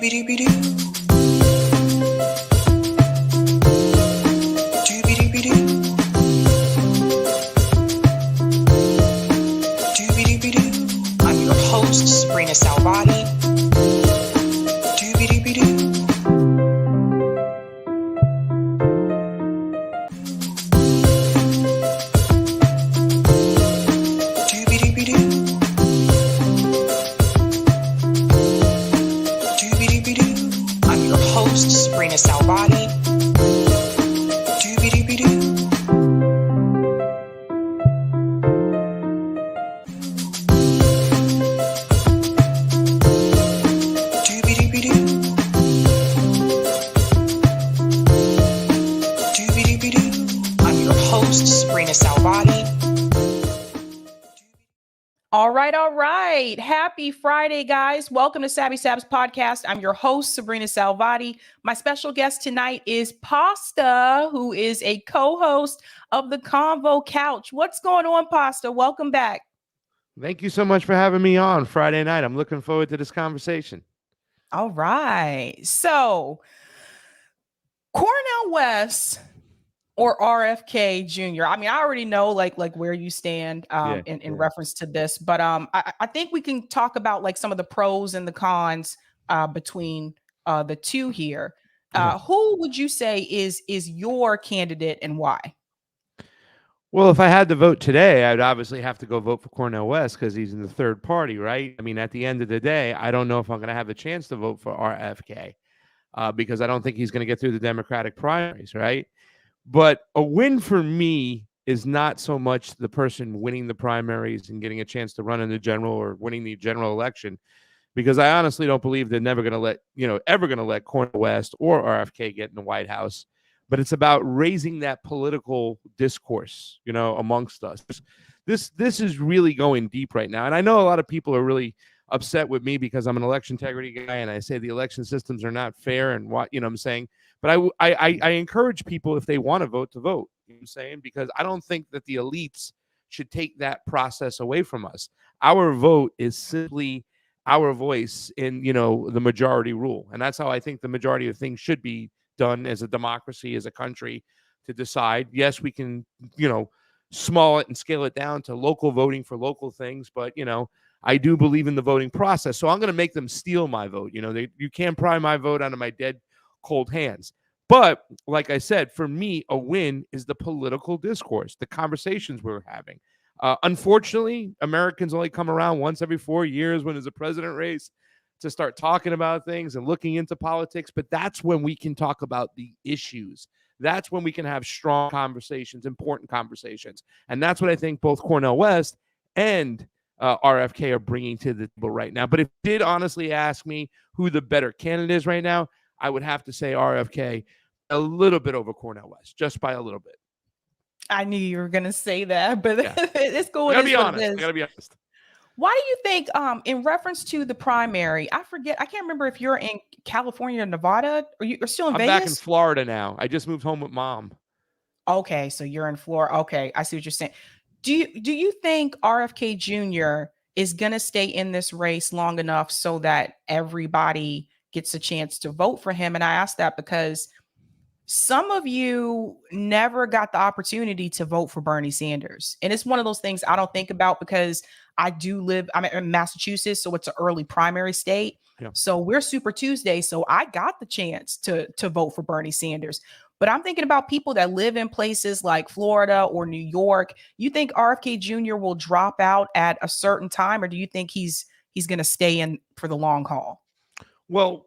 I'm your host, sabrinasalvati. I'm your host, sabrinasalvati. I'm your host, sabrinasalvati. All right. Happy Friday, guys. Welcome to Sabby Sabs podcast. I'm your host, Sabrina Salvati. My special guest tonight is Pasta, who is a co-host of the Convo Couch. What's going on, Pasta? Welcome back. Thank you so much for having me on Friday night. I'm looking forward to this conversation. All right. So, Cornel West or RFK Jr. I mean, I already know like where you stand in reference to this, but I think we can talk about like some of the pros and the cons between the two here. Who would you say is your candidate and why? Well, if I had to vote today, I'd obviously have to go vote for Cornel West because he's in the third party, right? I mean, at the end of the day, I don't know if I'm going to have a chance to vote for RFK because I don't think he's going to get through the Democratic primaries, right? But a win for me is not so much the person winning the primaries and getting a chance to run in the general or winning the general election, because I honestly don't believe they're never going to let, ever going to let Cornel West or RFK get in the White House. But it's about raising that political discourse, amongst us. This is really going deep right now. And I know a lot of people are really upset with me because I'm an election integrity guy and I say the election systems are not fair and what, I'm saying. But I encourage people, if they want to vote, you know what I'm saying? Because I don't think that the elites should take that process away from us. Our vote is simply our voice in, the majority rule. And that's how I think the majority of things should be done as a democracy, as a country, to decide. Yes, we can, small it and scale it down to local voting for local things. But, I do believe in the voting process. So I'm going to make them steal my vote. You can't pry my vote out of my dead cold hands. But like I said, for me, a win is the political discourse, the conversations we're having. Unfortunately, Americans only come around once every 4 years when there's a president race to start talking about things and looking into politics. But that's when we can talk about the issues. That's when we can have strong conversations, important conversations. And that's what I think both Cornel West and RFK are bringing to the table right now. But if you did honestly ask me who the better candidate is right now, I would have to say RFK a little bit over Cornel West, just by a little bit. I knew you were going to say that, but yeah. It's cool. I gotta be honest. Why do you think, in reference to the primary, I can't remember if you're in California or Nevada, or you're still in Vegas? I'm back in Florida now. I just moved home with Mom. Okay, so you're in Florida. Okay, I see what you're saying. Do you think RFK Jr. is going to stay in this race long enough so that everybody gets a chance to vote for him? And I ask that because some of you never got the opportunity to vote for Bernie Sanders. And it's one of those things I don't think about because I'm in Massachusetts, so it's an early primary state. Yeah. So we're Super Tuesday. So I got the chance to vote for Bernie Sanders. But I'm thinking about people that live in places like Florida or New York. You think RFK Jr. will drop out at a certain time, or do you think he's going to stay in for the long haul? Well,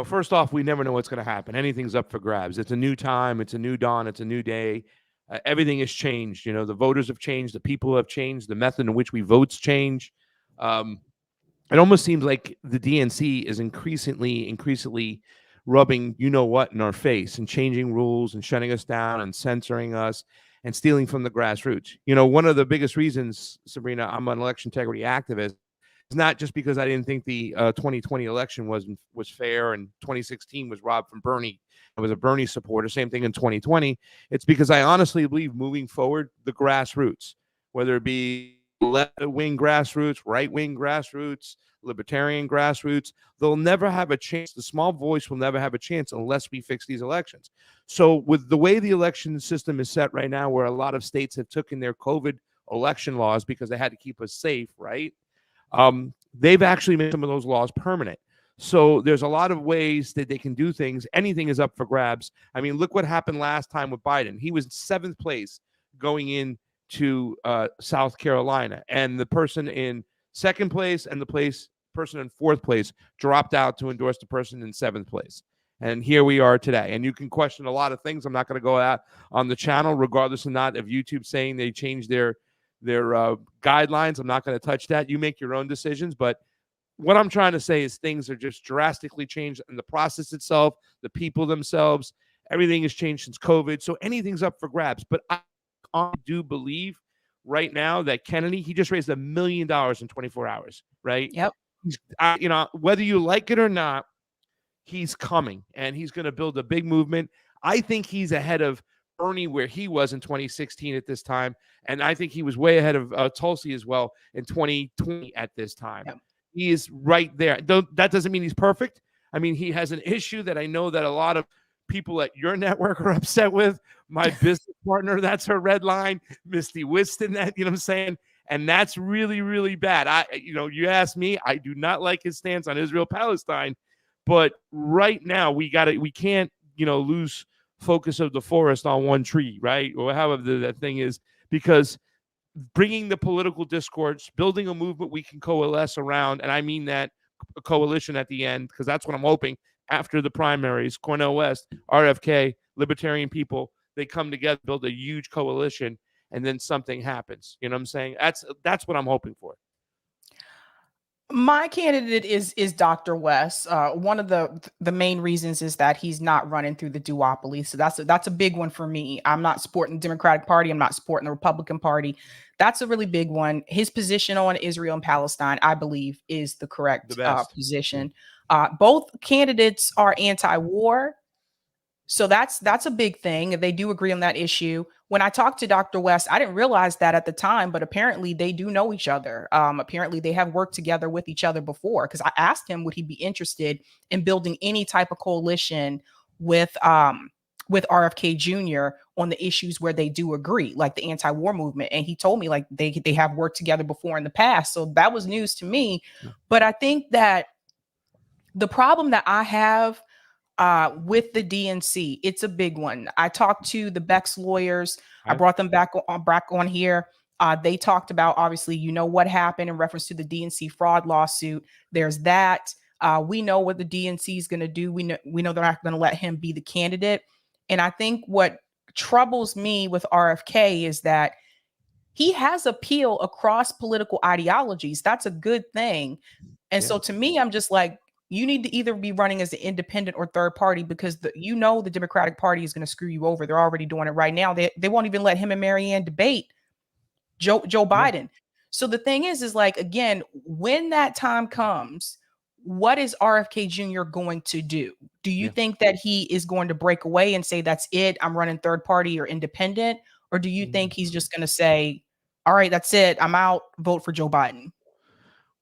first off, we never know what's going to happen. Anything's up for grabs. It's a new time. It's a new dawn. It's a new day. Everything has changed. The voters have changed. The people have changed. The method in which we votes change. It almost seems like the DNC is increasingly rubbing what in our face and changing rules and shutting us down and censoring us and stealing from the grassroots. One of the biggest reasons, Sabrina, I'm an election integrity activist. It's not just because I didn't think the 2020 election was fair and 2016 was robbed from Bernie. I was a Bernie supporter. Same thing in 2020. It's because I honestly believe moving forward, the grassroots, whether it be left-wing grassroots, right-wing grassroots, libertarian grassroots. They'll never have a chance. The small voice will never have a chance unless we fix these elections. So with the way the election system is set right now, where a lot of states have taken their COVID election laws because they had to keep us safe, right? They've actually made some of those laws permanent. So there's a lot of ways that they can do things. Anything is up for grabs. I mean, look what happened last time with Biden. He was 7th place going into South Carolina, and the person in 2nd place and the person in 4th place dropped out to endorse the person in 7th place. And here we are today. And you can question a lot of things. I'm not going to go out on the channel, regardless or not of YouTube saying they changed their guidelines. I'm not going to touch that. You make your own decisions. But what I'm trying to say is things are just drastically changed in the process itself, the people themselves. Everything has changed since COVID. So anything's up for grabs. But I do believe right now that Kennedy, he just raised $1 million in 24 hours, right? Yep. Whether you like it or not, he's coming, and he's going to build a big movement. I think he's ahead of Bernie where he was in 2016 at this time, and I think he was way ahead of Tulsi as well in 2020 at this time. Yep. He is right there. That doesn't mean he's perfect. I mean, he has an issue that I know that a lot of people at your network are upset with. My business partner, that's her red line. Misty Wiston, that, you know what I'm saying? And that's really, really bad. You ask me, I do not like his stance on Israel-Palestine. But right now, we can't, lose focus of the forest on one tree, right? Or however that thing is, because bringing the political discourse, building a movement we can coalesce around, and I mean that a coalition at the end, because that's what I'm hoping after the primaries, Cornel West, RFK, libertarian people, they come together, build a huge coalition, and then something happens. You know what I'm saying? That's what I'm hoping for. My candidate is Dr. West. One of the main reasons is that he's not running through the duopoly. So that's a big one for me. I'm not supporting the Democratic Party. I'm not supporting the Republican Party. That's a really big one. His position on Israel and Palestine, I believe, is the correct position. Both candidates are anti-war. So that's a big thing. They do agree on that issue. When I talked to Dr. West, I didn't realize that at the time, but apparently they do know each other. Apparently they have worked together with each other before, because I asked him, would he be interested in building any type of coalition with RFK Jr. on the issues where they do agree, like the anti-war movement. And he told me like they have worked together before in the past. So that was news to me. But I think that the problem that I have with the DNC, it's a big one. I talked to the Beck's lawyers. I brought them back on here. They talked about, obviously, what happened in reference to the DNC fraud lawsuit. There's that. We know what the DNC is going to do. We know they're not going to let him be the candidate. And I think what troubles me with RFK is that he has appeal across political ideologies. That's a good thing. And so to me, I'm just like, you need to either be running as an independent or third party, because the Democratic Party is going to screw you over. They're already doing it right now. They won't even let him and Marianne debate Joe Biden. So the thing is like, again, when that time comes, what is RFK Jr. going to do? Do you think that he is going to break away and say, that's it, I'm running third party or independent? Or do you think he's just going to say, all right, that's it, I'm out, vote for Joe Biden?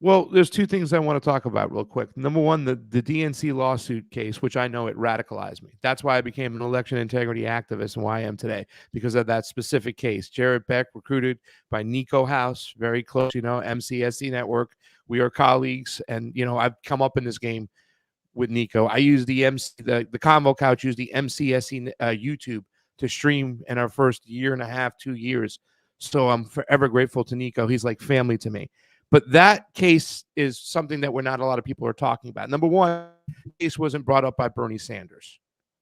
Well, there's two things I want to talk about real quick. Number one, the DNC lawsuit case, which I know it radicalized me. That's why I became an election integrity activist and why I am today, because of that specific case. Jared Beck, recruited by Nico House, very close, MCSC network. We are colleagues, and I've come up in this game with Nico. I use the Convo Couch used the MCSC YouTube to stream in our first year and a half, 2 years. So I'm forever grateful to Nico. He's like family to me. But that case is something that not a lot of people are talking about. Number one, the case wasn't brought up by Bernie Sanders.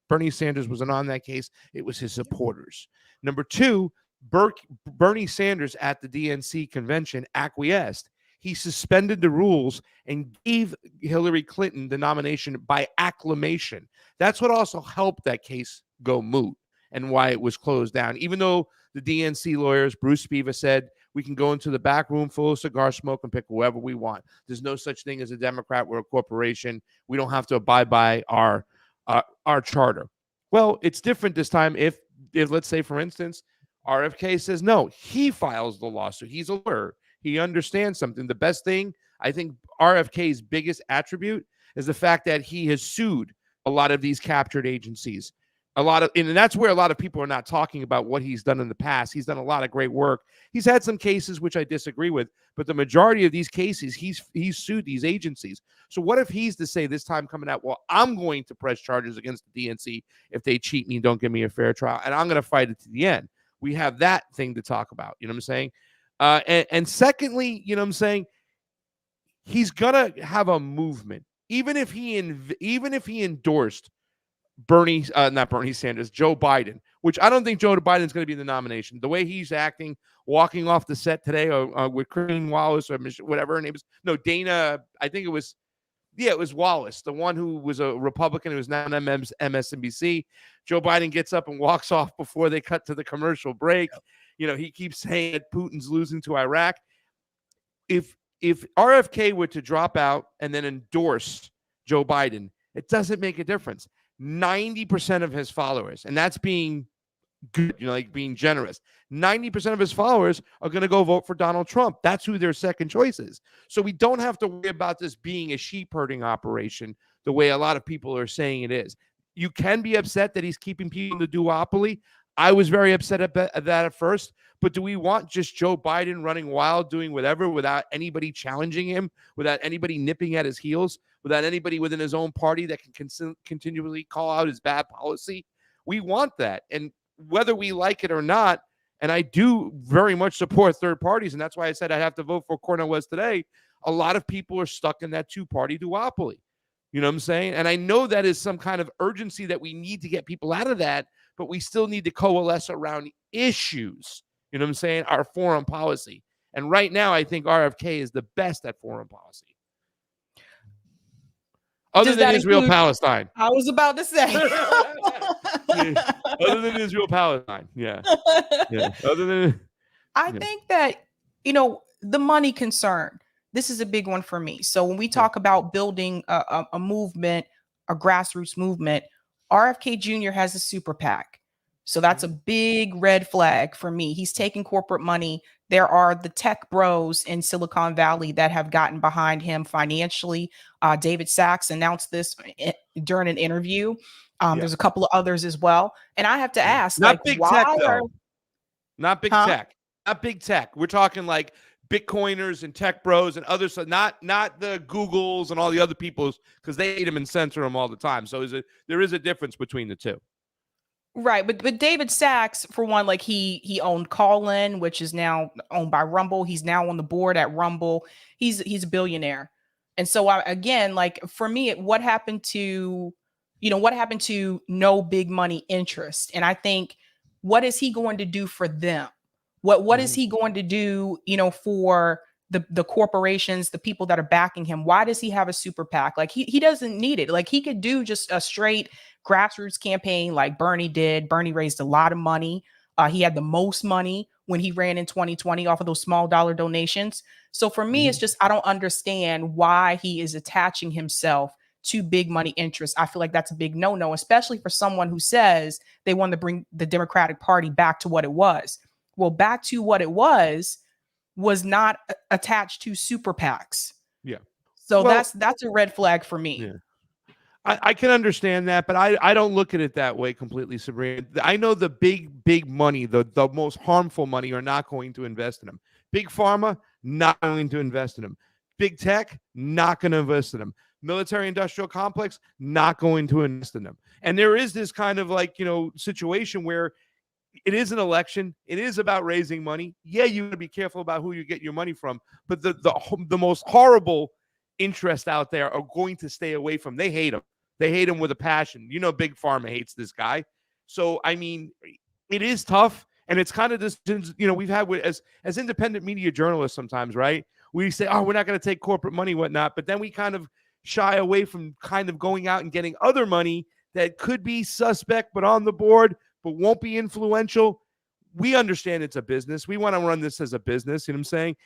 Bernie Sanders wasn't on that case. It was his supporters. Number two, Bernie Sanders at the DNC convention acquiesced. He suspended the rules and gave Hillary Clinton the nomination by acclamation. That's what also helped that case go moot and why it was closed down. Even though the DNC lawyers, Bruce Spiva, said, we can go into the back room full of cigar smoke and pick whoever we want. There's no such thing as a Democrat. We're a corporation. We don't have to abide by our charter. Well, it's different this time. If let's say, for instance, RFK says no, he files the lawsuit. He's a lawyer. He understands something. The best thing, I think RFK's biggest attribute is the fact that he has sued a lot of these captured agencies. And that's where a lot of people are not talking about what he's done in the past. He's done a lot of great work. He's had some cases which I disagree with, but the majority of these cases, he's sued these agencies. So what if he's to say this time coming out, well, I'm going to press charges against the DNC if they cheat me and don't give me a fair trial, and I'm going to fight it to the end. We have that thing to talk about. You know what I'm saying? And secondly, you know what I'm saying? He's going to have a movement. Even if he endorsed not Bernie Sanders, Joe Biden, which I don't think Joe Biden's going to be in the nomination. The way he's acting, walking off the set today with Christine Wallace or whatever her name is. No, Dana, I think it was Wallace, the one who was a Republican who was now on MSNBC. Joe Biden gets up and walks off before they cut to the commercial break. Yep. You know, he keeps saying that Putin's losing to Iraq. If RFK were to drop out and then endorse Joe Biden, it doesn't make a difference. 90% of his followers, and that's being good, you know, like being generous. 90% of his followers are going to go vote for Donald Trump. That's who their second choice is. So we don't have to worry about this being a sheep herding operation the way a lot of people are saying it is. You can be upset that he's keeping people in the duopoly. I was very upset at that at first, but do we want just Joe Biden running wild, doing whatever without anybody challenging him, without anybody nipping at his heels, without anybody within his own party that can continually call out his bad policy? We want that. And whether we like it or not, and I do very much support third parties, and that's why I said I have to vote for Cornel West today, a lot of people are stuck in that two-party duopoly. You know what I'm saying? And I know that is some kind of urgency that we need to get people out of that, but we still need to coalesce around issues. You know what I'm saying? Our foreign policy. And right now, I think RFK is the best at foreign policy. Other than Israel-Palestine. I was about to say. Other than Israel-Palestine. Yeah. Other than. I think that, you know, the money concern, this is a big one for me. So when we talk about building a movement, a grassroots movement, RFK Jr. has a super PAC. So that's a big red flag for me. He's taking corporate money. There are the tech bros in Silicon Valley that have gotten behind him financially. David Sachs announced this during an interview. There's a couple of others as well. And I have to ask, not big tech, though. Not big tech. Not big tech. We're talking like Bitcoiners and tech bros and others. So not the Googles and all the other people's, because they hate him and censor him all the time. So there is a difference between the two. Right. But David Sachs, for one, like he owned Callin, which is now owned by Rumble. He's now on the board at Rumble. He's a billionaire. And so again, like for me, what happened to no big money interest? And I think, what is he going to do for them? What is he going to do, you know, for the corporations, the people that are backing him? Why does he have a super PAC? Like he doesn't need it. Like he could do just a straight grassroots campaign like Bernie did. Bernie raised a lot of money. He had the most money when he ran in 2020 off of those small dollar donations. So for me, it's just, I don't understand why he is attaching himself to big money interests. I feel like that's a big no-no, especially for someone who says they want to bring the Democratic Party back to what it was. Well, back to what it was not attached to super PACs. Yeah. So that's a red flag for me. Yeah. I can understand that, but I don't look at it that way completely, Sabrina. I know the big money, the most harmful money, are not going to invest in them. Big pharma, not going to invest in them. Big tech, not going to invest in them. Military industrial complex, not going to invest in them. And there is this kind of like, you know, situation where it is an election. It is about raising money. Yeah, you got to be careful about who you get your money from. But the most horrible interests out there are going to stay away from. They hate him. They hate him with a passion. You know, Big Pharma hates this guy. So, I mean, it is tough. And it's kind of this, you know, we've had as independent media journalists sometimes, right? We say, oh, we're not going to take corporate money, whatnot. But then we kind of shy away from kind of going out and getting other money that could be suspect, but on the board, but won't be influential. We understand it's a business. We want to run this as a business. You know what I'm saying?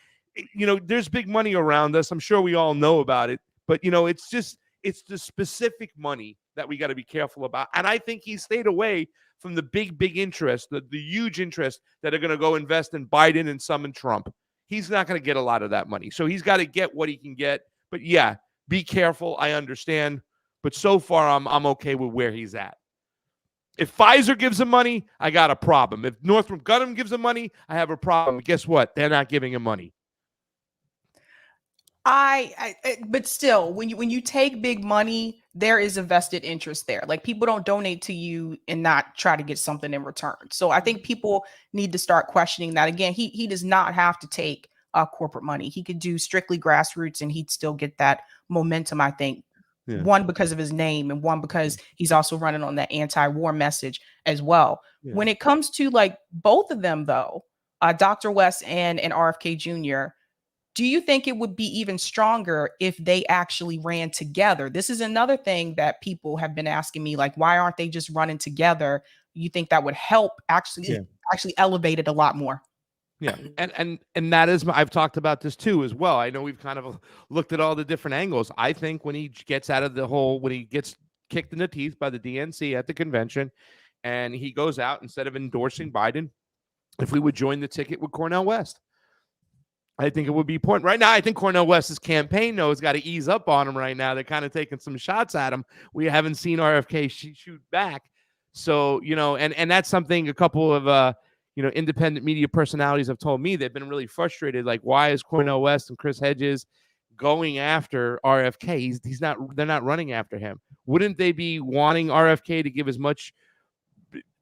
You know, there's big money around us. I'm sure we all know about it. But, you know, it's the specific money that we got to be careful about. And I think he stayed away from the big interest, the huge interest that are going to go invest in Biden and some in Trump. he's not going to get a lot of that money. So he's got to get what he can get. But yeah, be careful. I understand. But so far, I'm okay with where he's at. If Pfizer gives him money, I got a problem. If Northrop Grumman gives him money, I have a problem. But guess what? They're not giving him money. But still, when you take big money, there is a vested interest there. Like, people don't donate to you and not try to get something in return. So I think people need to start questioning that. Again, he does not have to take corporate money. He could do strictly grassroots and he'd still get that momentum, I think. Yeah. One, because of his name, and one, because he's also running on that anti-war message as well. Yeah. When it comes to like both of them, though, Dr. West and RFK Jr., do you think it would be even stronger if they actually ran together? This is another thing that people have been asking me, like, why aren't they just running together? You think that would help actually elevate it a lot more? Yeah. And that is, I've talked about this too as well. I know we've kind of looked at all the different angles. I think when he gets out of when he gets kicked in the teeth by the DNC at the convention and he goes out, instead of endorsing Biden, if we would join the ticket with Cornel West, I think it would be important. Right now, I think Cornel West's campaign, though, has got to ease up on him right now. They're kind of taking some shots at him. We haven't seen RFK shoot back. So, and that's something a couple of, independent media personalities have told me. They've been really frustrated. Like, why is Cornel West and Chris Hedges going after RFK? They're not running after him. Wouldn't they be wanting RFK to give as much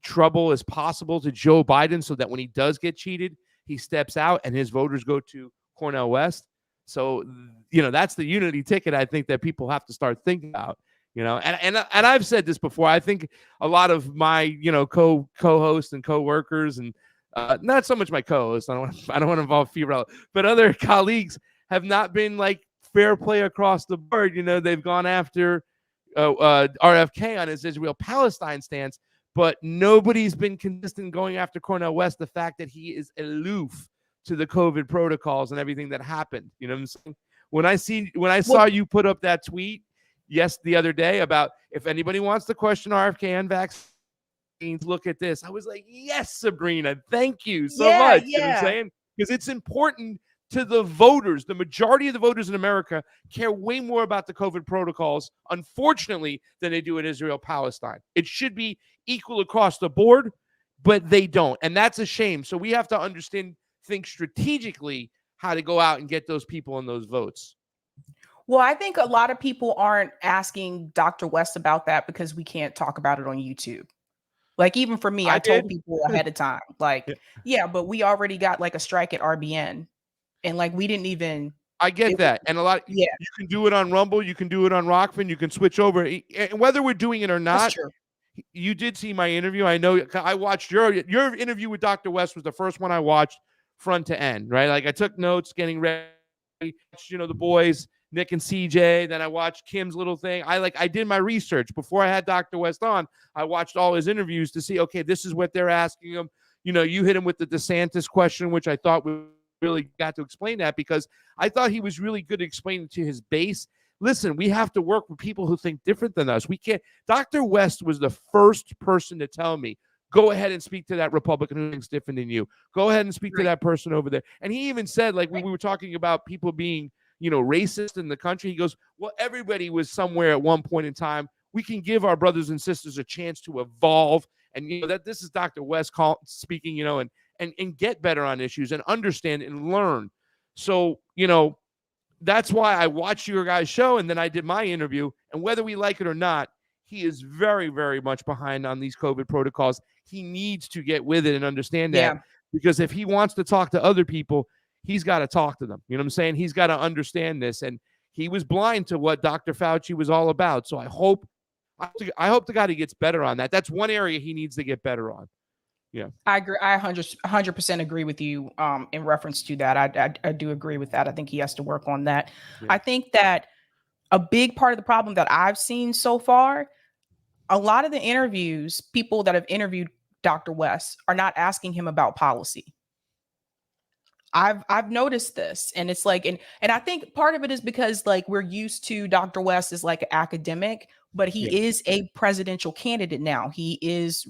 trouble as possible to Joe Biden so that when he does get cheated, he steps out and his voters go to Cornel West? So, that's the unity ticket I think that people have to start thinking about. And I've said this before. I think a lot of my, co-hosts and co-workers, and not so much my co-hosts, I don't want to involve female, but other colleagues have not been like fair play across the board. They've gone after RFK on his Israel-Palestine stance, but nobody's been consistent going after Cornel West, the fact that he is aloof to the COVID protocols and everything that happened. You know what I'm saying? When I saw you put up that tweet the other day about if anybody wants to question RFK and vaccines, look at this. I was like, yes, Sabrina, thank you so much. You know what I'm saying? Because it's important to the voters. The majority of the voters in America care way more about the COVID protocols, unfortunately, than they do in Israel-Palestine. It should be equal across the board, but they don't. And that's a shame. So we have to think strategically how to go out and get those people and those votes. Well, I think a lot of people aren't asking Dr. West about that because we can't talk about it on YouTube. Like, even for me, I told people ahead of time, like, but we already got like a strike at RBN. And like, we didn't even. I get that. And a lot, you can do it on Rumble, you can do it on Rockfin, you can switch over. And whether we're doing it or not, you did see my interview. I know I watched your interview with Dr. West was the first one I watched front to end, right? Like, I took notes, getting ready, the boys, Nick and CJ. Then I watched Kim's little thing. I did my research before I had Dr. West on. I watched all his interviews to see, okay, this is what they're asking him. You hit him with the DeSantis question, which I thought we really got to explain that, because I thought he was really good at explaining to his base. Listen, we have to work with people who think different than us. We can't. Dr. West was the first person to tell me, go ahead and speak to that Republican who thinks different than you. Go ahead and speak to that person over there. And he even said, like, when we were talking about people being, racist in the country, he goes, well, everybody was somewhere at one point in time. We can give our brothers and sisters a chance to evolve. And, that this is Dr. West speaking, and get better on issues and understand and learn. So, that's why I watched your guys' show and then I did my interview. And whether we like it or not, he is very, very much behind on these COVID protocols. He needs to get with it and understand that, because if he wants to talk to other people, he's got to talk to them. You know what I'm saying? He's got to understand this. And he was blind to what Dr. Fauci was all about. So I hope to God he gets better on that. That's one area he needs to get better on. Yeah, I agree. I 100% agree with you in reference to that. I do agree with that. I think he has to work on that. Yeah. I think that a big part of the problem that I've seen so far, a lot of the interviews, people that have interviewed Dr. West are not asking him about policy. I've noticed this, and it's like, and I think part of it is because like we're used to Dr. West as like an academic, but he is a presidential candidate now. He is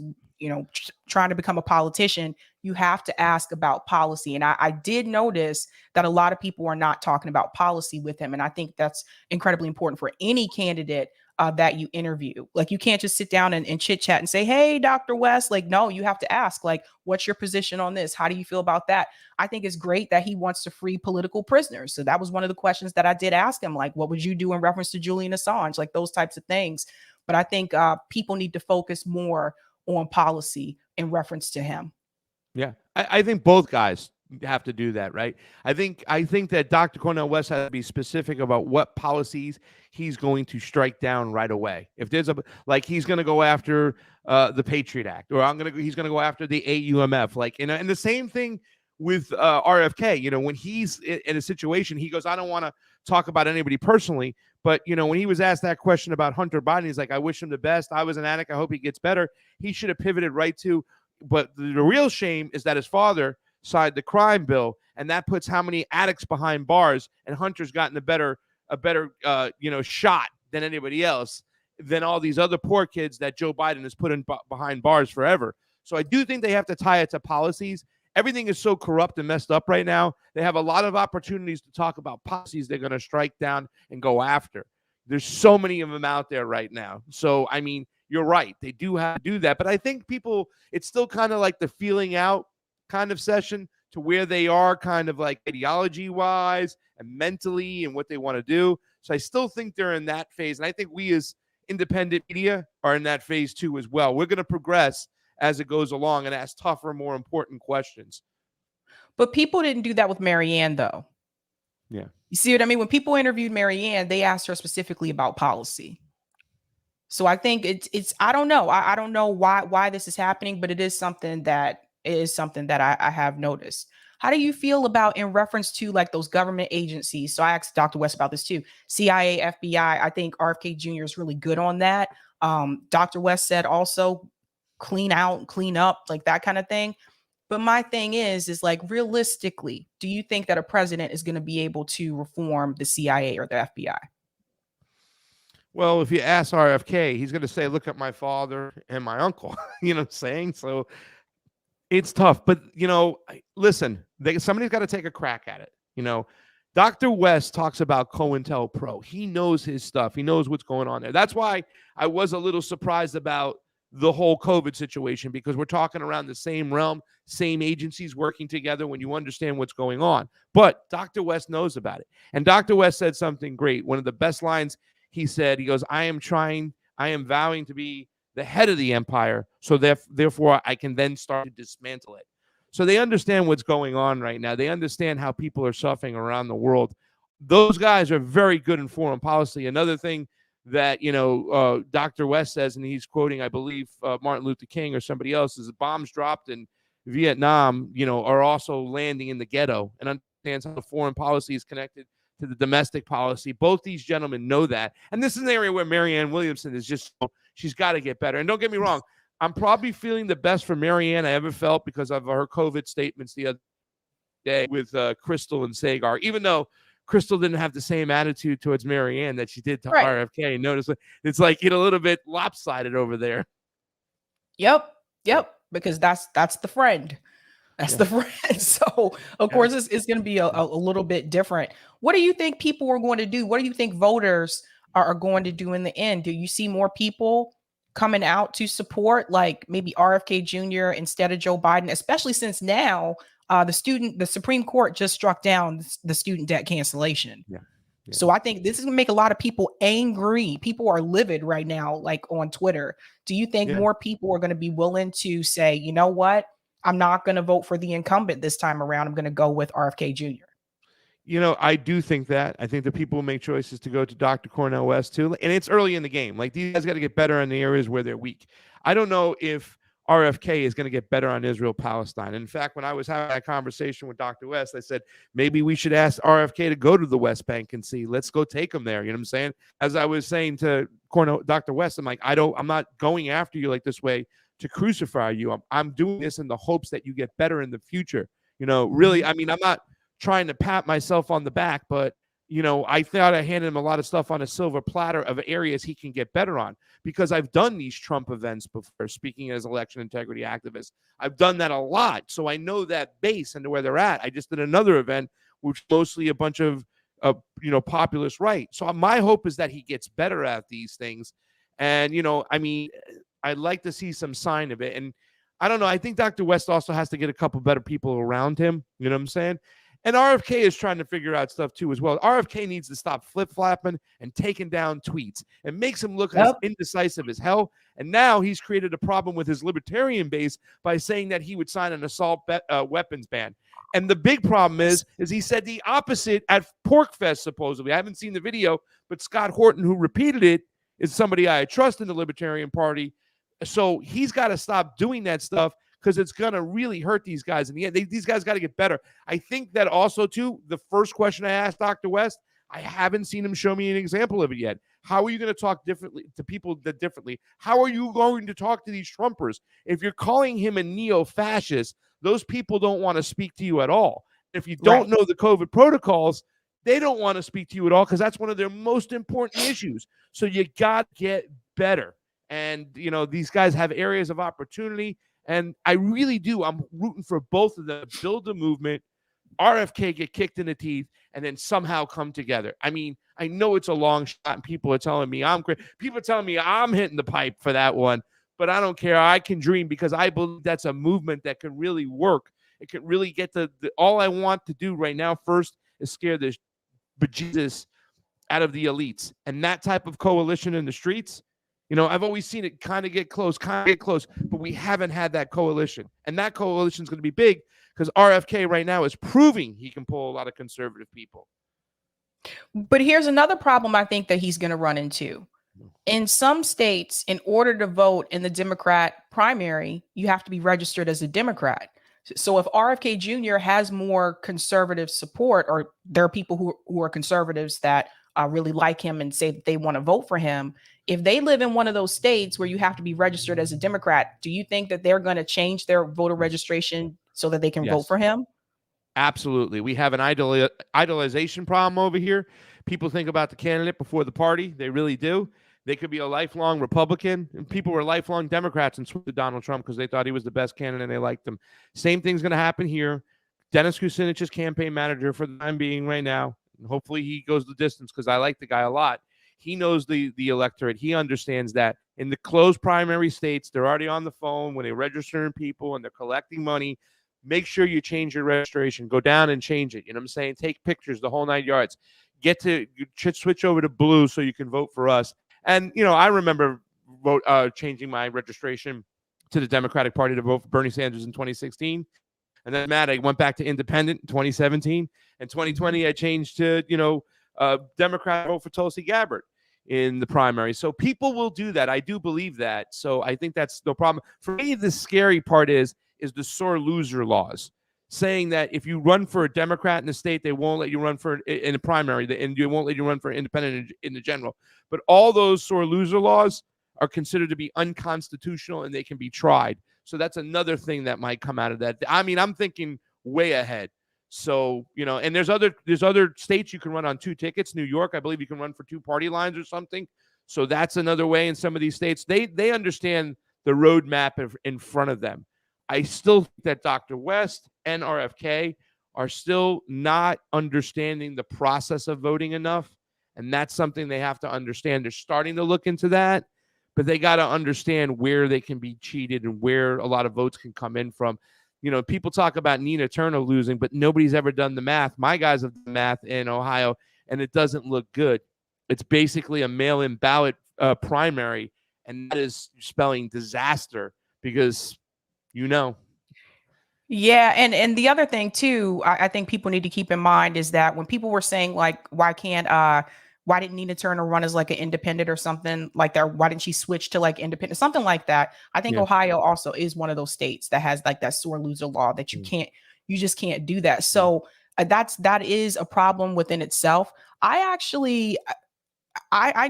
trying to become a politician, you have to ask about policy. And I did notice that a lot of people are not talking about policy with him. And I think that's incredibly important for any candidate that you interview. Like, you can't just sit down and chit chat and say, hey, Dr. West, like, no, you have to ask, like, what's your position on this? How do you feel about that? I think it's great that he wants to free political prisoners. So that was one of the questions that I did ask him, like, what would you do in reference to Julian Assange? Like, those types of things. But I think people need to focus more on policy in reference to him. Yeah, I think both guys have to do that, right? I think that Dr. Cornel West has to be specific about what policies he's going to strike down right away. If there's he's going to go after the Patriot Act, or he's going to go after the AUMF, and the same thing with RFK. When he's in a situation, he goes, I don't want to talk about anybody personally, but when he was asked that question about Hunter Biden, he's like, I wish him the best. I was an addict. I hope he gets better. He should have pivoted right to, but the real shame is that his father signed the crime bill, and that puts how many addicts behind bars, and Hunter's gotten a better shot than anybody else, than all these other poor kids that Joe Biden has put in behind bars forever. So I do think they have to tie it to policies. Everything is so corrupt and messed up right now. They have a lot of opportunities to talk about policies they're going to strike down and go after. There's so many of them out there right now. So, I mean, you're right. They do have to do that. But I think people, it's still kind of like the feeling out kind of session to where they are kind of like ideology-wise and mentally and what they want to do. So I still think they're in that phase. And I think we as independent media are in that phase too as well. We're going to progress as it goes along and ask tougher, more important questions. But people didn't do that with Marianne, though. Yeah. You see what I mean? When people interviewed Marianne, they asked her specifically about policy. So I think it's I don't know. I don't know why this is happening, but it is something that I have noticed. How do you feel about in reference to like those government agencies? So I asked Dr. West about this too. CIA, FBI. I think RFK Jr. is really good on that. Dr. West said also clean out, clean up, like that kind of thing. But my thing is like, realistically, do you think that a president is going to be able to reform the CIA or the FBI? Well, if you ask RFK, he's going to say, look at my father and my uncle. You know what I'm saying? So it's tough. But, listen, somebody's got to take a crack at it. Dr. West talks about COINTELPRO. He knows his stuff. He knows what's going on there. That's why I was a little surprised about the whole COVID situation, because we're talking around the same realm, same agencies working together when you understand what's going on. But Dr. West knows about it. And Dr. West said something great. One of the best lines he said, he goes, I am vowing to be the head of the empire, so therefore I can then start to dismantle it. So they understand what's going on right now. They understand how people are suffering around the world. Those guys are very good in foreign policy. Another thing that, Dr. West says, and he's quoting, I believe, Martin Luther King or somebody else, is bombs dropped in Vietnam, are also landing in the ghetto, and understands how the foreign policy is connected to the domestic policy. Both these gentlemen know that. And this is an area where Marianne Williamson is she's got to get better. And don't get me wrong, I'm probably feeling the best for Marianne I ever felt because of her COVID statements the other day with Crystal and Sagar, even though Crystal didn't have the same attitude towards Marianne that she did to RFK. Notice it's like a little bit lopsided over there. Yep. Because that's the friend. That's the friend. So of course it's going to be a little bit different. What do you think people are going to do? What do you think voters are going to do in the end? Do you see more people coming out to support like maybe RFK Jr. instead of Joe Biden, especially since now the Supreme Court just struck down the student debt cancellation. Yeah. So I think this is going to make a lot of people angry. People are livid right now, like on Twitter. Do you think more people are going to be willing to say, you know what? I'm not going to vote for the incumbent this time around. I'm going to go with RFK Jr. I do think that. I think that people will make choices to go to Dr. Cornel West too. And it's early in the game. Like, these guys got to get better in the areas where they're weak. I don't know if RFK is going to get better on Israel-Palestine. In fact, when I was having that conversation with Dr. West, I said, maybe we should ask RFK to go to the West Bank and see. Let's go take him there. You know what I'm saying? As I was saying to Dr. West, I'm like, I'm not going after you like this way to crucify you. I'm doing this in the hopes that you get better in the future. Really, I mean, I'm not trying to pat myself on the back, but I thought I handed him a lot of stuff on a silver platter of areas he can get better on, because I've done these Trump events before, speaking as election integrity activist. I've done that a lot. So I know that base and where they're at. I just did another event, which mostly a bunch of, populist right. So my hope is that he gets better at these things. And, I'd like to see some sign of it. And I don't know. I think Dr. West also has to get a couple better people around him. You know what I'm saying? And RFK is trying to figure out stuff too as well. RFK needs to stop flip-flopping and taking down tweets. It makes him look as indecisive as hell. And now he's created a problem with his libertarian base by saying that he would sign an assault weapons ban. And the big problem is he said the opposite at PorcFest, supposedly. I haven't seen the video, but Scott Horton, who repeated it, is somebody I trust in the Libertarian Party. So he's got to stop doing that stuff, because it's going to really hurt these guys in the end. These guys got to get better. I think that also, too, the first question I asked Dr. West, I haven't seen him show me an example of it yet. How are you going to talk differently to people that differently? How are you going to talk to these Trumpers? If you're calling him a neo-fascist, those people don't want to speak to you at all. If you don't know the COVID protocols, they don't want to speak to you at all, because that's one of their most important issues. So you got to get better. And, these guys have areas of opportunity. And I really do. I'm rooting for both of them to build the movement, RFK get kicked in the teeth, and then somehow come together. I mean, I know it's a long shot, and people are telling me I'm great. People are telling me I'm hitting the pipe for that one, but I don't care. I can dream, because I believe that's a movement that can really work. It can really get all I want to do right now first is scare the bejesus out of the elites. And that type of coalition in the streets, I've always seen it kind of get close, but we haven't had that coalition. And that coalition is going to be big, because RFK right now is proving he can pull a lot of conservative people. But here's another problem I think that he's going to run into. In some states, in order to vote in the Democrat primary, you have to be registered as a Democrat. So if RFK Jr. has more conservative support, or there are people who are conservatives that really like him and say that they want to vote for him, if they live in one of those states where you have to be registered as a Democrat, do you think that they're going to change their voter registration so that they can vote for him? Absolutely. We have an idolization problem over here. People think about the candidate before the party. They really do. They could be a lifelong Republican, and people were lifelong Democrats and switched to Donald Trump because they thought he was the best candidate and they liked him. Same thing's going to happen here. Dennis Kucinich's campaign manager for the time being right now. Hopefully he goes the distance, because I like the guy a lot. He knows the electorate. He understands that in the closed primary states, they're already on the phone when they're registering people and they're collecting money. Make sure you change your registration. Go down and change it. You know what I'm saying? Take pictures, the whole 9 yards. Switch over to blue so you can vote for us. And, I remember changing my registration to the Democratic Party to vote for Bernie Sanders in 2016. And then I went back to independent in 2017. In 2020, I changed to, Democrat vote for Tulsi Gabbard in the primary. So people will do that. I do believe that. So I think that's no problem. For me, the scary part is the sore loser laws, saying that if you run for a Democrat in the state, they won't let you run in a primary, and you won't let you run for independent in the general. But all those sore loser laws are considered to be unconstitutional, and they can be tried. So that's another thing that might come out of that. I mean, I'm thinking way ahead. So, and there's other states you can run on 2 tickets. New York, I believe you can run for 2 party lines or something. So that's another way in some of these states. They understand the roadmap in front of them. I still think that Dr. West and RFK are still not understanding the process of voting enough. And that's something they have to understand. They're starting to look into that, but they got to understand where they can be cheated and where a lot of votes can come in from. People talk about Nina Turner losing, but nobody's ever done the math. My guys have done math in Ohio, and it doesn't look good. It's basically a mail-in ballot primary, and that is spelling disaster because Yeah, and the other thing too, I think people need to keep in mind is that when people were saying like, why didn't Nina Turner run as like an independent or something like that? Why didn't she switch to like independent, something like that? I think Ohio also is one of those states that has like that sore loser law that you just can't do that. So that is a problem within itself. I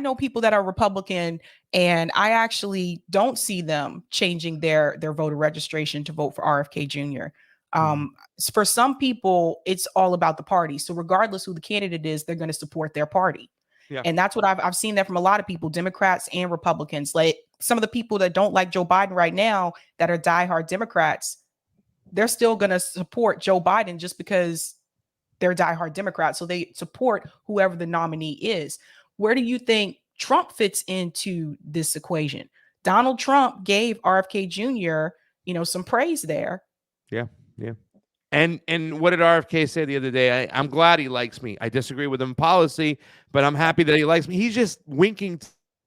know people that are Republican, and I actually don't see them changing their voter registration to vote for RFK Jr. For some people, it's all about the party. So regardless who the candidate is, they're going to support their party. Yeah. And that's what I've seen that from a lot of people, Democrats and Republicans. Like some of the people that don't like Joe Biden right now, that are diehard Democrats, they're still going to support Joe Biden just because they're diehard Democrats. So they support whoever the nominee is. Where do you think Trump fits into this equation? Donald Trump gave RFK Jr., some praise there. Yeah. Yeah. And what did RFK say the other day? I'm glad he likes me. I disagree with him in policy, but I'm happy that he likes me. He's just winking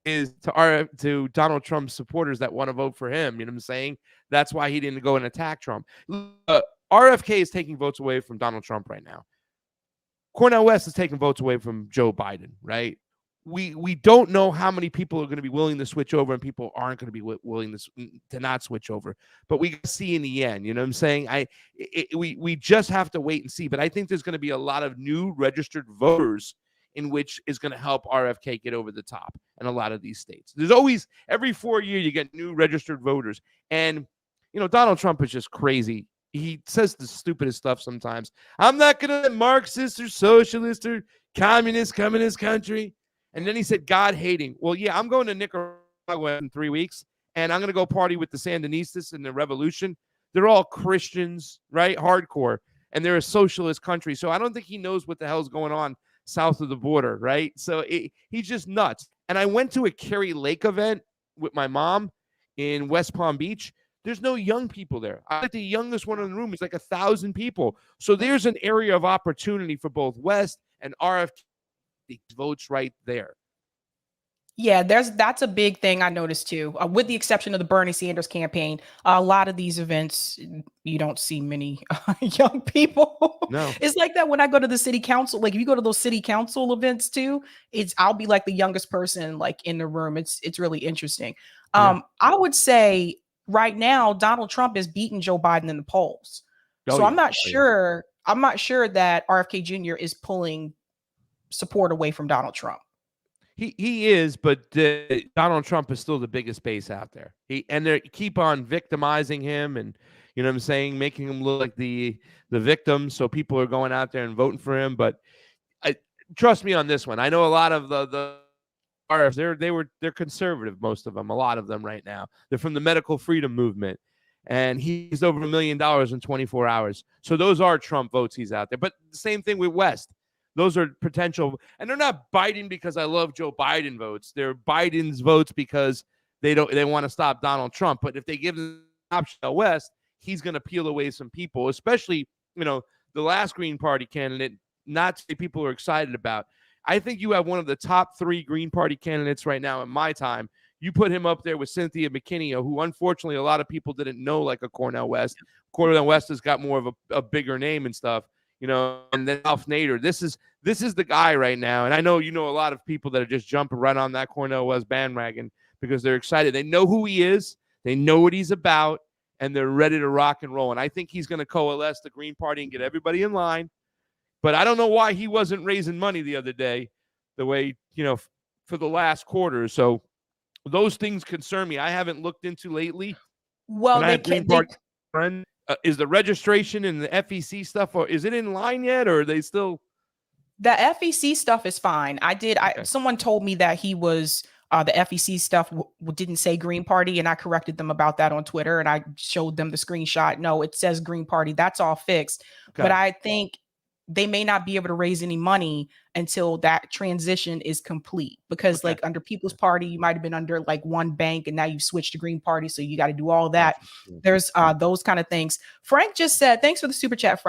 to Donald Trump's supporters that want to vote for him. You know what I'm saying? That's why he didn't go and attack Trump. RFK is taking votes away from Donald Trump right now. Cornel West is taking votes away from Joe Biden, right? We don't know how many people are going to be willing to switch over and people aren't going to be willing to not switch over. But we see in the end, you know what I'm saying? We just have to wait and see. But I think there's going to be a lot of new registered voters in which is going to help RFK get over the top in a lot of these states. There's always, every 4 years, you get new registered voters. And, Donald Trump is just crazy. He says the stupidest stuff sometimes. I'm not going to let Marxist or socialist or communist come in this country. And then he said, God hating. Well, yeah, I'm going to Nicaragua in 3 weeks, and I'm going to go party with the Sandinistas and the revolution. They're all Christians, right? Hardcore. And they're a socialist country. So I don't think he knows what the hell's going on south of the border, right? So he's just nuts. And I went to a Kerry Lake event with my mom in West Palm Beach. There's no young people there. I think the youngest one in the room is like 1,000 people. So there's an area of opportunity for both West and RFK votes right there. Yeah, that's a big thing I noticed too. With the exception of the Bernie Sanders campaign, a lot of these events you don't see many young people. No, it's like that when I go to the city council. Like if you go to those city council events too, I'll be like the youngest person like in the room. It's really interesting. I would say right now Donald Trump is beating Joe Biden in the polls. So I'm not sure. I'm not sure that RFK Jr. is pulling support away from Donald Trump. He is, but Donald Trump is still the biggest base out there. They keep on victimizing him, and you know what I'm saying, making him look like the victim. So people are going out there and voting for him. But trust me on this one. I know a lot of the RFs. They're conservative, most of them. A lot of them right now. They're from the medical freedom movement, and he's over $1 million in 24 hours. So those are Trump votes. He's out there. But the same thing with West. Those are potential, and they're not Biden because I love Joe Biden votes. They're Biden's votes because they want to stop Donald Trump. But if they give the option to West, he's going to peel away some people, especially, the last Green Party candidate, not people are excited about. I think you have one of the top 3 Green Party candidates right now in my time. You put him up there with Cynthia McKinney, who unfortunately a lot of people didn't know, like a Cornel West. Cornel West has got more of a bigger name and stuff. And then Ralph Nader. This is the guy right now. And I know a lot of people that are just jumping right on that Cornel West bandwagon because they're excited. They know who he is. They know what he's about, and they're ready to rock and roll. And I think he's going to coalesce the Green Party and get everybody in line. But I don't know why he wasn't raising money the other day the way, for the last quarter. So those things concern me. I haven't looked into lately. Well, they Green Party friend. Is the registration and the FEC stuff, or is it in line yet, or are they still? The FEC stuff is fine. Someone told me that he was the FEC stuff didn't say Green Party, and I corrected them about that on Twitter, and I showed them the screenshot. No, it says Green Party. That's all fixed. Okay. But I think they may not be able to raise any money until that transition is complete, because like under People's Party, you might've been under like one bank and now you've switched to Green Party. So you got to do all that. There's those kind of things. Frank just said, thanks for the super chat,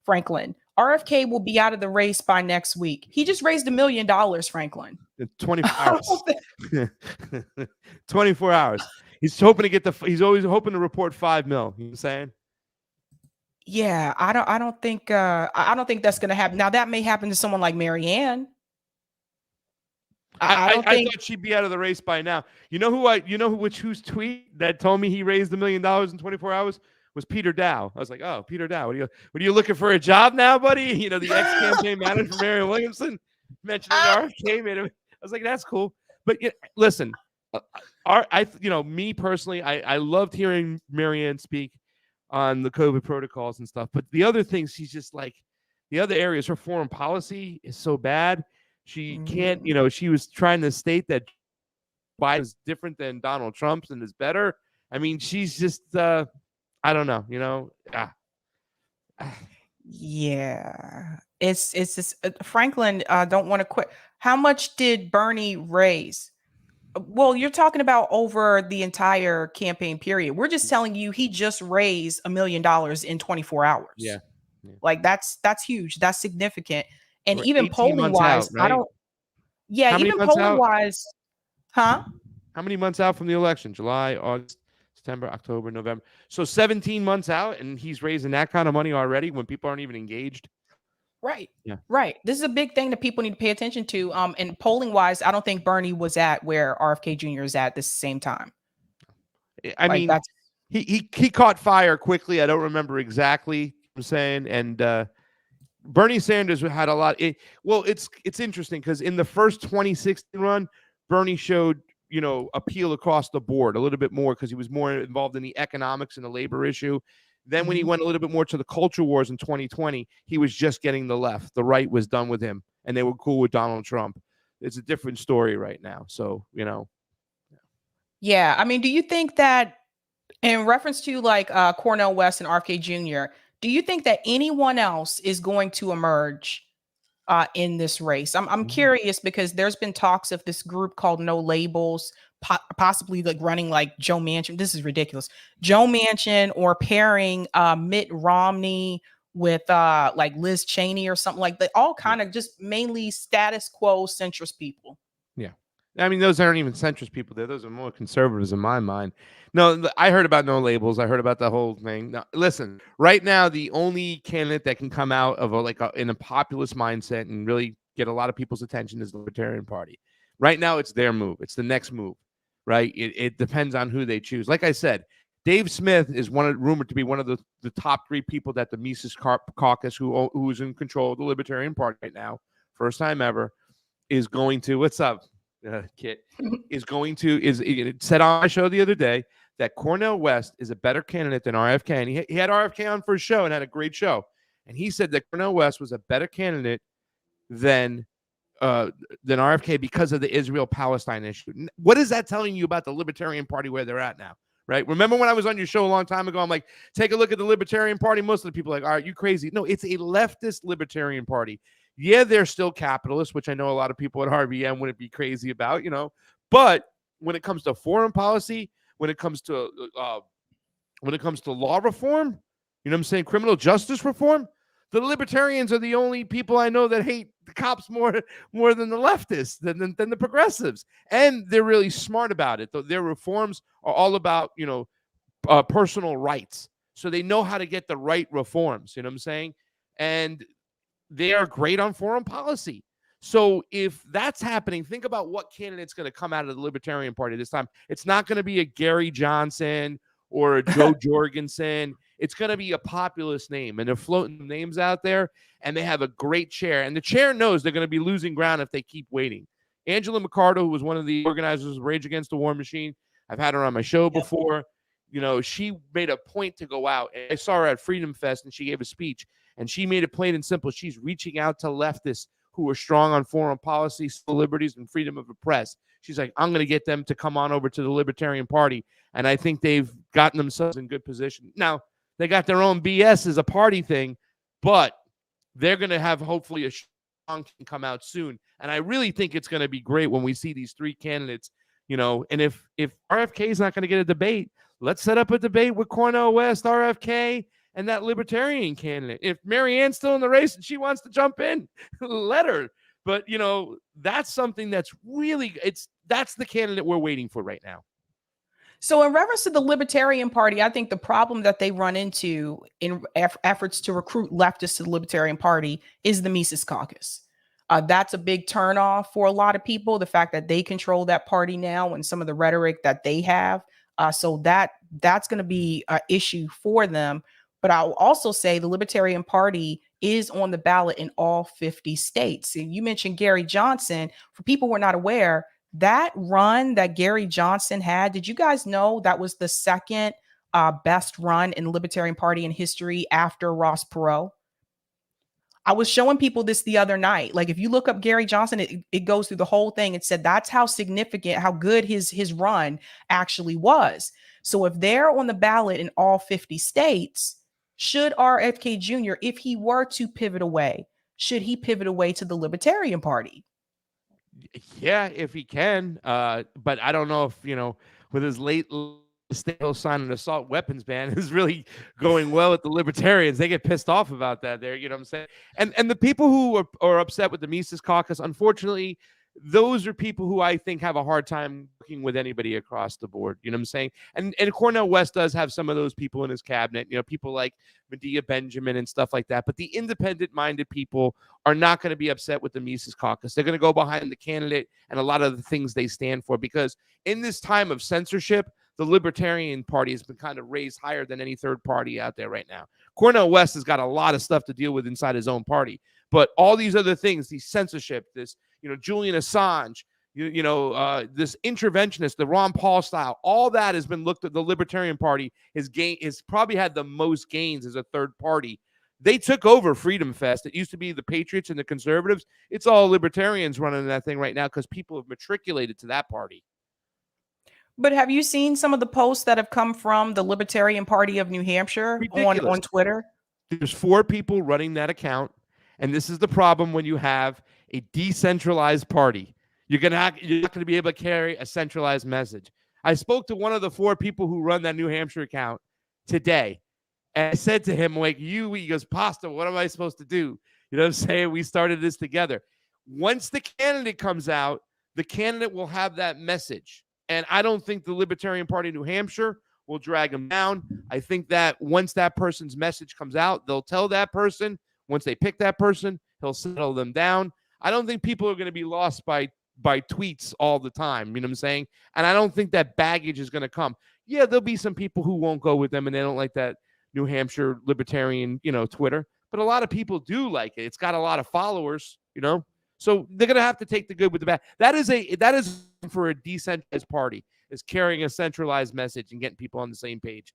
Franklin. RFK will be out of the race by next week. He just raised $1 million, Franklin. 24 hours. 24 hours. He's hoping to he's always hoping to report 5 mil. You know what I'm saying? Yeah, I don't think that's going to happen. Now that may happen to someone like Marianne. I thought she'd be out of the race by now. Whose tweet that told me he raised $1 million in 24 hours was Peter Dow. I was like, oh, Peter Dow, what are you looking for a job now, buddy? The ex-campaign manager for Marianne Williamson mentioning RFK. I was like, that's cool. But listen, me personally, I loved hearing Marianne speak. on the COVID protocols and stuff. But the other things, she's just like, the other areas, her foreign policy is so bad. She can't, Mhm. you know, she was trying to state that Biden's different than Donald Trump's and is better. I mean, she's just, I don't know, you know. Yeah, it's just Franklin don't want to quit. How much did Bernie raise? Well, you're talking about over the entire campaign period. We're just telling you he just raised $1 million in 24 Yeah. hours. Yeah. Like that's huge. That's significant. And We're even 18 polling months out, wise, I right? don't. Yeah, How many even months polling out? wise, huh? How many months out from the election? July, August, September, October, November. So 17 months out, and he's raising that kind of money already when people aren't even engaged. Right. Yeah. Right. This is a big thing that people need to pay attention to. And polling wise, I don't think Bernie was at where RFK Jr. is at the same time. I Like mean, that's he caught fire quickly. I don't remember exactly what I'm saying. And Bernie Sanders had a lot. Well, it's interesting because in the first 2016 run, Bernie showed, you know, appeal across the board a little bit more because he was more involved in the economics and the labor issue. Then when he went a little bit more to the culture wars in 2020, he was just getting the left. The right was done with him, and they were cool with Donald Trump. It's a different story right now. So, you know. yeah. I mean, do you think that in reference to like Cornel West and RFK Jr., do you think that anyone else is going to emerge in this race? I'm curious because there's been talks of this group called No Labels, possibly like running like Joe Manchin. This is ridiculous. Joe Manchin or pairing Mitt Romney with like Liz Cheney or something like that. All kind of just mainly status quo centrist people. Yeah. I mean, those aren't even centrist people there. Those are more conservatives in my mind. No, I heard about No Labels. I heard about the whole thing. Now, listen, right now, the only candidate that can come out of in a populist mindset and really get a lot of people's attention is the Libertarian Party. Right now, it's their move. It's the next move, right? It depends on who they choose. Like I said, Dave Smith is rumored to be one of the top 3 people that the Mises Caucus, who's in control of the Libertarian Party right now, first time ever, is going to. What's up, Kit? Is going to it said on my show the other day that Cornel West is a better candidate than RFK, and he had RFK on for a show and had a great show, and he said that Cornel West was a better candidate than RFK because of the Israel-Palestine issue. What is that telling you about the Libertarian Party where they're at now? Right? Remember when I was on your show a long time ago, I'm like, take a look at the Libertarian Party. Most of the people are like, all right, you crazy. No, it's a leftist Libertarian Party. Yeah, they're still capitalists, which I know a lot of people at RBM wouldn't be crazy about, you know. But when it comes to foreign policy, when it comes to law reform, you know what I'm saying, criminal justice reform, the libertarians are the only people I know that hate the cops more than the leftists, than the progressives. And they're really smart about it. Their reforms are all about, you know, personal rights. So they know how to get the right reforms, you know what I'm saying? And they are great on foreign policy. So if that's happening, think about what candidate's going to come out of the Libertarian Party this time. It's not going to be a Gary Johnson or a Joe Jorgensen. It's going to be a populist name, and they're floating names out there, and they have a great chair. And the chair knows they're going to be losing ground if they keep waiting. Angela McCarter, who was one of the organizers of Rage Against the War Machine, I've had her on my show before. You know, she made a point to go out. And I saw her at Freedom Fest, and she gave a speech, and she made it plain and simple. She's reaching out to leftists who are strong on foreign policy, civil liberties, and freedom of the press. She's like, I'm going to get them to come on over to the Libertarian Party. And I think they've gotten themselves in good position. Now, they got their own BS as a party thing, but they're going to have hopefully a strong can come out soon. And I really think it's going to be great when we see these 3 candidates, you know. And if RFK is not going to get a debate, let's set up a debate with Cornel West, RFK, and that Libertarian candidate. If Marianne's still in the race and she wants to jump in, let her. But, you know, that's something that's really, that's the candidate we're waiting for right now. So in reference to the Libertarian Party, I think the problem that they run into in efforts to recruit leftists to the Libertarian Party is the Mises Caucus. That's a big turnoff for a lot of people, the fact that they control that party now and some of the rhetoric that they have. So that's going to be an issue for them. But I'll also say the Libertarian Party is on the ballot in all 50 states. And you mentioned Gary Johnson. For people who are not aware, that run that Gary Johnson had, did you guys know that was the second best run in the Libertarian Party in history after Ross Perot. I was showing people this the other night. Like, if you look up Gary Johnson, it goes through the whole thing. It said that's how significant, how good his run actually was. So if they're on the ballot in all 50 states, should RFK Jr., if he were to pivot away, should he pivot away to the Libertarian Party? Yeah, if he can. But I don't know if, with his late stale sign an assault weapons ban is really going well with the libertarians. They get pissed off about that there, you know what I'm saying? And the people who are upset with the Mises Caucus, unfortunately, those are people who I think have a hard time working with anybody across the board. You know what I'm saying? And Cornel West does have some of those people in his cabinet, people like Medea Benjamin and stuff like that. But the independent-minded people are not going to be upset with the Mises Caucus. They're going to go behind the candidate and a lot of the things they stand for, because in this time of censorship, the Libertarian Party has been kind of raised higher than any third party out there right now. Cornel West has got a lot of stuff to deal with inside his own party. But all these other things, these censorship, this, Julian Assange, this interventionist, the Ron Paul style, all that has been looked at. The Libertarian Party has probably had the most gains as a third party. They took over Freedom Fest. It used to be the Patriots and the Conservatives. It's all libertarians running that thing right now because people have matriculated to that party. But have you seen some of the posts that have come from the Libertarian Party of New Hampshire on Twitter? There's 4 people running that account, and this is the problem when you have a decentralized party. You're not going to be able to carry a centralized message. I spoke to one of the 4 people who run that New Hampshire account today, and I said to him, like, he goes, Pasta, what am I supposed to do? You know what I'm saying? We started this together. Once the candidate comes out, the candidate will have that message. And I don't think the Libertarian Party of New Hampshire will drag him down. I think that once that person's message comes out, they'll tell that person. Once they pick that person, he'll settle them down. I don't think people are going to be lost by tweets all the time. You know what I'm saying? And I don't think that baggage is going to come. Yeah, there'll be some people who won't go with them and they don't like that New Hampshire Libertarian, Twitter. But a lot of people do like it. It's got a lot of followers, So they're going to have to take the good with the bad. That is for a decentralized party, is carrying a centralized message and getting people on the same page.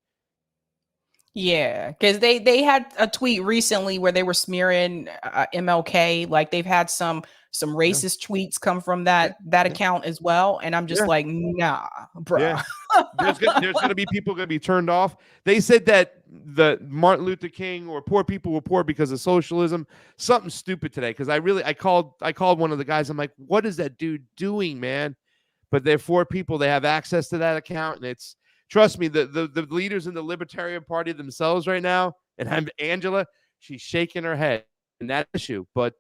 Yeah, because they had a tweet recently where they were smearing MLK. Like, they've had some racist tweets come from that account as well. And I'm just like, nah, bro. Yeah. There's going to be people going to be turned off. They said that the Martin Luther King or poor people were poor because of socialism. Something stupid today. Because I called one of the guys. I'm like, what is that dude doing, man? But they're 4 people. They have access to that account, and it's. Trust me, the leaders in the Libertarian Party themselves right now, and I'm Angela, she's shaking her head in that issue. But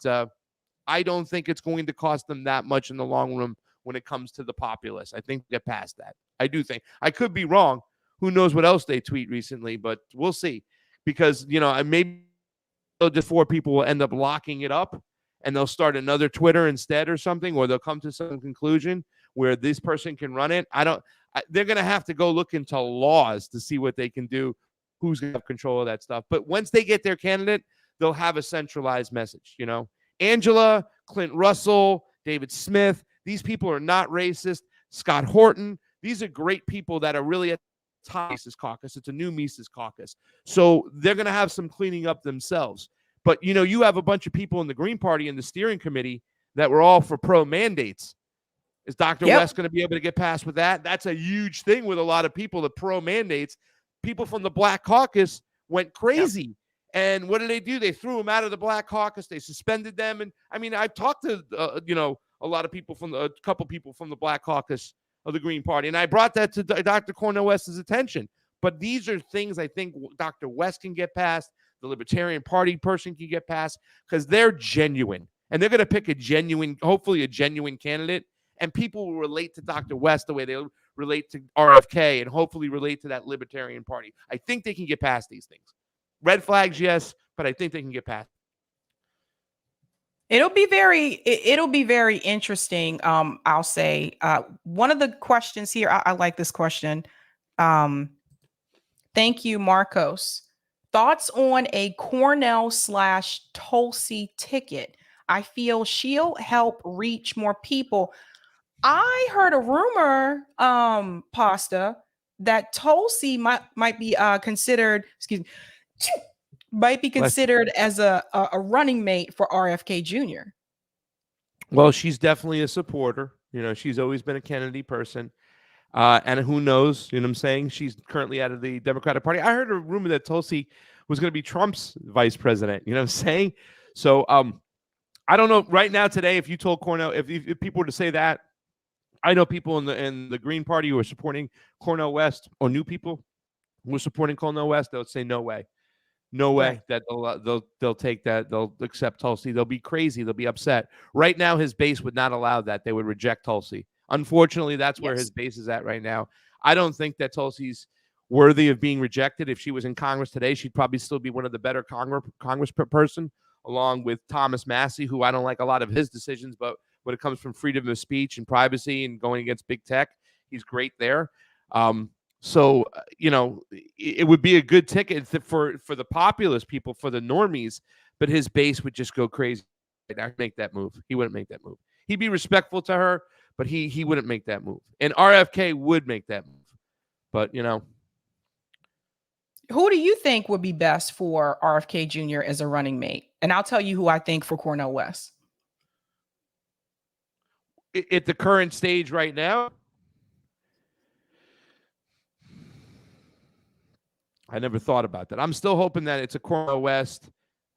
I don't think it's going to cost them that much in the long run when it comes to the populace. I think we'll get past that. I do think. I could be wrong. Who knows what else they tweet recently, but we'll see. Because, maybe just 4 people will end up locking it up, and they'll start another Twitter instead or something, or they'll come to some conclusion where this person can run it. They're going to have to go look into laws to see what they can do, who's going to have control of that stuff. But once they get their candidate, they'll have a centralized message, Angela, Clint Russell, David Smith, these people are not racist. Scott Horton, these are great people that are really at the top of Mises Caucus. It's a new Mises Caucus. So they're going to have some cleaning up themselves. But, you have a bunch of people in the Green Party and the steering committee that were all for pro-mandates. Is Dr. West going to be able to get past with that? That's a huge thing with a lot of people, the pro-mandates. People from the Black Caucus went crazy. And what did they do? They threw them out of the Black Caucus. They suspended them. And, I talked to, a lot of people a couple people from the Black Caucus of the Green Party. And I brought that to Dr. Cornel West's attention. But these are things I think Dr. West can get past, the Libertarian Party person can get past, because they're genuine. And they're going to pick hopefully a genuine candidate. And people will relate to Dr. West the way they relate to RFK and hopefully relate to that Libertarian Party. I think they can get past these things. Red flags, yes, but I think they can get past. It'll be very interesting. I'll say one of the questions here. I like this question. Thank you, Marcos. Thoughts on a Cornell/Tulsi ticket? I feel she'll help reach more people. I heard a rumor, Pasta, that Tulsi might be considered, excuse me, might be considered as a running mate for RFK Jr. Well, she's definitely a supporter. You know, she's always been a Kennedy person. And who knows, you know what I'm saying? She's currently out of the Democratic Party. I heard a rumor that Tulsi was going to be Trump's vice president, you know what I'm saying? So I don't know right now today if you told Cornel, if people were to say that, I know people in the Green Party who are supporting Cornel West, or new people who are supporting Cornel West, they'll say no way. No way that they'll take that. They'll accept Tulsi. They'll be crazy. They'll be upset. Right now, his base would not allow that. They would reject Tulsi. Unfortunately, that's where his base is at right now. I don't think that Tulsi's worthy of being rejected. If she was in Congress today, she'd probably still be one of the better Congress person, along with Thomas Massey, who I don't like a lot of his decisions, but when it comes from freedom of speech and privacy and going against big tech, he's great there. So, you know, it would be a good ticket for the populist people, for the normies, but his base would just go crazy. I'd make that move. He wouldn't make that move. He'd be respectful to her, but he wouldn't make that move. And RFK would make that move. But, you know. Who do you think would be best for RFK Jr. as a running mate? And I'll tell you who I think for Cornel West. At the current stage right now, I never thought about that. I'm still hoping that it's a Cornel West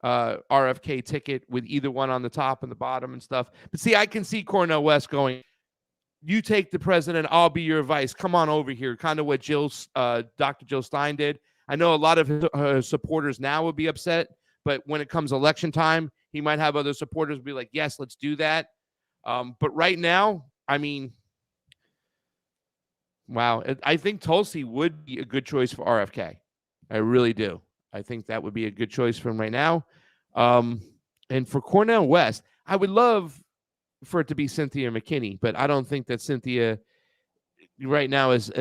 RFK ticket with either one on the top and the bottom and stuff. But see, I can see Cornel West going, you take the president, I'll be your vice. Come on over here. Kind of what Dr. Jill Stein did. I know a lot of her supporters now would be upset, but when it comes election time, he might have other supporters be like, yes, let's do that. But right now, I mean, wow. I think Tulsi would be a good choice for RFK. I really do. I think that would be a good choice for him right now. And for Cornel West, I would love for it to be Cynthia McKinney, but I don't think that Cynthia right now is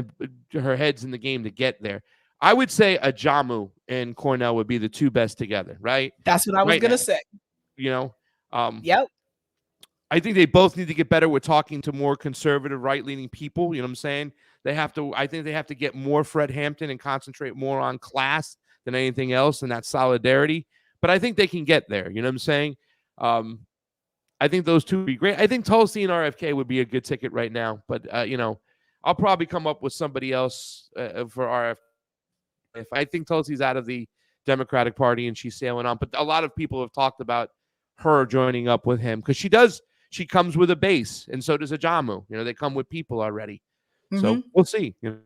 her head's in the game to get there. I would say a Jamu and Cornel would be the two best together, right? That's what I was going to say. You know? Yep. I think they both need to get better with talking to more conservative, right-leaning people. You know what I'm saying? I think they have to get more Fred Hampton and concentrate more on class than anything else and that solidarity. But I think they can get there. You know what I'm saying? I think those two would be great. I think Tulsi and RFK would be a good ticket right now. But, you know, I'll probably come up with somebody else for RFK. If I think Tulsi's out of the Democratic Party and she's sailing on. But a lot of people have talked about her joining up with him because she comes with a base, and so does a Jamu. You know, they come with people already. So we'll see. You know.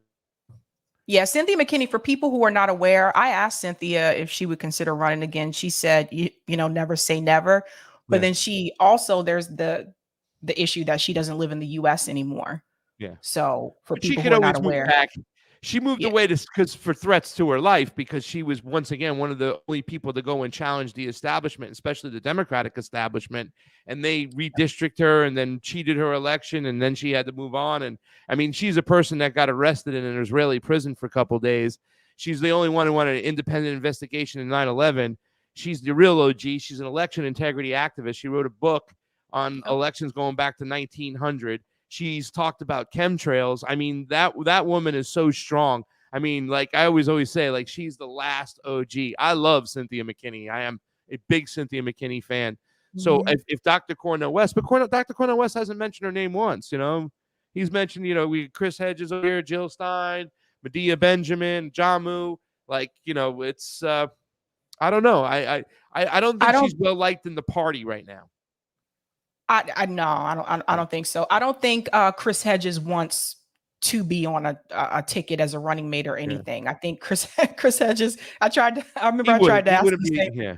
Yeah, Cynthia McKinney, for people who are not aware, I asked Cynthia if she would consider running again. She said, you know, never say never. But then she also, there's the issue that she doesn't live in the U.S. anymore. Yeah. So for people who are not aware. She moved away for threats to her life, because she was once again one of the only people to go and challenge the establishment, especially the Democratic establishment. And they redistricted her and then cheated her election, and then she had to move on. And I mean, she's a person that got arrested in an Israeli prison for a couple of days. She's the only one who wanted an independent investigation in 9/11. She's the real OG. She's an election integrity activist. She wrote a book on elections going back to 1900. She's talked about chemtrails. I mean, that woman is so strong. I mean, like I always say, like, she's the last OG. I love Cynthia McKinney. I am a big Cynthia McKinney fan. So if Dr. Cornel West, but Dr. Cornel West hasn't mentioned her name once, you know. He's mentioned, you know, Chris Hedges over here, Jill Stein, Medea Benjamin, Jamu. Like, you know, it's I don't know. I don't think she's well liked in the party right now. I don't think so. I don't think Chris Hedges wants to be on a ticket as a running mate or anything. I think Chris Hedges. I tried to ask him the same. Yeah,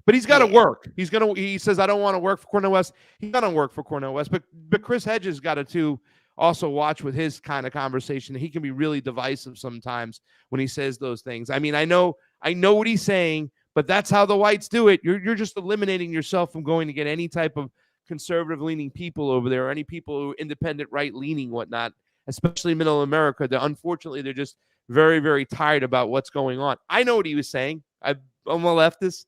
but he's got to work. He says, I don't want to work for Cornel West. He's gonna work for Cornel West, but Chris Hedges got to also watch with his kind of conversation. He can be really divisive sometimes when he says those things. I mean, I know what he's saying, but that's how the whites do it. You're just eliminating yourself from going to get any type of conservative leaning people over there, or any people who are independent, right leaning, whatnot, especially middle America. Unfortunately, they're just very, very tired about what's going on. I know what he was saying. I'm a leftist,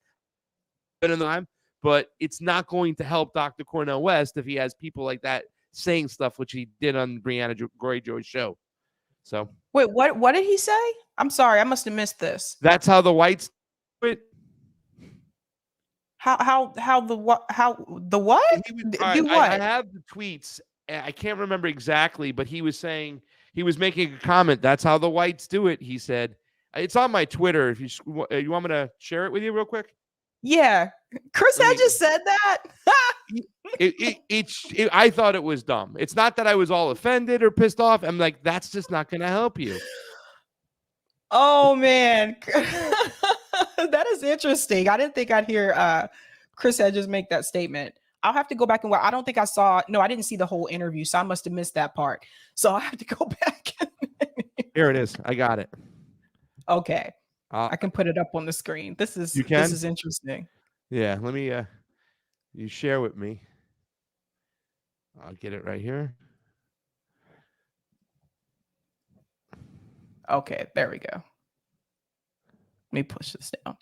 but it's not going to help Dr. Cornel West if he has people like that saying stuff, which he did on Brianna Greyjoy's show. So Wait, what did he say? I'm sorry, I must have missed this. that's how the whites do it. How the what? He was, Do I what? have the tweets. I can't remember exactly, but he was saying, he was making a comment. That's how the whites do it. He said, it's on my Twitter. If you want me to share it with you real quick? Yeah, Chris Let had me. just said that. I thought it was dumb. It's not that I was all offended or pissed off. I'm like, that's just not going to help you. Oh man, that is interesting. I didn't think I'd hear Chris had just make that statement. I'll have to go back and watch. I don't think I saw. No, I didn't see the whole interview, so I must have missed that part. So I have to go back. Here it is. I got it. Okay, I can put it up on the screen. This is interesting. Yeah, let me. You share with me. I'll get it right here. Okay, there we go. Let me push this down.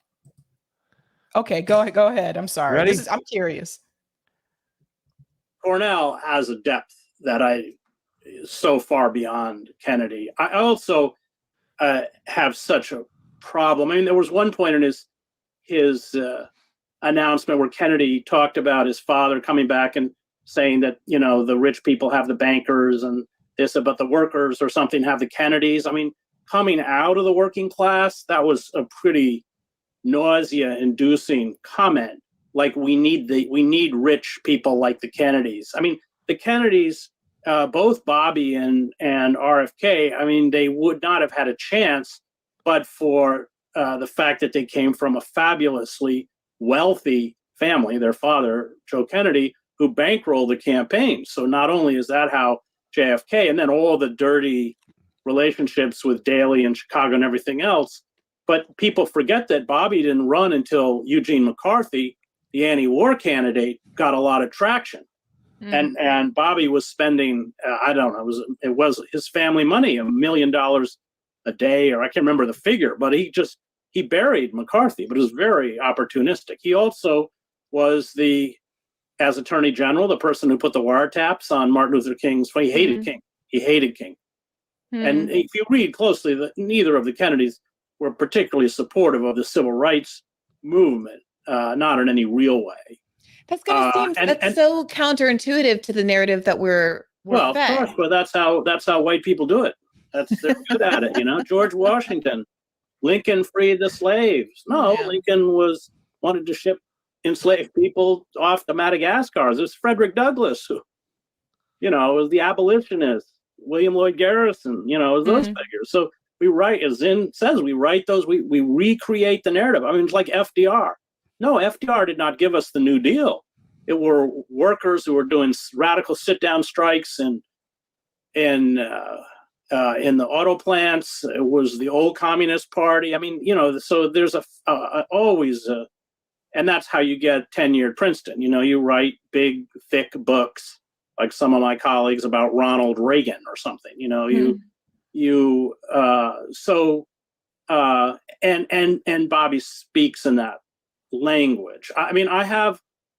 Okay, go ahead. I'm sorry. Ready? I'm curious. Cornell has a depth that is so far beyond Kennedy. I also have such a problem. I mean, there was one point in his announcement where Kennedy talked about his father coming back and saying that, you know, the rich people have the bankers and this, but the workers or something have the Kennedys. I mean, coming out of the working class, that was a pretty nausea-inducing comment. Like, we need rich people like the Kennedys. I mean, the Kennedys, both Bobby and RFK, I mean, they would not have had a chance but for the fact that they came from a fabulously wealthy family, their father, Joe Kennedy, who bankrolled the campaign. So not only is that how JFK, and then all the dirty relationships with Daley and Chicago and everything else, but people forget that Bobby didn't run until Eugene McCarthy, the anti-war candidate, got a lot of traction. And Bobby was spending, I don't know, it was his family money, $1 million a day, or I can't remember the figure, but he buried McCarthy, but it was very opportunistic. He also was as Attorney General, the person who put the wiretaps on Martin Luther King's, he hated King. He hated King. And if you read closely, neither of the Kennedys were particularly supportive of the civil rights movement, not in any real way. That's going to seem that's so counterintuitive to the narrative that we're well, fed. Of course, but that's how white people do it. They're good at it, you know. George Washington, Lincoln freed the slaves. No, Yeah. Lincoln wanted to ship enslaved people off to Madagascar. There's Frederick Douglass, who, you know, was the abolitionist. William Lloyd Garrison, you know, those figures. So we write, as Zinn says, we write those. We recreate the narrative. I mean, it's like FDR. No, FDR did not give us the New Deal. It were workers who were doing radical sit-down strikes in the auto plants. It was the old Communist Party. I mean, you know, so there's always and that's how you get tenure at Princeton. You know, you write big, thick books like some of my colleagues about Ronald Reagan or something. You know, and Bobby speaks in that language. I mean,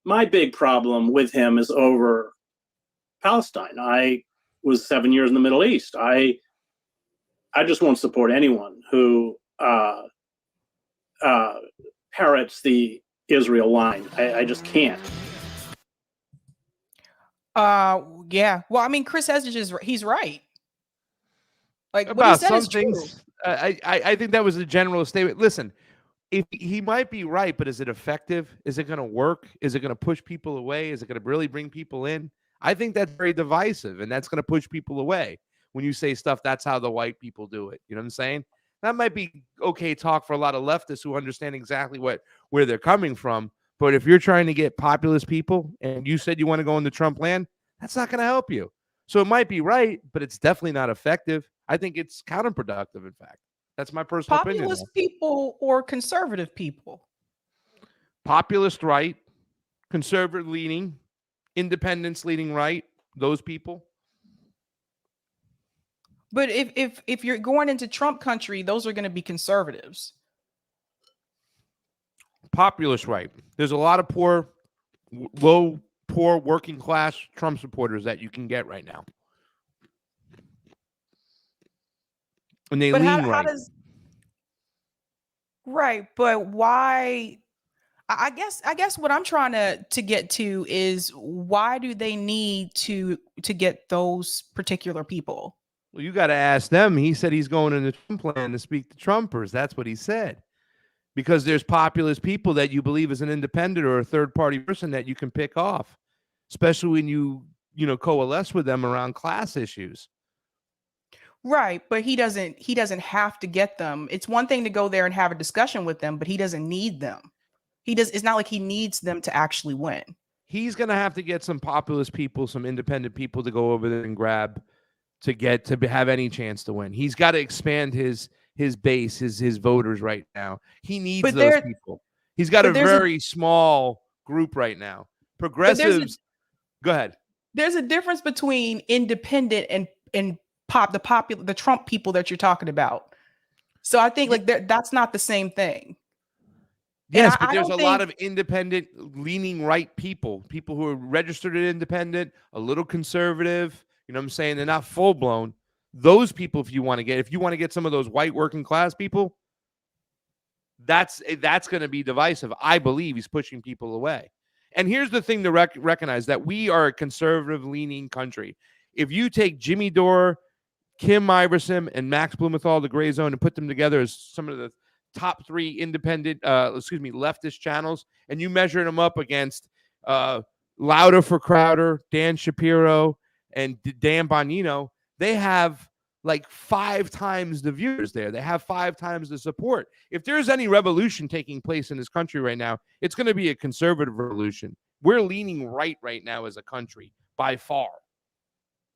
my big problem with him is over Palestine. I was 7 years in the Middle East. I just won't support anyone who parrots the Israel line. I just can't. Yeah. Well, I mean, Chris Hesage he's right. Like, what he About said some is true. things, I think that was a general statement. Listen, if he might be right, but is it effective? Is it going to work? Is it going to push people away? Is it going to really bring people in? I think that's very divisive, and that's going to push people away when you say stuff. That's how the white people do it. You know what I'm saying? That might be okay talk for a lot of leftists who understand exactly where they're coming from. But if you're trying to get populist people and you said you want to go into Trump land, that's not going to help you. So it might be right, but it's definitely not effective. I think it's counterproductive, in fact. That's my personal opinion. Populist people or conservative people? Populist right, conservative leaning, independence leaning right, those people. But if you're going into Trump country, those are going to be conservatives. Populist right. There's a lot of poor working class Trump supporters that you can get right now. and they But lean how right. does right? But why? I guess what I'm trying to get to is why do they need to get those particular people? Well, you got to ask them. He said he's going in the Trump plan to speak to Trumpers. That's what he said. Because there's populist people that you believe is an independent or a third party person that you can pick off, especially when you coalesce with them around class issues. Right, but he doesn't have to get them. It's one thing to go there and have a discussion with them, but he doesn't need them. It's not like he needs them to actually win. He's going to have to get some populist people, some independent people to go over there and grab to have any chance to win. He's got to expand his base, his voters right now. He needs those people. He's got a very small group right now. Progressives. Go ahead. There's a difference between independent and the Trump people that you're talking about. So I think like that's not the same thing. Yes, but there's a lot of independent leaning right people who are registered as independent, a little conservative. You know what I'm saying? They're not full blown. Those people, if you want to get some of those white working class people, that's going to be divisive. I believe he's pushing people away. And here's the thing to recognize, that we are a conservative leaning country. If you take Jimmy Dore, Kim Iverson, and Max Blumenthal, the Gray Zone, and put them together as some of the top 3 independent, leftist channels, and you measure them up against Louder for Crowder, Dan Shapiro, and Dan Bongino, they have like 5 times the viewers there. They have 5 times the support. If there's any revolution taking place in this country right now, it's going to be a conservative revolution. We're leaning right now as a country, by far.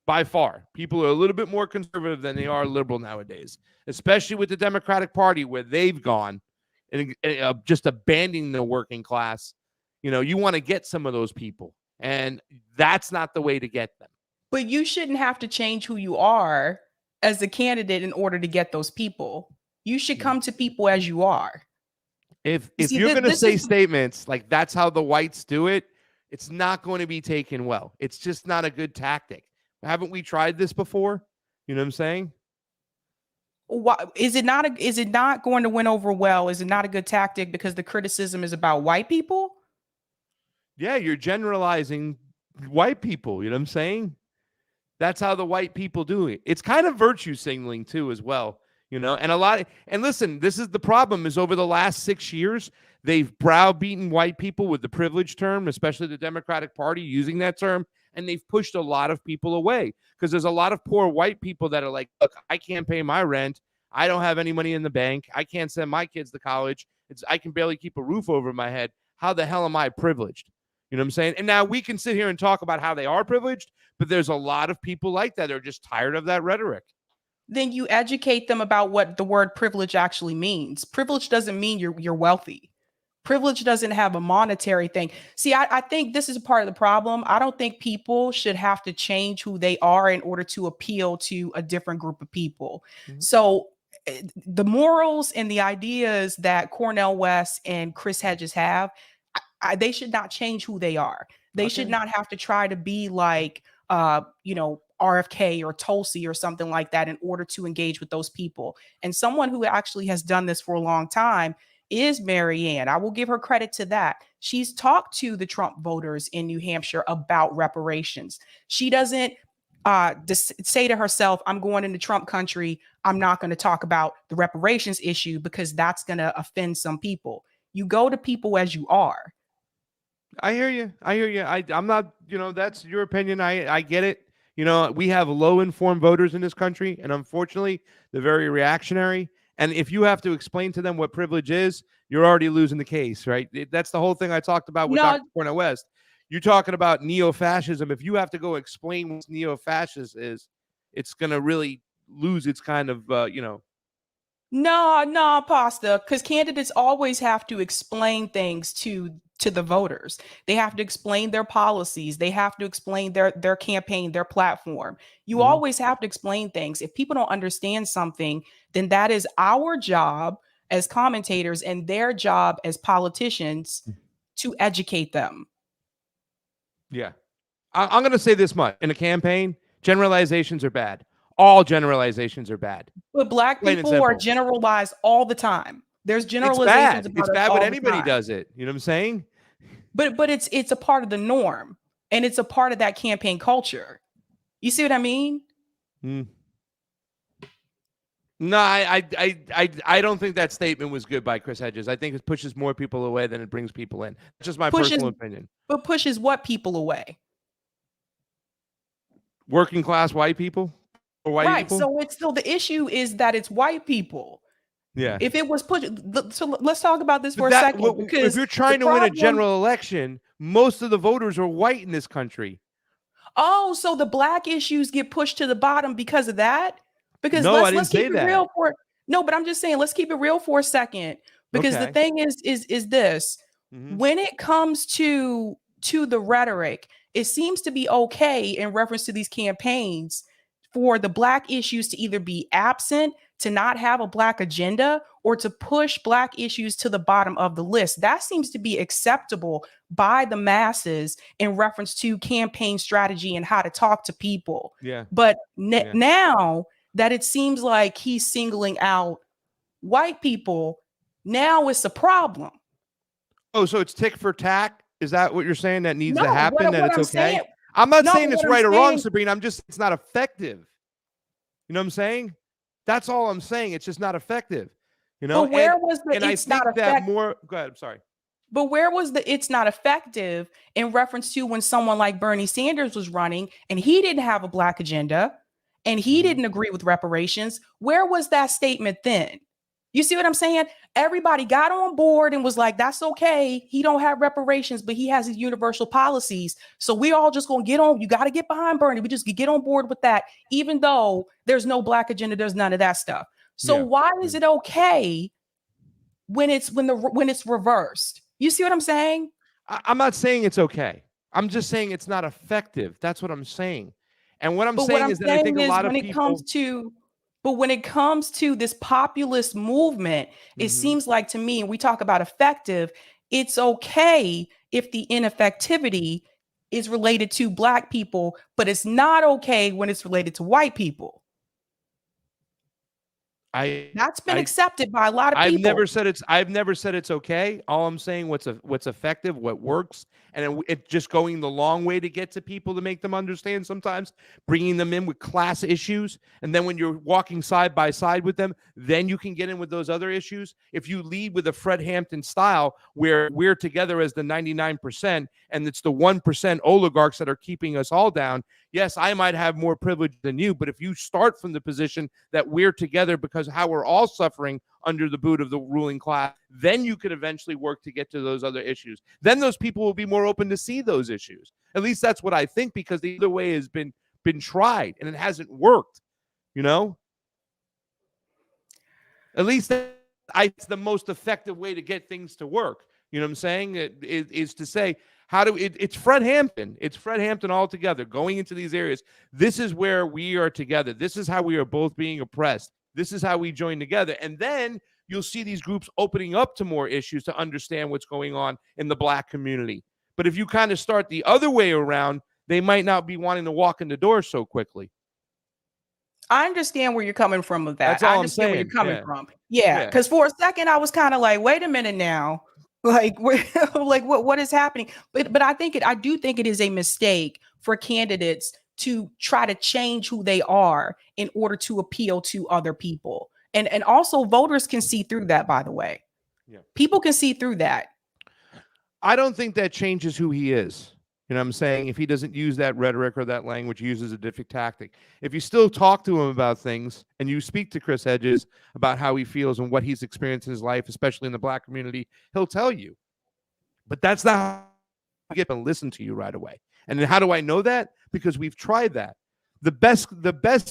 By far. People are a little bit more conservative than they are liberal nowadays, especially with the Democratic Party, where they've gone and just abandoning the working class. You want to get some of those people, and that's not the way to get them. But you shouldn't have to change who you are as a candidate in order to get those people. You should come to people as you are. If you're going to say statements like that's how the whites do it, it's not going to be taken well. It's just not a good tactic. Haven't we tried this before? You know what I'm saying? Why is it not going to win over well? Is it not a good tactic because the criticism is about white people? Yeah, you're generalizing white people. You know what I'm saying? That's how the white people do it. It's kind of virtue signaling too, as well. And listen, this is the problem, is over the last 6 years, they've browbeaten white people with the privilege term, especially the Democratic Party using that term. And they've pushed a lot of people away because there's a lot of poor white people that are like, look, I can't pay my rent. I don't have any money in the bank. I can't send my kids to college. I can barely keep a roof over my head. How the hell am I privileged? You know what I'm saying? And now we can sit here and talk about how they are privileged, but there's a lot of people like that. They're just tired of that rhetoric. Then you educate them about what the word privilege actually means. Privilege doesn't mean you're wealthy. Privilege doesn't have a monetary thing. See, I think this is a part of the problem. I don't think people should have to change who they are in order to appeal to a different group of people. Mm-hmm. So the morals and the ideas that Cornel West and Chris Hedges have, they should not change who they are. They should not have to try to be like, RFK or Tulsi or something like that in order to engage with those people. And someone who actually has done this for a long time is Marianne. I will give her credit to that. She's talked to the Trump voters in New Hampshire about reparations. She doesn't say to herself, I'm going into Trump country. I'm not going to talk about the reparations issue because that's going to offend some people. You go to people as you are. I hear you. I'm not, that's your opinion. I get it. We have low informed voters in this country, and unfortunately, they're very reactionary. And if you have to explain to them what privilege is, you're already losing the case, right? That's the whole thing I talked about with Dr. Cornel West. You're talking about neo-fascism. If you have to go explain what neo-fascist is, it's going to really lose its kind of, No, Pasta, because candidates always have to explain things to the voters. They have to explain their policies. They have to explain their campaign, their platform. You always have to explain things. If people don't understand something, then that is our job as commentators and their job as politicians to educate them. Yeah. I'm going to say this much. In a campaign, generalizations are bad. All generalizations are bad. But black Plain and people are simple. generalized all the time. There's It's generalizations bad. about It's us bad all when the anybody time. does it. You know what I'm saying? But it's a part of the norm, and it's a part of that campaign culture. You see what I mean? No, I don't think that statement was good by Chris Hedges. I think it pushes more people away than it brings people in. It's just my personal opinion. But pushes what people away? Working class white people or white Right. people? So it's still, the issue is that it's white people. Yeah. If it was pushed, so let's talk about this for But a second. Because if you're trying to win a general election, most of the voters are white in this country. Oh, so the black issues get pushed to the bottom because of that? Because No, I didn't let's keep say it that. real for no, but I'm just saying, let's keep it real for a second. Because the Okay. thing is this: when it comes to the rhetoric, it seems to be okay in reference to these campaigns for the black issues to either be absent, to not have a black agenda, or to push black issues to the bottom of the list. That seems to be acceptable by the masses in reference to campaign strategy and how to talk to people. Yeah. But now that it seems like he's singling out white people, now it's a problem. Oh, so it's tick for tack? Is that what you're saying that needs to happen? What That it's I'm okay? saying, I'm not no, saying it's what I'm right or wrong, saying- Sabrina. it's not effective. You know what I'm saying? That's all I'm saying. It's just not effective. You know, but where was the and I it's think not that effective? more. Go ahead. I'm sorry. But where was the it's not effective in reference to when someone like Bernie Sanders was running and he didn't have a black agenda and he didn't agree with reparations? Where was that statement then? You see what I'm saying? Everybody got on board and was like, that's okay. He don't have reparations, but he has his universal policies. So we all just gonna get on. You got to get behind Bernie. We just get on board with that, even though there's no black agenda, there's none of that stuff. So why is it okay when it's reversed? You see what I'm saying? I'm not saying it's okay. I'm just saying it's not effective. That's what I'm saying. And what I'm saying is that I think a lot of people. But when it comes to this populist movement, it seems like to me, and we talk about effective, it's okay if the ineffectivity is related to black people, but it's not okay when it's related to white people. That's been accepted by a lot of people. I've never said it's okay. All I'm saying what's effective, what works, and it just going the long way to get to people to make them understand. Sometimes bringing them in with class issues, and then when you're walking side by side with them, then you can get in with those other issues. If you lead with a Fred Hampton style, where we're together as the 99%, and it's the 1% oligarchs that are keeping us all down. Yes, I might have more privilege than you, but if you start from the position that we're together because how we're all suffering under the boot of the ruling class, then you could eventually work to get to those other issues. Then those people will be more open to see those issues. At least that's what I think, because the other way has been tried and it hasn't worked, you know? At least it's the most effective way to get things to work. You know what I'm saying? Is to say, it's Fred Hampton. It's Fred Hampton all together going into these areas. This is where we are together. This is how we are both being oppressed. This is how we join together. And then you'll see these groups opening up to more issues to understand what's going on in the black community. But if you kind of start the other way around, they might not be wanting to walk in the door so quickly. I understand where you're coming from with that. That's all I understand where you're coming saying. from. Yeah, because for a second I was kind of like, wait a minute now. Like, what is happening? But I do think it is a mistake for candidates to try to change who they are in order to appeal to other people. And also voters can see through that, by the way. Yeah. People can see through that. I don't think that changes who he is. You know what I'm saying? If he doesn't use that rhetoric or that language, uses a different tactic. If you still talk to him about things and you speak to Chris Hedges about how he feels and what he's experienced in his life, especially in the black community, he'll tell you. But that's not how you get to listen to you right away. And then how do I know that? Because we've tried that. The best,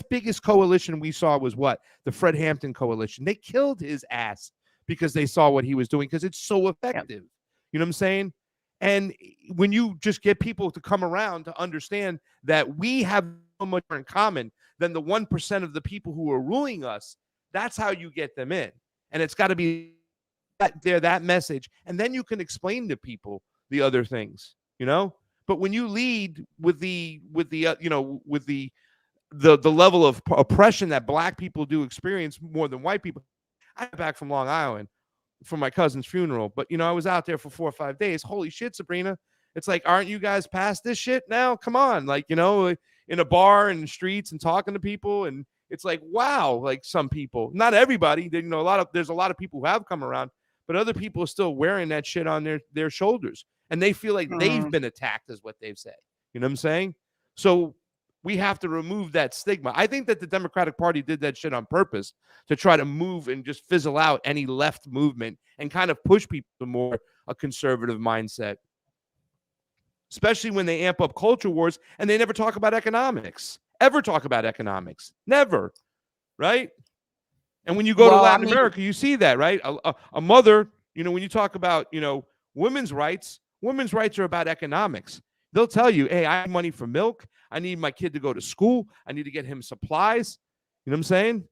biggest coalition we saw was what? The Fred Hampton coalition. They killed his ass because they saw what he was doing because it's so effective. Yep. You know what I'm saying? And when you just get people to come around to understand that we have so much more in common than the 1% of the people who are ruling us, that's how you get them in. And it's got to be that message. And then you can explain to people the other things, you know? But when you lead with the the level of oppression that black people do experience more than white people. I got back from Long Island for my cousin's funeral, but I was out there for 4 or 5 days. Holy shit, Sabrina. It's like, aren't you guys past this shit now? Come on. Like, in a bar and the streets and talking to people. And it's like, wow, like some people, not everybody, there's a lot of people who have come around, but other people are still wearing that shit on their shoulders. And they feel like they've been attacked, is what they've said. You know what I'm saying? So we have to remove that stigma. I think that the Democratic Party did that shit on purpose to try to move and just fizzle out any left movement and kind of push people to more a conservative mindset, especially when they amp up culture wars and they never talk about economics. Ever talk about economics? Never, right? And when you go to Latin America, you see that, right? A mother, when you talk about, women's rights are about economics. They'll tell you, hey, I have money for milk. I need my kid to go to school. I need to get him supplies. You know what I'm saying?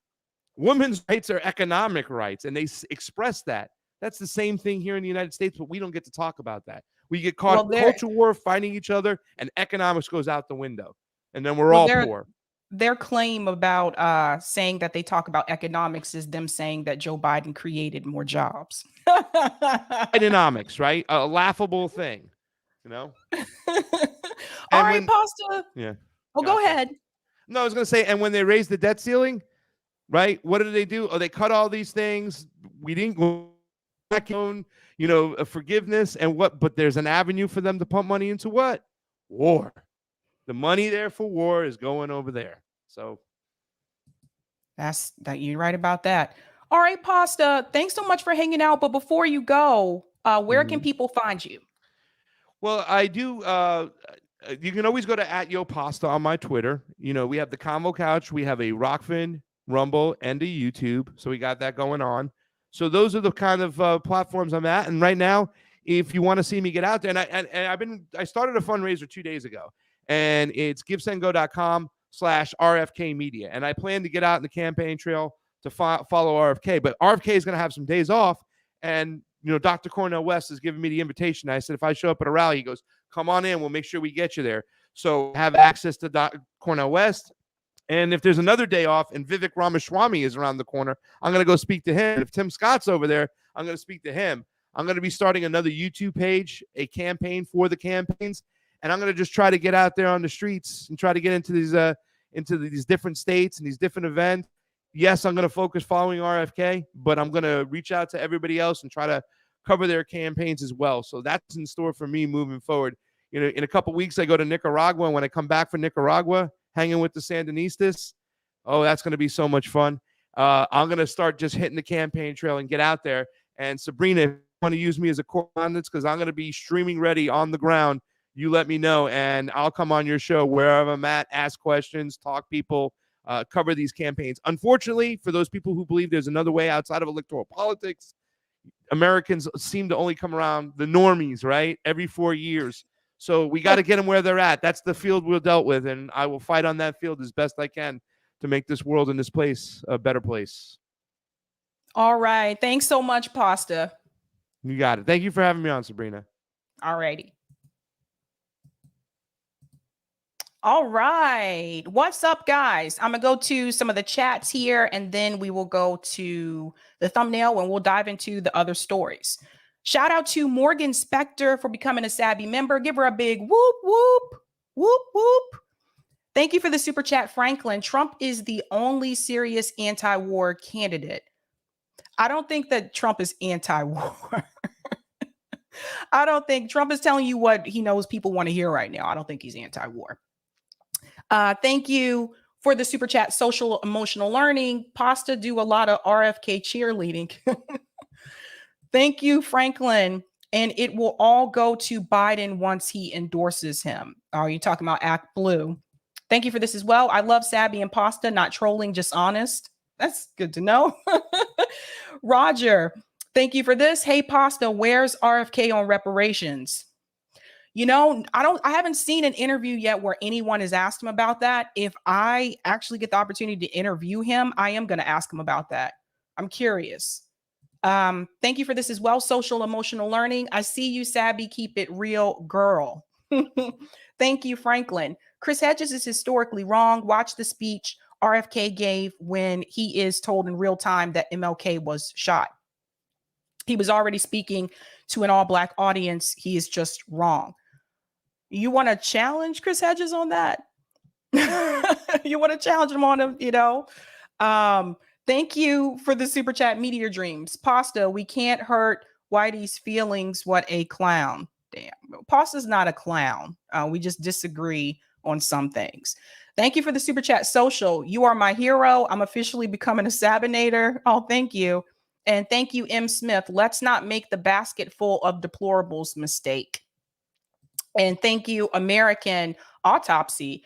Women's rights are economic rights, and they express that. That's the same thing here in the United States, but we don't get to talk about that. We get caught in culture war, fighting each other, and economics goes out the window. And then we're all poor. Their claim about saying that they talk about economics is them saying that Joe Biden created more jobs. Economics, right? A laughable thing, All right, Pasta. Yeah. Oh, go ahead. No, I was going to say, and when they raised the debt ceiling, right? What did they do? Oh, they cut all these things. We didn't go back on, forgiveness and what, but there's an avenue for them to pump money into what? War. The money there for war is going over there. So you're right about that. All right, Pasta. Thanks so much for hanging out. But before you go, where can people find you? Well, I do. You can always go to @YoPasta on my Twitter. We have the Convo Couch. We have a Rockfin, Rumble, and a YouTube. So we got that going on. So those are the kind of platforms I'm at. And right now, if you want to see me get out there, and I started a fundraiser 2 days ago, and it's givesendgo.com/RFK media. And I plan to get out in the campaign trail to follow RFK, but RFK is going to have some days off. And, Dr. Cornel West has given me the invitation. I said, if I show up at a rally, he goes, come on in. We'll make sure we get you there. So have access to Dr. Cornel West. And if there's another day off and Vivek Ramaswamy is around the corner, I'm going to go speak to him. If Tim Scott's over there, I'm going to speak to him. I'm going to be starting another YouTube page, a campaign for the campaigns. And I'm going to just try to get out there on the streets and try to get into these different states and these different events. Yes, I'm going to focus following RFK, but I'm going to reach out to everybody else and try to cover their campaigns as well. So that's in store for me moving forward. In a couple of weeks, I go to Nicaragua. And when I come back from Nicaragua, hanging with the Sandinistas, oh, that's going to be so much fun. I'm going to start just hitting the campaign trail and get out there. And Sabrina, if you want to use me as a correspondent, because I'm going to be streaming ready on the ground, you let me know, and I'll come on your show wherever I'm at, ask questions, talk people, cover these campaigns. Unfortunately, for those people who believe there's another way outside of electoral politics, Americans seem to only come around the normies, right? Every 4 years. So we got to get them where they're at. That's the field we're dealt with, and I will fight on that field as best I can to make this world and this place a better place. All right. Thanks so much, Pasta. You got it. Thank you for having me on, Sabrina. All righty. All right. What's up, guys? I'm going to go to some of the chats here, and then we will go to the thumbnail and we'll dive into the other stories. Shout out to Morgan Spector for becoming a Sabby member. Give her a big whoop, whoop, whoop, whoop. Thank you for the super chat, Franklin. Trump is the only serious anti-war candidate. I don't think that Trump is anti-war. I don't think Trump is telling you what he knows people want to hear right now. I don't think he's anti-war. Thank you for the super chat, social emotional learning. Pasta do a lot of RFK cheerleading. Thank you, Franklin. And it will all go to Biden once he endorses him. Are you talking about Act Blue? Thank you for this as well. I love Sabby and Pasta, not trolling, just honest. That's good to know. Roger, thank you for this. Hey, Pasta, where's RFK on reparations? I haven't seen an interview yet where anyone has asked him about that. If I actually get the opportunity to interview him, I am going to ask him about that. I'm curious. Thank you for this as well. Social emotional learning. I see you, Sabby. Keep it real, girl. Thank you, Franklin. Chris Hedges is historically wrong. Watch the speech RFK gave when he is told in real time that MLK was shot. He was already speaking to an all-Black audience. He is just wrong. You want to challenge Chris Hedges on that? You want to challenge him on him, you know? Thank you for the super chat, Meteor Dreams. Pasta, we can't hurt Whitey's feelings. What a clown. Damn. Pasta's not a clown. We just disagree on some things. Thank you for the super chat. Social, you are my hero. I'm officially becoming a Sabinator. Oh, thank you. And thank you, M. Smith. Let's not make the basket full of deplorables mistake. And thank you, American Autopsy.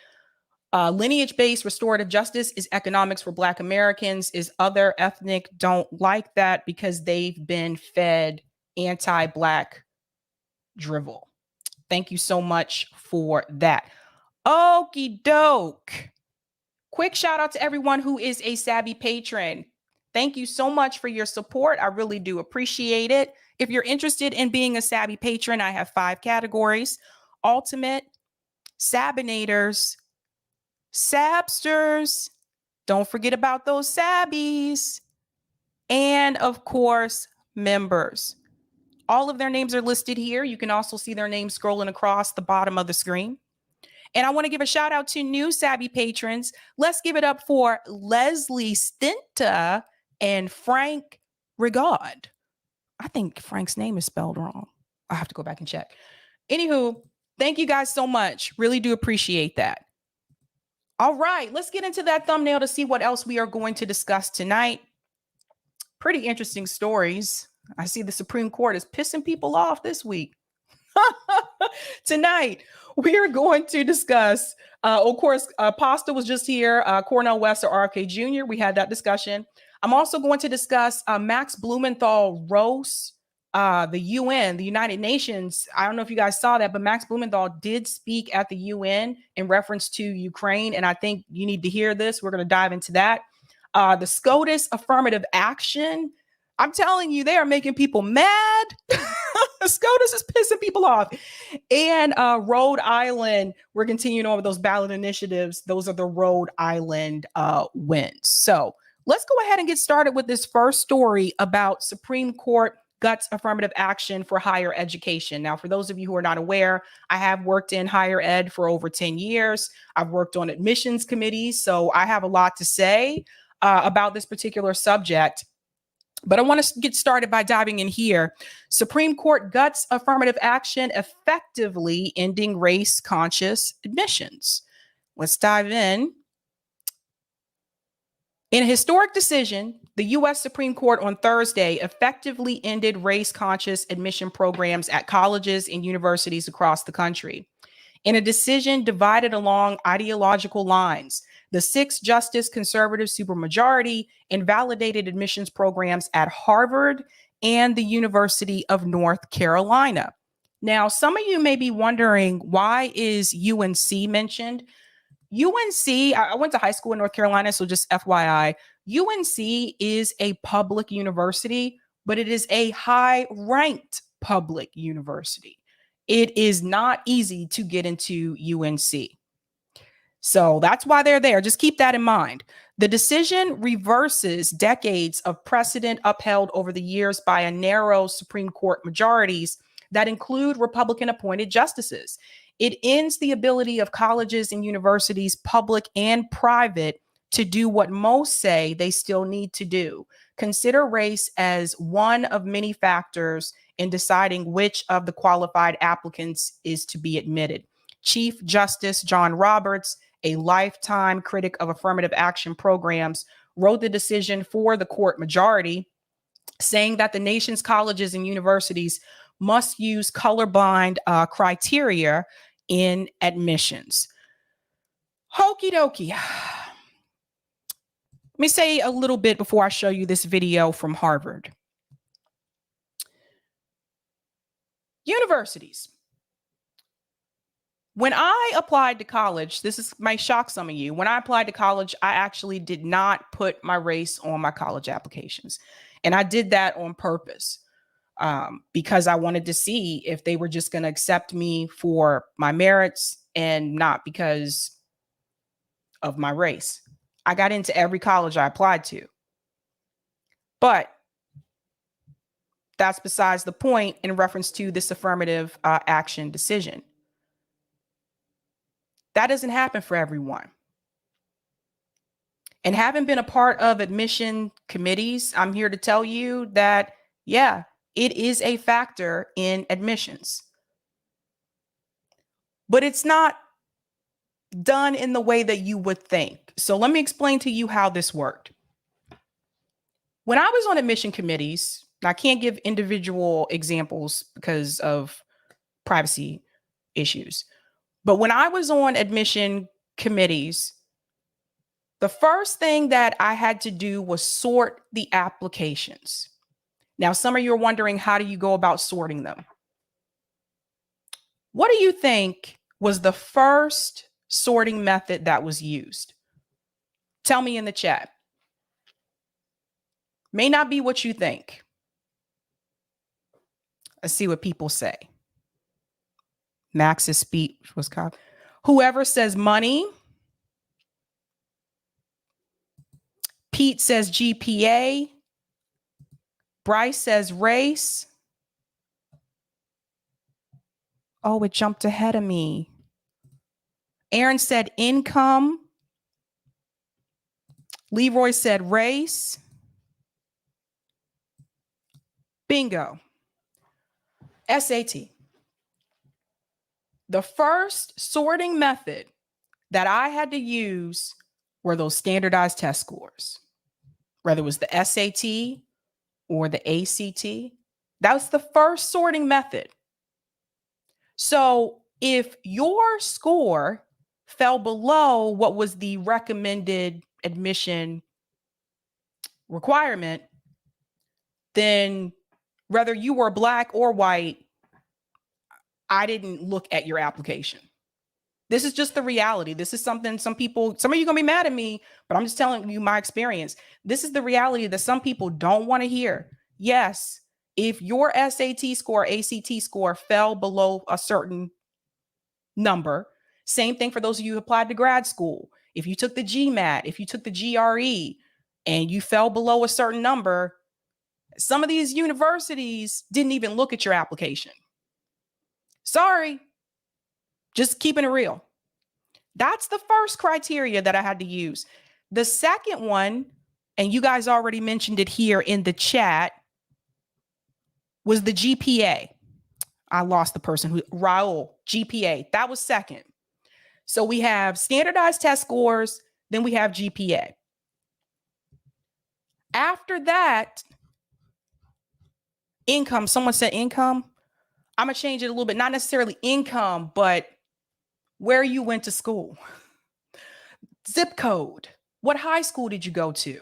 Lineage-based restorative justice is economics for Black Americans, is other ethnic don't like that because they've been fed anti-Black drivel. Thank you so much for that. Okie doke. Quick shout out to everyone who is a Sabby patron. Thank you so much for your support. I really do appreciate it. If you're interested in being a Sabby patron, I have 5 categories: Ultimate, Sabinators, Sabsters, don't forget about those Sabbies, and of course, members. All of their names are listed here. You can also see their names scrolling across the bottom of the screen. And I want to give a shout out to new Sabby patrons. Let's give it up for Leslie Stinta and Frank Rigard. I think Frank's name is spelled wrong. I have to go back and check. Anywho, thank you guys so much. Really do appreciate that. All right, let's get into that thumbnail to see what else we are going to discuss tonight. Pretty interesting stories. I see the Supreme Court is pissing people off this week. Tonight, we are going to discuss, of course, Pasta was just here, Cornel West or RFK Jr. We had that discussion. I'm also going to discuss Max Blumenthal roast the UN, the United Nations. I don't know if you guys saw that, but Max Blumenthal did speak at the UN in reference to Ukraine. And I think you need to hear this. We're going to dive into that. The SCOTUS affirmative action. I'm telling you, they are making people mad. SCOTUS is pissing people off. And Rhode Island, we're continuing on with those ballot initiatives. Those are the Rhode Island wins. So let's go ahead and get started with this first story about Supreme Court guts affirmative action for higher education. Now, for those of you who are not aware, I have worked in higher ed for over 10 years. I've worked on admissions committees, so I have a lot to say about this particular subject. But I want to get started by diving in here. Supreme Court guts affirmative action, effectively ending race-conscious admissions. Let's dive in. In a historic decision, the U.S. Supreme Court on Thursday effectively ended race-conscious admission programs at colleges and universities across the country. In a decision divided along ideological lines, the 6-justice conservative supermajority invalidated admissions programs at Harvard and the University of North Carolina. Now, some of you may be wondering, why is UNC mentioned? UNC, I went to high school in North Carolina, so just FYI, UNC is a public university, but it is a high-ranked public university. It is not easy to get into UNC. So that's why they're there. Just keep that in mind. The decision reverses decades of precedent upheld over the years by a narrow Supreme Court majorities that include Republican-appointed justices. It ends the ability of colleges and universities, public and private, to do what most say they still need to do: consider race as one of many factors in deciding which of the qualified applicants is to be admitted. Chief Justice John Roberts, a lifetime critic of affirmative action programs, wrote the decision for the court majority, saying that the nation's colleges and universities must use colorblind criteria in admissions. Okie dokie. Let me say a little bit before I show you this video from Harvard. Universities. When I applied to college, this might shock some of you. When I applied to college, I actually did not put my race on my college applications. And I did that on purpose. because I wanted to see if they were just going to accept me for my merits and not because of my race. I got into every college I applied to. But that's besides the point in reference to this affirmative action decision. That doesn't happen for everyone. And having been a part of admission committees, I'm here to tell you that, yeah, it is a factor in admissions. But it's not done in the way that you would think. So let me explain to you how this worked. When I was on admission committees, I can't give individual examples because of privacy issues. But when I was on admission committees, the first thing that I had to do was sort the applications. Now, some of you are wondering, how do you go about sorting them? What do you think was the first sorting method that was used? Tell me in the chat. May not be what you think. Let's see what people say. Max's speech was called. Whoever says money. Pete says GPA. Bryce says race. Oh, it jumped ahead of me. Aaron said income. Leroy said race. Bingo. SAT. The first sorting method that I had to use were those standardized test scores, whether it was the SAT or the ACT. That was the first sorting method. So if your score fell below what was the recommended admission requirement, then whether you were black or white, I didn't look at your application. This is just the reality. This is something some of you are gonna be mad at me, but I'm just telling you my experience. This is the reality that some people don't want to hear. Yes, if your SAT score, ACT score fell below a certain number, same thing for those of you who applied to grad school. If you took the GMAT, if you took the GRE, and you fell below a certain number, some of these universities didn't even look at your application. Sorry, just keeping it real. That's the first criteria that I had to use. The second one, and you guys already mentioned it here in the chat, was the GPA. I lost the person who, Raul, GPA. That was second. So we have standardized test scores, then we have GPA. After that, income. Someone said income. I'm going to change it a little bit. Not necessarily income, but where you went to school. Zip code. What high school did you go to?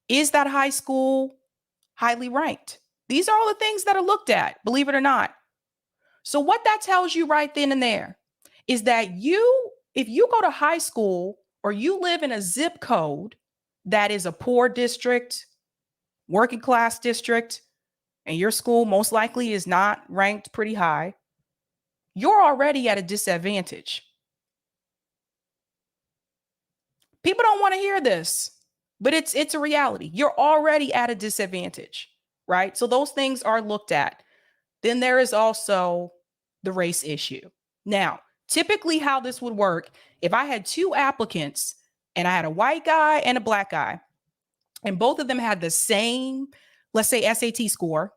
Is that high school highly ranked? These are all the things that are looked at, believe it or not. So what that tells you right then and there is that if you go to high school or you live in a zip code that is a poor district, working class district, and your school most likely is not ranked pretty high, you're already at a disadvantage. People don't want to hear this, but it's a reality. You're already at a disadvantage, right? So those things are looked at. Then there is also the race issue. Now, typically how this would work, if I had two applicants and I had a white guy and a black guy, and both of them had the same, let's say SAT score,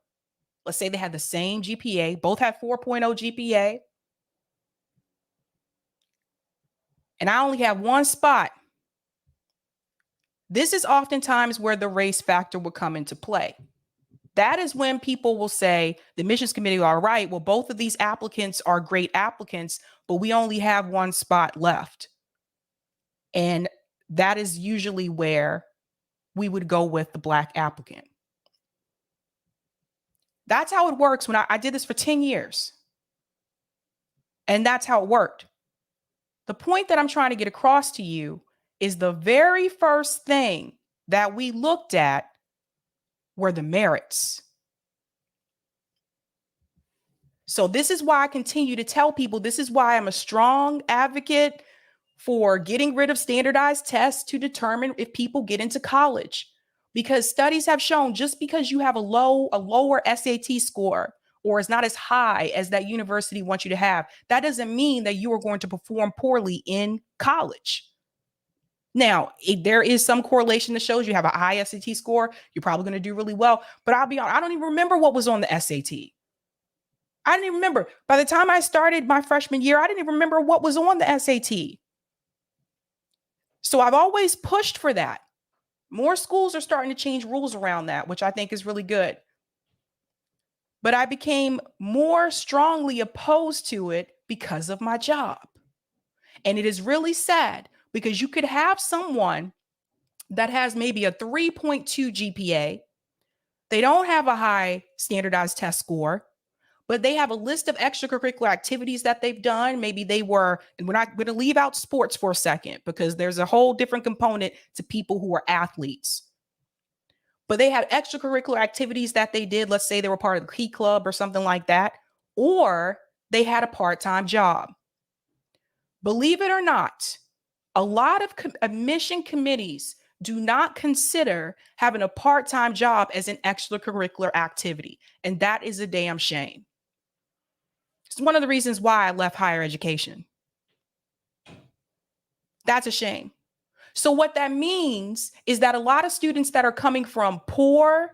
let's say they had the same GPA, both had 4.0 GPA, and I only have one spot, this is oftentimes where the race factor will come into play. That is when people will say, the admissions committee, all right, well, both of these applicants are great applicants, but we only have one spot left. And that is usually where we would go with the black applicant. That's how it works. When I did this for 10 years. And that's how it worked. The point that I'm trying to get across to you is the very first thing that we looked at were the merits. So this is why I continue to tell people, this is why I'm a strong advocate for getting rid of standardized tests to determine if people get into college. Because studies have shown just because you have a lower SAT score or is not as high as that university wants you to have, that doesn't mean that you are going to perform poorly in college. Now, there is some correlation that shows you have a high SAT score, you're probably going to do really well. But I'll be honest, I don't even remember what was on the SAT. I didn't even remember. By the time I started my freshman year, I didn't even remember what was on the SAT. So I've always pushed for that. More schools are starting to change rules around that, which I think is really good. But I became more strongly opposed to it because of my job. And it is really sad because you could have someone that has maybe a 3.2 GPA. They don't have a high standardized test score, but they have a list of extracurricular activities that they've done. Maybe they were, and we're not going to leave out sports for a second because there's a whole different component to people who are athletes. But they had extracurricular activities that they did. Let's say they were part of the Key Club or something like that, or they had a part-time job. Believe it or not, a lot of admission committees do not consider having a part-time job as an extracurricular activity. And that is a damn shame. It's one of the reasons why I left higher education. That's a shame. So what that means is that a lot of students that are coming from poor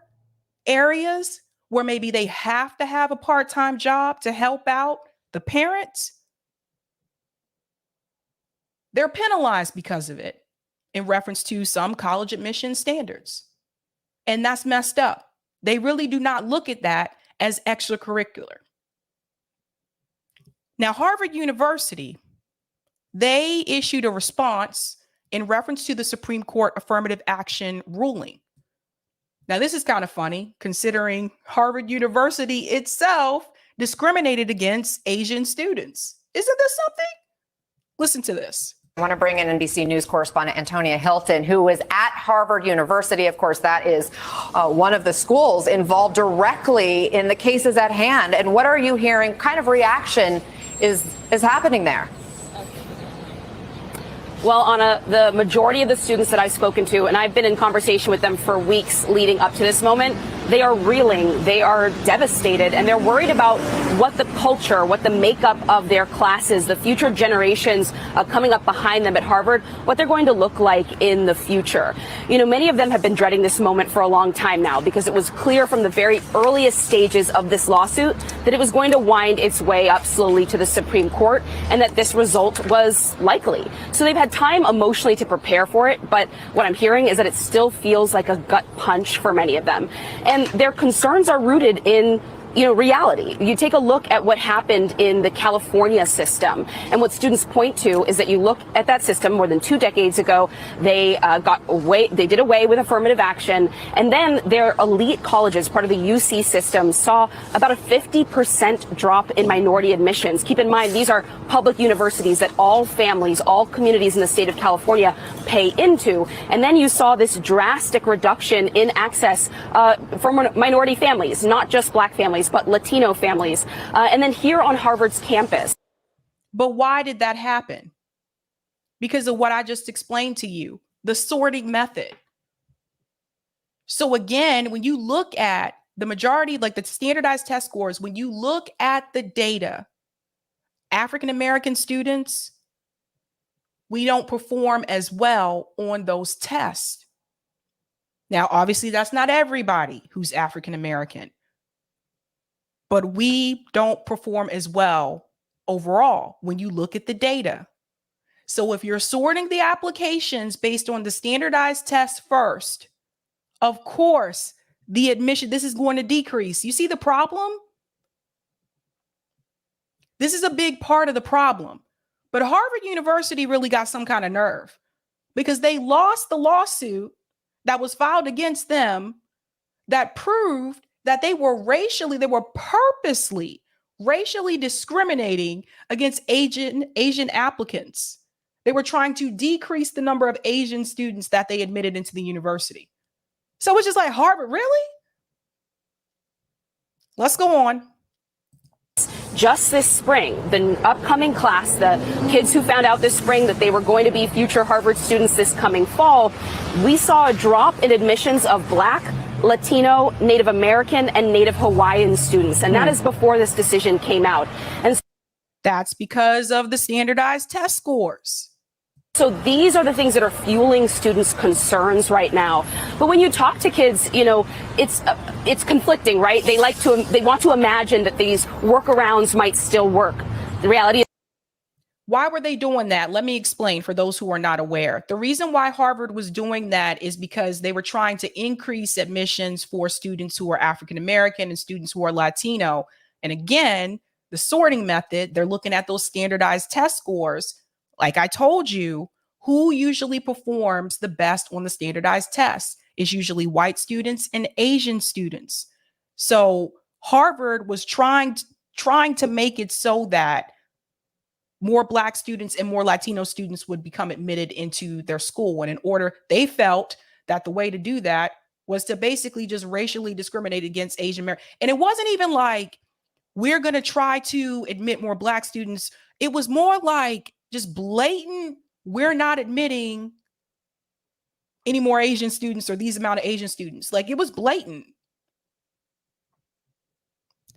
areas where maybe they have to have a part-time job to help out the parents, they're penalized because of it in reference to some college admission standards. And that's messed up. They really do not look at that as extracurricular. Now, Harvard University, they issued a response in reference to the Supreme Court affirmative action ruling. Now, this is kind of funny considering Harvard University itself discriminated against Asian students. Isn't this something? Listen to this. I want to bring in NBC News correspondent Antonia Hilton, who was at Harvard University. Of course, that is one of the schools involved directly in the cases at hand. And what are you hearing? Kind of reaction is happening there? Well, Anna, the majority of the students that I've spoken to, and I've been in conversation with them for weeks leading up to this moment, they are reeling, they are devastated, and they're worried about what the culture, what the makeup of their classes, the future generations coming up behind them at Harvard, what they're going to look like in the future. You know, many of them have been dreading this moment for a long time now because it was clear from the very earliest stages of this lawsuit that it was going to wind its way up slowly to the Supreme Court and that this result was likely. So they've had time emotionally to prepare for it, but what I'm hearing is that it still feels like a gut punch for many of them. And their concerns are rooted in reality. You take a look at what happened in the California system, and what students point to is that you look at that system more than 2 decades ago, they did away with affirmative action, and then their elite colleges, part of the UC system, saw about a 50% drop in minority admissions. Keep in mind, these are public universities that all families, all communities in the state of California pay into, and then you saw this drastic reduction in access for minority families, not just Black families, but Latino families, and then here on Harvard's campus. But why did that happen? Because of what I just explained to you, the sorting method. So again, when you look at the majority, like the standardized test scores, when you look at the data, African-American students, we don't perform as well on those tests. Now, obviously, that's not everybody who's African-American, but we don't perform as well overall when you look at the data. So if you're sorting the applications based on the standardized test first, of course, the admission, this is going to decrease. You see the problem? This is a big part of the problem. But Harvard University really got some kind of nerve because they lost the lawsuit that was filed against them that proved that they were purposely racially discriminating against Asian applicants. They were trying to decrease the number of Asian students that they admitted into the university. So it's just like, Harvard, really? Let's go on. just this spring, the upcoming class, the kids who found out this spring that they were going to be future Harvard students this coming fall, we saw a drop in admissions of Black, Latino, Native American, and Native Hawaiian students. And that is before this decision came out. And that's because of the standardized test scores. so these are the things that are fueling students' concerns right now. But when you talk to kids, you know, it's conflicting, right? They want to imagine that these workarounds might still work. The reality is, why were they doing that? Let me explain for those who are not aware. The reason why Harvard was doing that is because they were trying to increase admissions for students who are African American and students who are Latino. And again, the sorting method, they're looking at those standardized test scores. Like I told you, who usually performs the best on the standardized tests is usually white students and Asian students. So Harvard was trying to make it so that more Black students and more Latino students would become admitted into their school. And in order, they felt that the way to do that was to basically just racially discriminate against Asian Americans. And it wasn't even like, we're going to try to admit more Black students. It was more like just blatant, we're not admitting any more Asian students or these amount of Asian students. Like, it was blatant.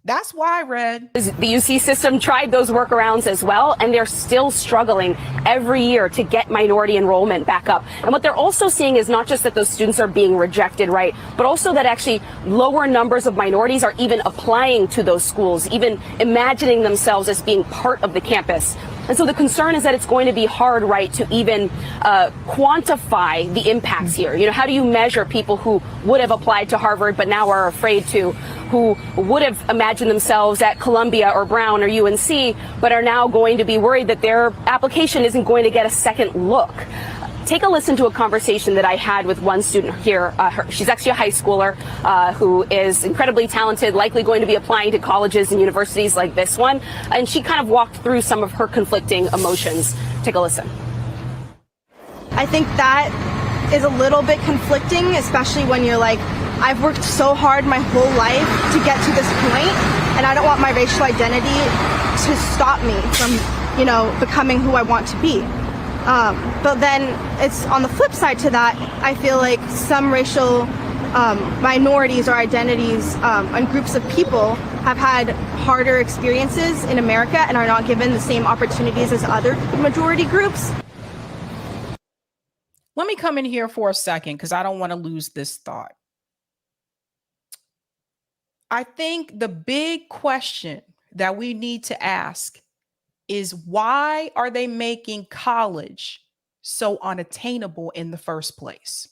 That's why I read. the UC system tried those workarounds as well, and they're still struggling every year to get minority enrollment back up. And what they're also seeing is not just that those students are being rejected, right, but also that actually lower numbers of minorities are even applying to those schools, even imagining themselves as being part of the campus. And so the concern is that it's going to be hard, right, to even quantify the impacts here. You know, how do you measure people who would have applied to Harvard but now are afraid to, who would have imagined themselves at Columbia or Brown or UNC, but are now going to be worried that their application isn't going to get a second look? Take a listen to a conversation that I had with one student here. She's actually a high schooler who is incredibly talented, likely going to be applying to colleges and universities like this one. And she kind of walked through some of her conflicting emotions. Take a listen. I think that is a little bit conflicting, especially when you're like, I've worked so hard my whole life to get to this point, and I don't want my racial identity to stop me from, you know, becoming who I want to be. But then it's on the flip side to that, I feel like some racial minorities or identities and groups of people have had harder experiences in America and are not given the same opportunities as other majority groups. Let me come in here for a second because I don't want to lose this thought. I think the big question that we need to ask is, why are they making college so unattainable in the first place?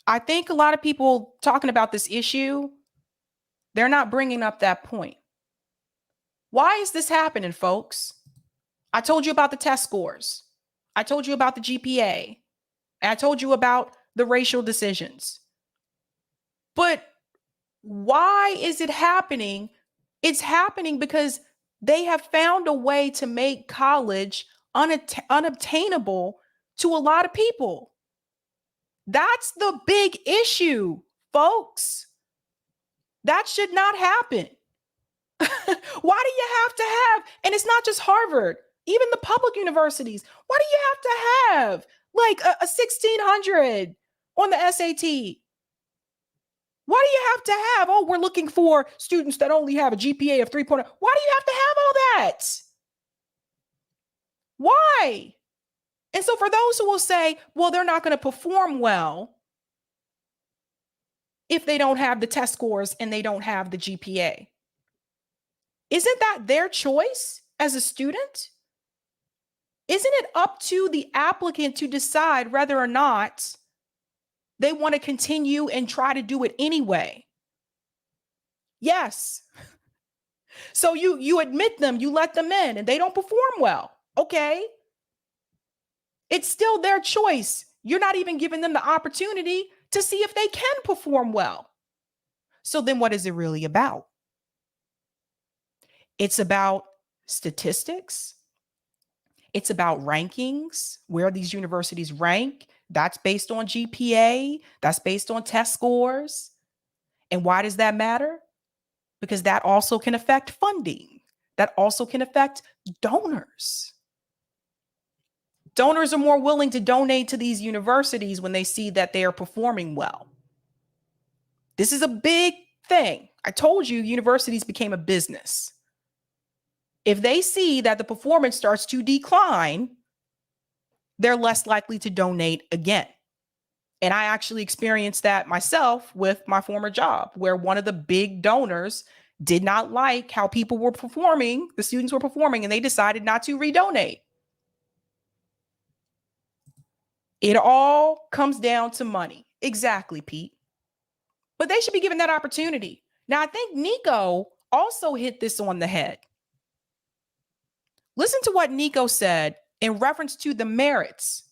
I think a lot of people talking about this issue, they're not bringing up that point. Why is this happening, folks? I told you about the test scores. I told you about the GPA. And I told you about the racial decisions. But why is it happening? It's happening because they have found a way to make college unobtainable to a lot of people. That's the big issue, folks. That should not happen. Why do you have to have, and it's not just Harvard, even the public universities, why do you have to have like a 1600 on the SAT? Why do you have to have, oh, we're looking for students that only have a GPA of 3.0. Why do you have to have all that? Why? And so for those who will say, well, they're not going to perform well if they don't have the test scores and they don't have the GPA. Isn't that their choice as a student? Isn't it up to the applicant to decide whether or not they want to continue and try to do it anyway? Yes. So you admit them, you let them in, and they don't perform well. Okay. It's still their choice. You're not even giving them the opportunity to see if they can perform well. So then what is it really about? It's about statistics. It's about rankings, where these universities rank. That's based on GPA. That's based on test scores. And why does that matter? because that also can affect funding. That also can affect donors. Donors are more willing to donate to these universities when they see that they are performing well. This is a big thing. I told you universities became a business. If they see that the performance starts to decline, they're less likely to donate again. And I actually experienced that myself with my former job, where one of the big donors did not like how people were performing, the students were performing, and they decided not to redonate. It all comes down to money. Exactly, Pete. But they should be given that opportunity. Now, I think Nico also hit this on the head. Listen to what Nico said in reference to the merits.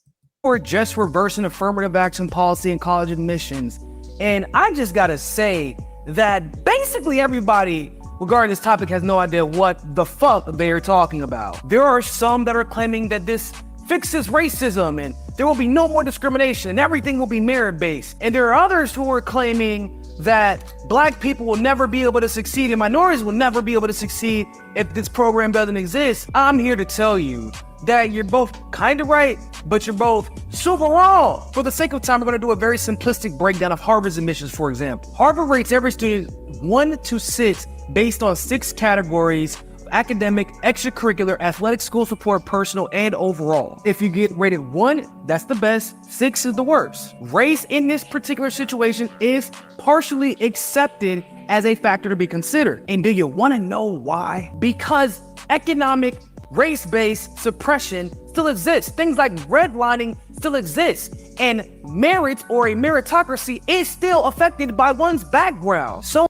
We're just reversing affirmative action policy in college admissions. And I just gotta say that basically everybody regarding this topic has no idea what the fuck they are talking about. There are some that are claiming that this fixes racism and there will be no more discrimination and everything will be merit-based. And there are others who are claiming that black people will never be able to succeed and minorities will never be able to succeed if this program doesn't exist. I'm here to tell you that you're both kind of right, but you're both super wrong. For the sake of time, we're going to do a very simplistic breakdown of Harvard's admissions, for example. Harvard rates every student 1 to 6 based on 6 categories: academic, extracurricular, athletic, school support, personal, and overall. If you get rated 1, that's the best, 6 is the worst. Race in this particular situation is partially accepted as a factor to be considered. And do you want to know why? Because economic, race-based suppression still exists. Things like redlining still exist. And merit or a meritocracy is still affected by one's background. So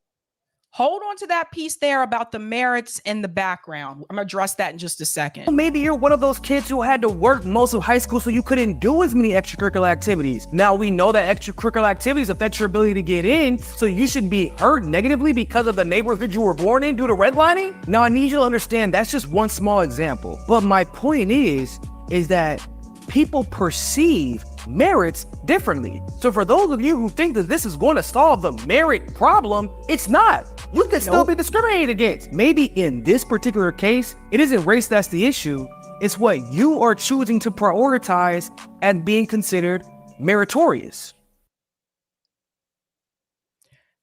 hold on to that piece there about the merits and the background. I'm going to address that in just a second. maybe you're one of those kids who had to work most of high school so you couldn't do as many extracurricular activities. Now we know that extracurricular activities affect your ability to get in, so you should be hurt negatively because of the neighborhood you were born in due to redlining? Now I need you to understand that's just one small example. But my point is that people perceive merits differently. So for those of you who think that this is going to solve the merit problem, it's not. You can still be discriminated against. Maybe in this particular case, it isn't race that's the issue. It's what you are choosing to prioritize and being considered meritorious.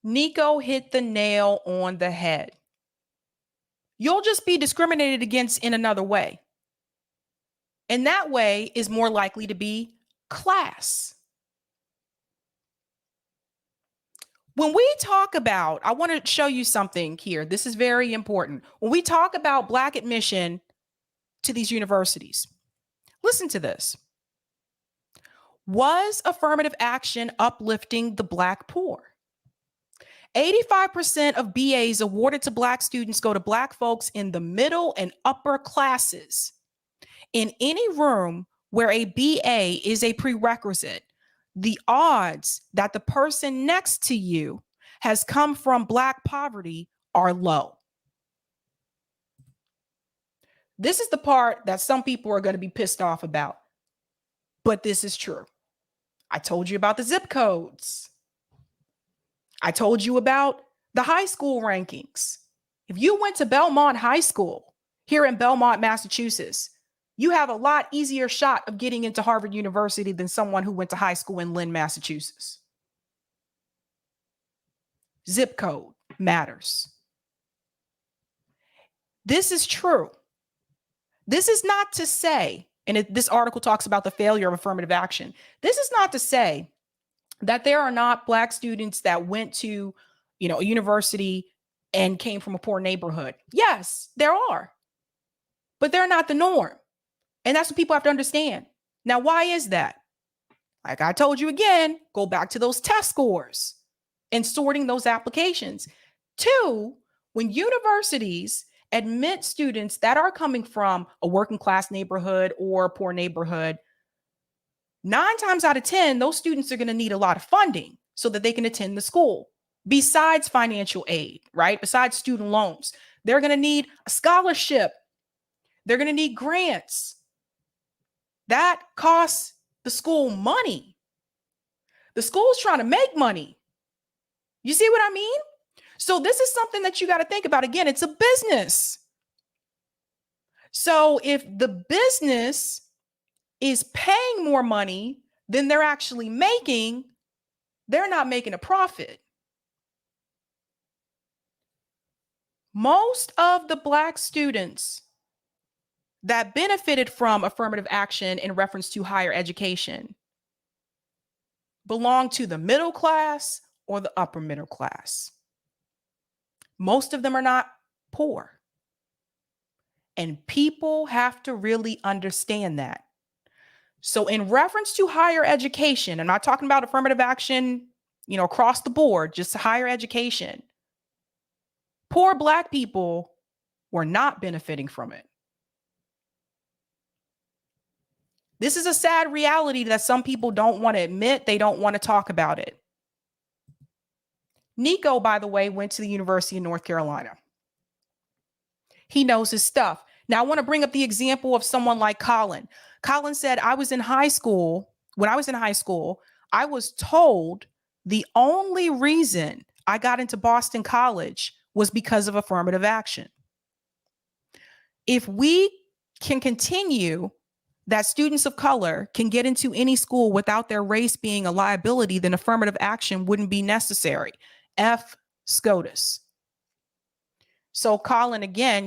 Nico hit the nail on the head. You'll just be discriminated against in another way. And that way is more likely to be class. When we talk about, I want to show you something here. This is very important. When we talk about Black admission to these universities, listen to this. Was affirmative action uplifting the Black poor? 85% of BAs awarded to Black students go to Black folks in the middle and upper classes. In any room where a BA is a prerequisite, the odds that the person next to you has come from Black poverty are low. This is the part that some people are going to be pissed off about, but this is true. I told you about the zip codes. I told you about the high school rankings. If you went to Belmont High School here in Belmont, Massachusetts, you have a lot easier shot of getting into Harvard University than someone who went to high school in Lynn, Massachusetts. Zip code matters. This is true. This is not to say, and this article talks about the failure of affirmative action. This is not to say that there are not Black students that went to, a university and came from a poor neighborhood. Yes, there are, but they're not the norm. And that's what people have to understand. Now, why is that? Like I told you again, go back to those test scores and sorting those applications. 2, when universities admit students that are coming from a working class neighborhood or a poor neighborhood, 9 times out of 10, those students are going to need a lot of funding so that they can attend the school. Besides financial aid, right? Besides student loans, they're going to need a scholarship. They're going to need grants. That costs the school money. The school's trying to make money. You see what I mean? So this is something that you got to think about. Again, it's a business. So if the business is paying more money than they're actually making, they're not making a profit. Most of the Black students that benefited from affirmative action in reference to higher education belong to the middle class or the upper middle class. Most of them are not poor. And people have to really understand that. So in reference to higher education, I'm not talking about affirmative action, across the board, just higher education. Poor Black people were not benefiting from it. This is a sad reality that some people don't want to admit. They don't want to talk about it. Nico, by the way, went to the University of North Carolina. He knows his stuff. Now, I want to bring up the example of someone like Colin. Colin said, when I was in high school, I was told the only reason I got into Boston College was because of affirmative action. If we can continue that students of color can get into any school without their race being a liability, then affirmative action wouldn't be necessary. F SCOTUS. So Colin, again,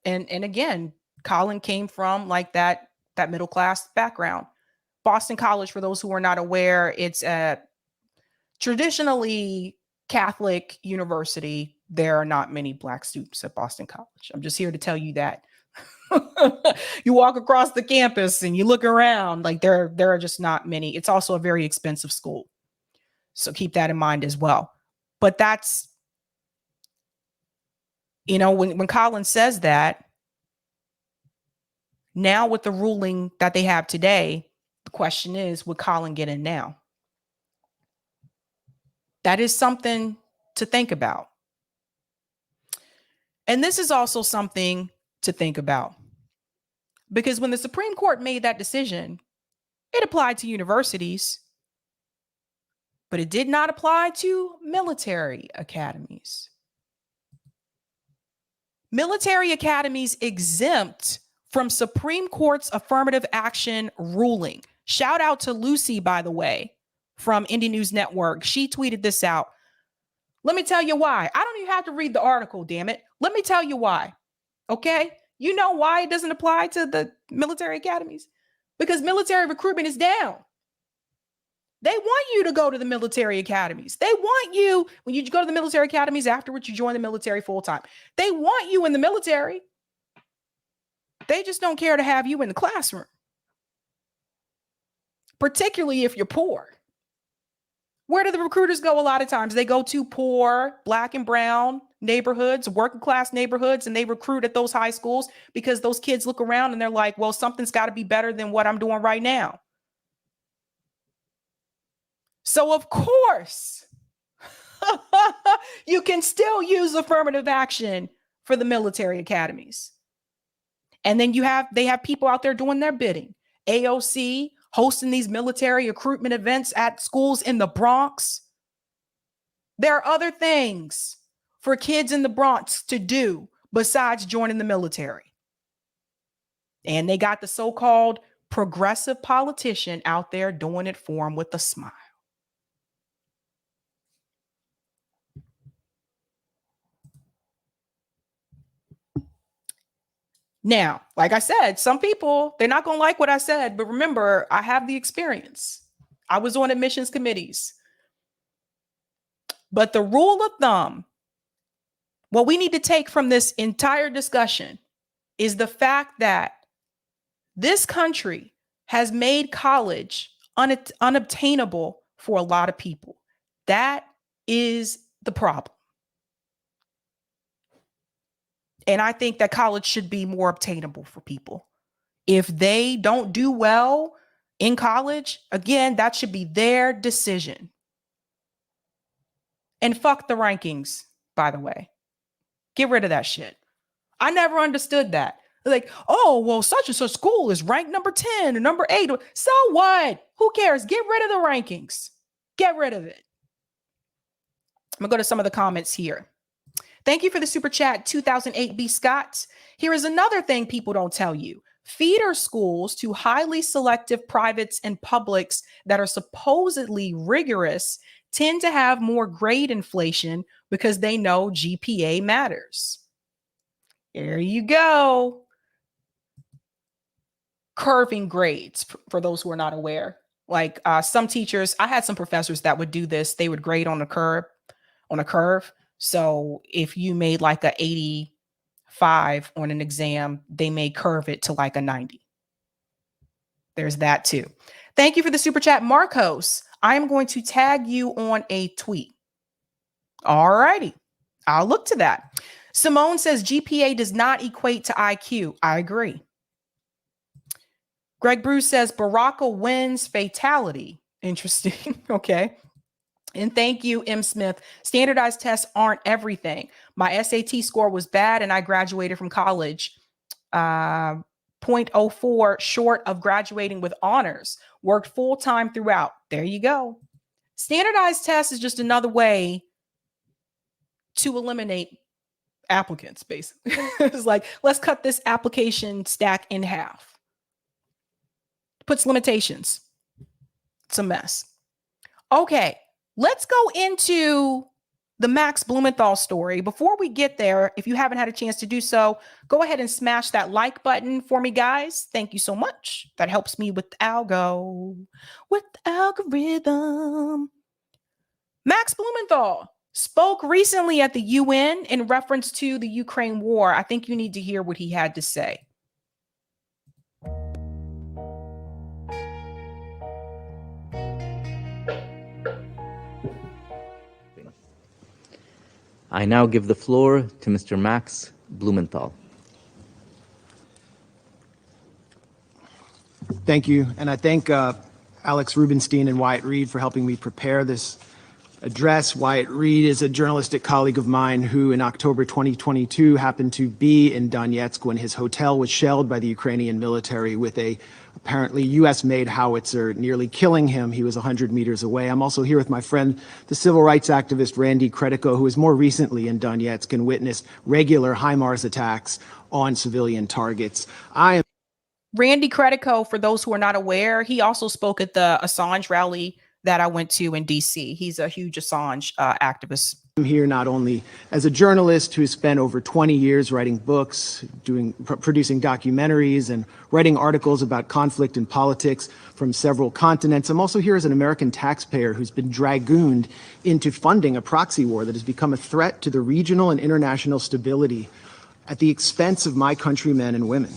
and again, Colin came from like that middle class background. Boston College, for those who are not aware, it's a traditionally Catholic university. There are not many Black students at Boston College. I'm just here to tell you that. You walk across the campus and you look around, like there are just not many. It's also a very expensive school. So keep that in mind as well. But that's, when Colin says that, now with the ruling that they have today, the question is, would Colin get in now? That is something to think about. And this is also something to think about, because when the Supreme Court made that decision, it applied to universities, but it did not apply to military academies. Military academies exempt from Supreme Court's affirmative action ruling. Shout out to Lucy, by the way, from Indie News Network. She tweeted this out. Let me tell you why. I don't even have to read the article, damn it. Let me tell you why. Okay? You know why it doesn't apply to the military academies? Because military recruitment is down. They want you to go to the military academies. They want you, when you go to the military academies, afterwards you join the military full time. They want you in the military. They just don't care to have you in the classroom, particularly if you're poor. Where do the recruiters go a lot of times? They go to poor, Black and brown neighborhoods, working class neighborhoods, and they recruit at those high schools because those kids look around and they're like, well, something's got to be better than what I'm doing right now. So, of course, you can still use affirmative action for the military academies. And then they have people out there doing their bidding. AOC hosting these military recruitment events at schools in the Bronx. There are other things for kids in the Bronx to do besides joining the military. And they got the so-called progressive politician out there doing it for them with a smile. Now, like I said, some people, they're not going to like what I said, but remember, I have the experience. I was on admissions committees. But the rule of thumb, what we need to take from this entire discussion is the fact that this country has made college unobtainable for a lot of people. That is the problem. And I think that college should be more obtainable for people. If they don't do well in college, again, that should be their decision. And fuck the rankings, by the way. Get rid of that shit. I never understood that. Like, oh, well, such and such school is ranked number 10 or number 8. So what? Who cares? Get rid of the rankings. Get rid of it. I'm going to go to some of the comments here. Thank you for the super chat, 2008 B. Scott. Here is another thing people don't tell you. Feeder schools to highly selective privates and publics that are supposedly rigorous tend to have more grade inflation because they know GPA matters. There you go. Curving grades, for those who are not aware. Like some teachers, I had some professors that would do this. They would grade on a curve. So if you made like a 85 on an exam, they may curve it to like a 90. There's that too. Thank you for the super chat, Marcos. I am going to tag you on a tweet. All righty. I'll look to that. Simone says GPA does not equate to IQ. I agree. Greg Bruce says Baraka wins fatality. Interesting. Okay. And thank you, M. Smith. Standardized tests aren't everything. My SAT score was bad and I graduated from college. 0.04 short of graduating with honors. Worked full-time throughout. There you go. Standardized tests is just another way to eliminate applicants, basically. It's like, let's cut this application stack in half. Puts limitations. It's a mess. Okay, let's go into the Max Blumenthal story. Before we get there, if you haven't had a chance to do so, go ahead and smash that like button for me, guys. Thank you so much. That helps me with the algorithm. Max Blumenthal spoke recently at the UN in reference to the Ukraine war. I think you need to hear what he had to say. I now give the floor to Mr. Max Blumenthal. Thank you. And I thank Alex Rubenstein and Wyatt Reed for helping me prepare this address. Wyatt Reed is a journalistic colleague of mine who in October 2022 happened to be in Donetsk when his hotel was shelled by the Ukrainian military with a apparently US-made howitzer, nearly killing him. He was 100 meters away. I'm also here with my friend, the civil rights activist Randy Credico, who was more recently in Donetsk and witnessed regular HIMARS attacks on civilian targets. Randy Credico, for those who are not aware, he also spoke at the Assange rally that I went to in DC. He's a huge Assange activist. I'm here not only as a journalist who spent over 20 years writing books, producing documentaries, and writing articles about conflict and politics from several continents. I'm also here as an American taxpayer who's been dragooned into funding a proxy war that has become a threat to the regional and international stability at the expense of my countrymen and women.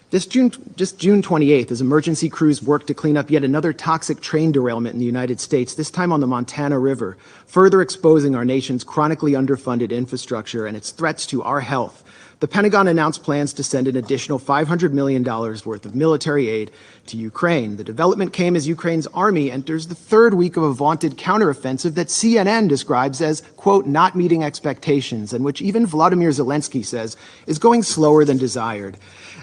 Just June 28th, as emergency crews worked to clean up yet another toxic train derailment in the United States, this time on the Montana River, further exposing our nation's chronically underfunded infrastructure and its threats to our health, the Pentagon announced plans to send an additional $500 million worth of military aid to Ukraine. The development came as Ukraine's army enters the third week of a vaunted counteroffensive that CNN describes as, quote, not meeting expectations, and which even Volodymyr Zelensky says is going slower than desired.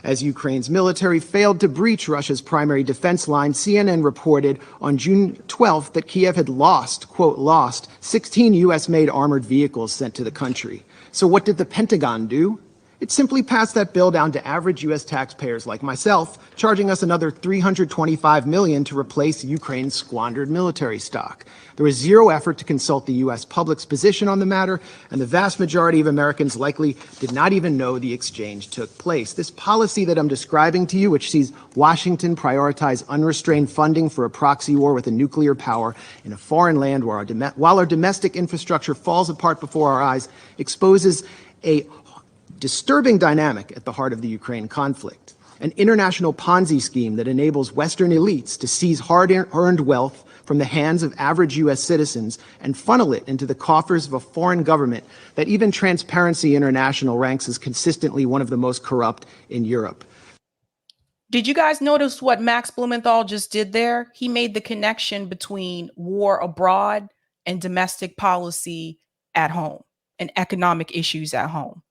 As Ukraine's military failed to breach Russia's primary defense line, CNN reported on June 12th that Kiev had lost, quote, lost 16 U.S.-made armored vehicles sent to the country. So what did the Pentagon do? It simply passed that bill down to average U.S. taxpayers like myself, charging us another $325 million to replace Ukraine's squandered military stock. There was zero effort to consult the U.S. public's position on the matter, and the vast majority of Americans likely did not even know the exchange took place. This policy that I'm describing to you, which sees Washington prioritize unrestrained funding for a proxy war with a nuclear power in a foreign land while our domestic infrastructure falls apart before our eyes, exposes a disturbing dynamic at the heart of the Ukraine conflict, an international Ponzi scheme that enables Western elites to seize hard-earned wealth from the hands of average U.S. citizens and funnel it into the coffers of a foreign government that even Transparency International ranks as consistently one of the most corrupt in Europe. Did you guys notice what Max Blumenthal just did there? He made the connection between war abroad and domestic policy at home and economic issues at home.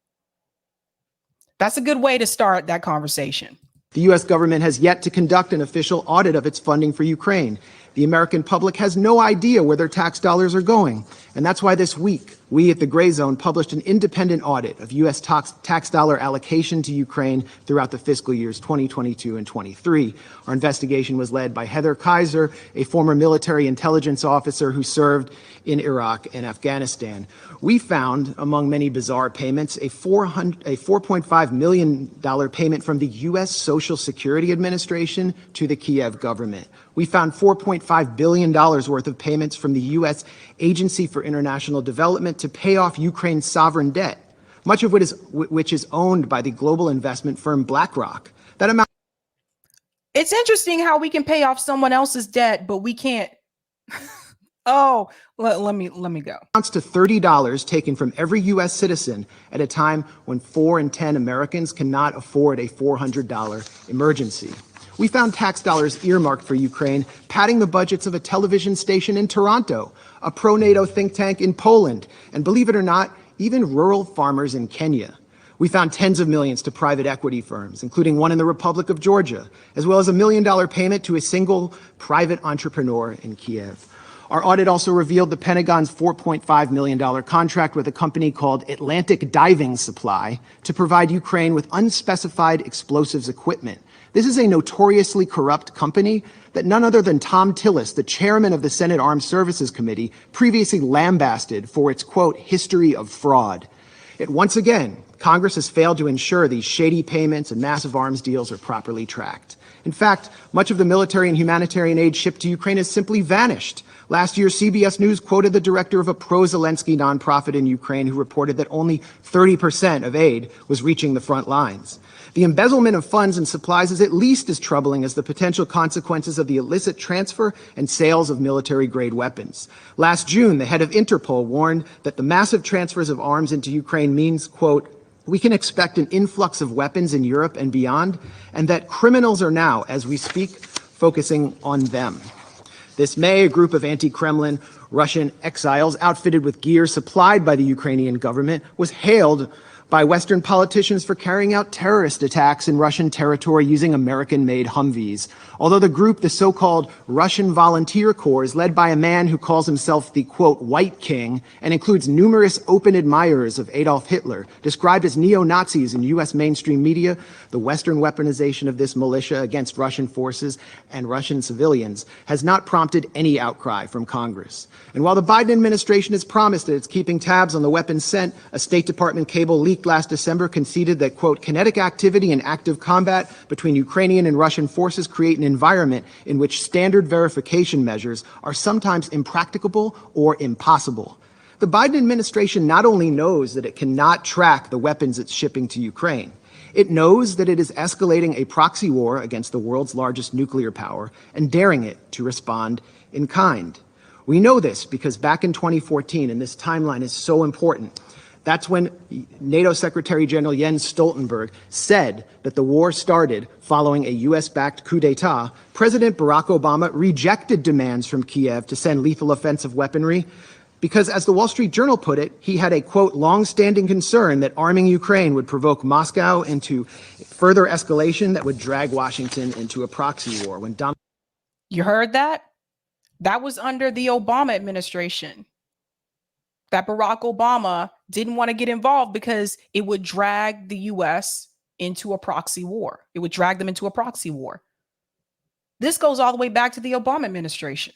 That's a good way to start that conversation. The U.S. government has yet to conduct an official audit of its funding for Ukraine. The American public has no idea where their tax dollars are going. And that's why this week, we at the Gray Zone published an independent audit of U.S. tax dollar allocation to Ukraine throughout the fiscal years 2022 and 23. Our investigation was led by Heather Kaiser, a former military intelligence officer who served in Iraq and Afghanistan. We found, among many bizarre payments, a $4.5 million payment from the U.S. Social Security Administration to the Kiev government. We found $4.5 billion worth of payments from the U.S. Agency for International Development to pay off Ukraine's sovereign debt, much of which is owned by the global investment firm BlackRock. That amount. It's interesting how we can pay off someone else's debt, but we can't. Oh, let me go. Amounts to $30 taken from every U.S. citizen at a time when 4 in 10 Americans cannot afford a $400 emergency. We found tax dollars earmarked for Ukraine, padding the budgets of a television station in Toronto, a pro-NATO think tank in Poland, and believe it or not, even rural farmers in Kenya. We found tens of millions to private equity firms, including one in the Republic of Georgia, as well as $1 million payment to a single private entrepreneur in Kiev. Our audit also revealed the Pentagon's $4.5 million contract with a company called Atlantic Diving Supply to provide Ukraine with unspecified explosives equipment. This is a notoriously corrupt company that none other than Tom Tillis, the chairman of the Senate Armed Services Committee, previously lambasted for its, quote, history of fraud. Yet once again, Congress has failed to ensure these shady payments and massive arms deals are properly tracked. In fact, much of the military and humanitarian aid shipped to Ukraine has simply vanished. Last year, CBS News quoted the director of a pro-Zelensky nonprofit in Ukraine who reported that only 30% of aid was reaching the front lines. The embezzlement of funds and supplies is at least as troubling as the potential consequences of the illicit transfer and sales of military-grade weapons. Last June, the head of Interpol warned that the massive transfers of arms into Ukraine means, quote, we can expect an influx of weapons in Europe and beyond, and that criminals are now, as we speak, focusing on them. This May, a group of anti-Kremlin Russian exiles outfitted with gear supplied by the Ukrainian government was hailed by Western politicians for carrying out terrorist attacks in Russian territory using American-made Humvees. Although the group, the so-called Russian Volunteer Corps, is led by a man who calls himself the, quote, White King, and includes numerous open admirers of Adolf Hitler, described as neo-Nazis in U.S. mainstream media, the Western weaponization of this militia against Russian forces and Russian civilians has not prompted any outcry from Congress. And while the Biden administration has promised that it's keeping tabs on the weapons sent, a State Department cable leaked last December conceded that, quote, kinetic activity and active combat between Ukrainian and Russian forces create an environment in which standard verification measures are sometimes impracticable or impossible. The Biden administration not only knows that it cannot track the weapons it's shipping to Ukraine, it knows that it is escalating a proxy war against the world's largest nuclear power and daring it to respond in kind. We know this because back in 2014, and this timeline is so important, that's when NATO Secretary General Jens Stoltenberg said that the war started following a U.S.-backed coup d'etat. President Barack Obama rejected demands from Kiev to send lethal offensive weaponry because, as the Wall Street Journal put it, he had a, quote, long-standing concern that arming Ukraine would provoke Moscow into further escalation that would drag Washington into a proxy war. You heard that? That was under the Obama administration. That Barack Obama didn't want to get involved because it would drag the U.S. into a proxy war. It would drag them into a proxy war. This goes all the way back to the Obama administration.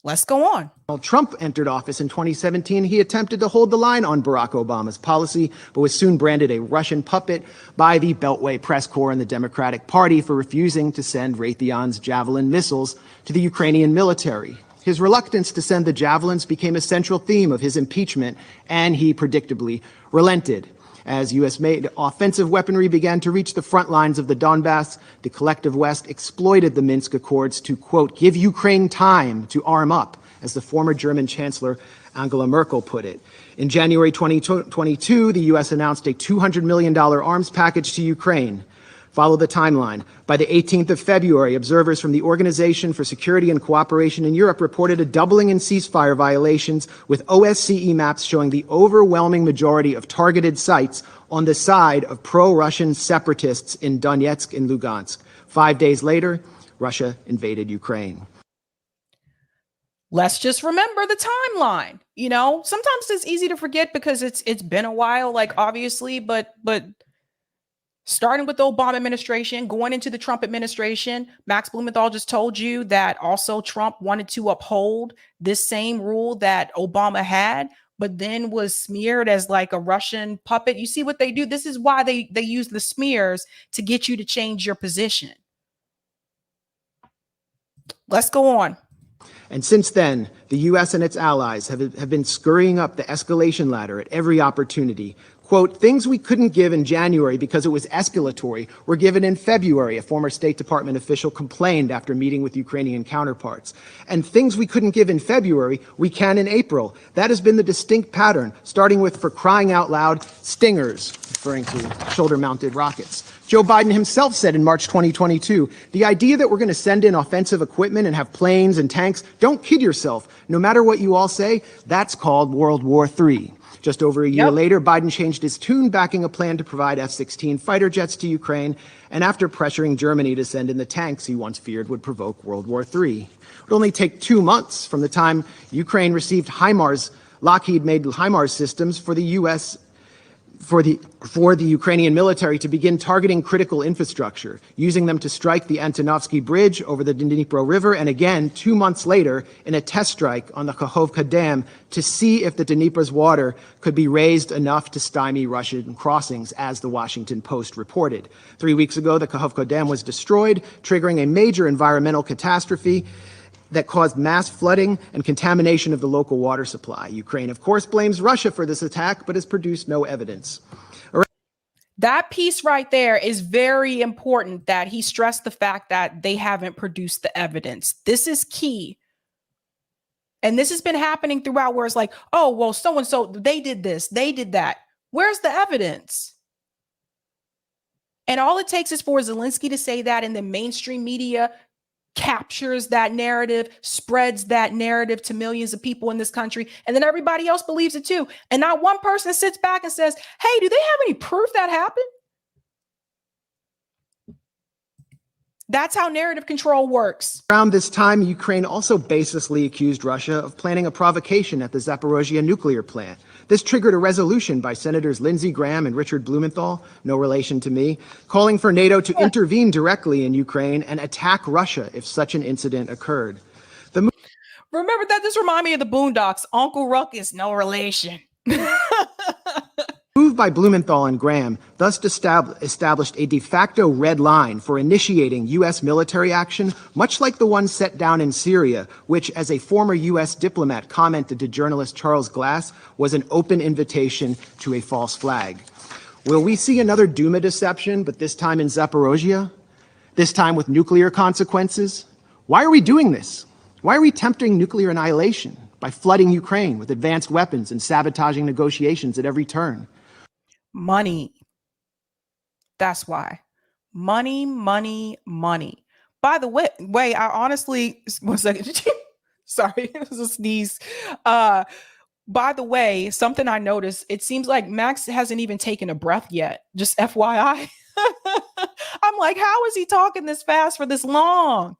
Let's go on. While Trump entered office in 2017, he attempted to hold the line on Barack Obama's policy, but was soon branded a Russian puppet by the Beltway press corps and the Democratic Party for refusing to send Raytheon's Javelin missiles to the Ukrainian military. His reluctance to send the Javelins became a central theme of his impeachment, and he predictably relented. As U.S.-made offensive weaponry began to reach the front lines of the Donbass, the collective West exploited the Minsk Accords to, quote, give Ukraine time to arm up, as the former German Chancellor Angela Merkel put it. In January 2022, the U.S. announced a $200 million arms package to Ukraine. Follow the timeline. By the 18th of February, observers from the Organization for Security and Cooperation in Europe reported a doubling in ceasefire violations, with OSCE maps showing the overwhelming majority of targeted sites on the side of pro-Russian separatists in Donetsk and Lugansk. 5 days later, Russia invaded Ukraine. Let's just remember the timeline. You know, sometimes it's easy to forget because it's been a while, like obviously, but starting with the Obama administration, going into the Trump administration, Max Blumenthal just told you that also Trump wanted to uphold this same rule that Obama had, but then was smeared as like a Russian puppet. You see what they do? This is why they use the smears to get you to change your position. Let's go on. And since then, the U.S. and its allies have been scurrying up the escalation ladder at every opportunity. Quote, things we couldn't give in January because it was escalatory were given in February, a former State Department official complained after meeting with Ukrainian counterparts. And things we couldn't give in February, we can in April. That has been the distinct pattern, starting with, for crying out loud, Stingers, referring to shoulder-mounted rockets. Joe Biden himself said in March 2022, the idea that we're going to send in offensive equipment and have planes and tanks, don't kid yourself. No matter what you all say, that's called World War III. Just over a year later, Biden changed his tune, backing a plan to provide F-16 fighter jets to Ukraine, and after pressuring Germany to send in the tanks he once feared would provoke World War III. It would only take 2 months from the time Ukraine received HIMARS, Lockheed-made HIMARS systems for the U.S. For the Ukrainian military to begin targeting critical infrastructure, using them to strike the Antonovsky Bridge over the Dnipro River, and again 2 months later in a test strike on the Kakhovka Dam to see if the Dnipro's water could be raised enough to stymie Russian crossings, as the Washington Post reported. 3 weeks ago, the Kakhovka Dam was destroyed, triggering a major environmental catastrophe that caused mass flooding and contamination of the local water supply. Ukraine, of course, blames Russia for this attack, but has produced no evidence. That piece right there is very important, that he stressed the fact that they haven't produced the evidence. This is key. And this has been happening throughout, where it's like, oh, well, so-and-so, they did this, they did that. Where's the evidence? And all it takes is for Zelensky to say that, and the mainstream media captures that narrative, spreads that narrative to millions of people in this country, and then everybody else believes it too. And not one person sits back and says, hey, do they have any proof that happened? That's how narrative control works. Around this time, Ukraine also baselessly accused Russia of planning a provocation at the Zaporozhye nuclear plant. This triggered a resolution by Senators Lindsey Graham and Richard Blumenthal, no relation to me, calling for NATO to intervene directly in Ukraine and attack Russia if such an incident occurred. Remember that this reminded me of the Boondocks. Uncle Ruckus, no relation. Move by Blumenthal and Graham thus established a de facto red line for initiating U.S. military action, much like the one set down in Syria, which, as a former U.S. diplomat commented to journalist Charles Glass, was an open invitation to a false flag. Will we see another Duma deception, but this time in Zaporozhye? This time with nuclear consequences? Why are we doing this? Why are we tempting nuclear annihilation by flooding Ukraine with advanced weapons and sabotaging negotiations at every turn? Money. That's why. Money, money, money. By the way, I honestly, 1 second. Sorry, it was a sneeze. By the way, something I noticed, it seems like Max hasn't even taken a breath yet. Just FYI. I'm like, how is he talking this fast for this long?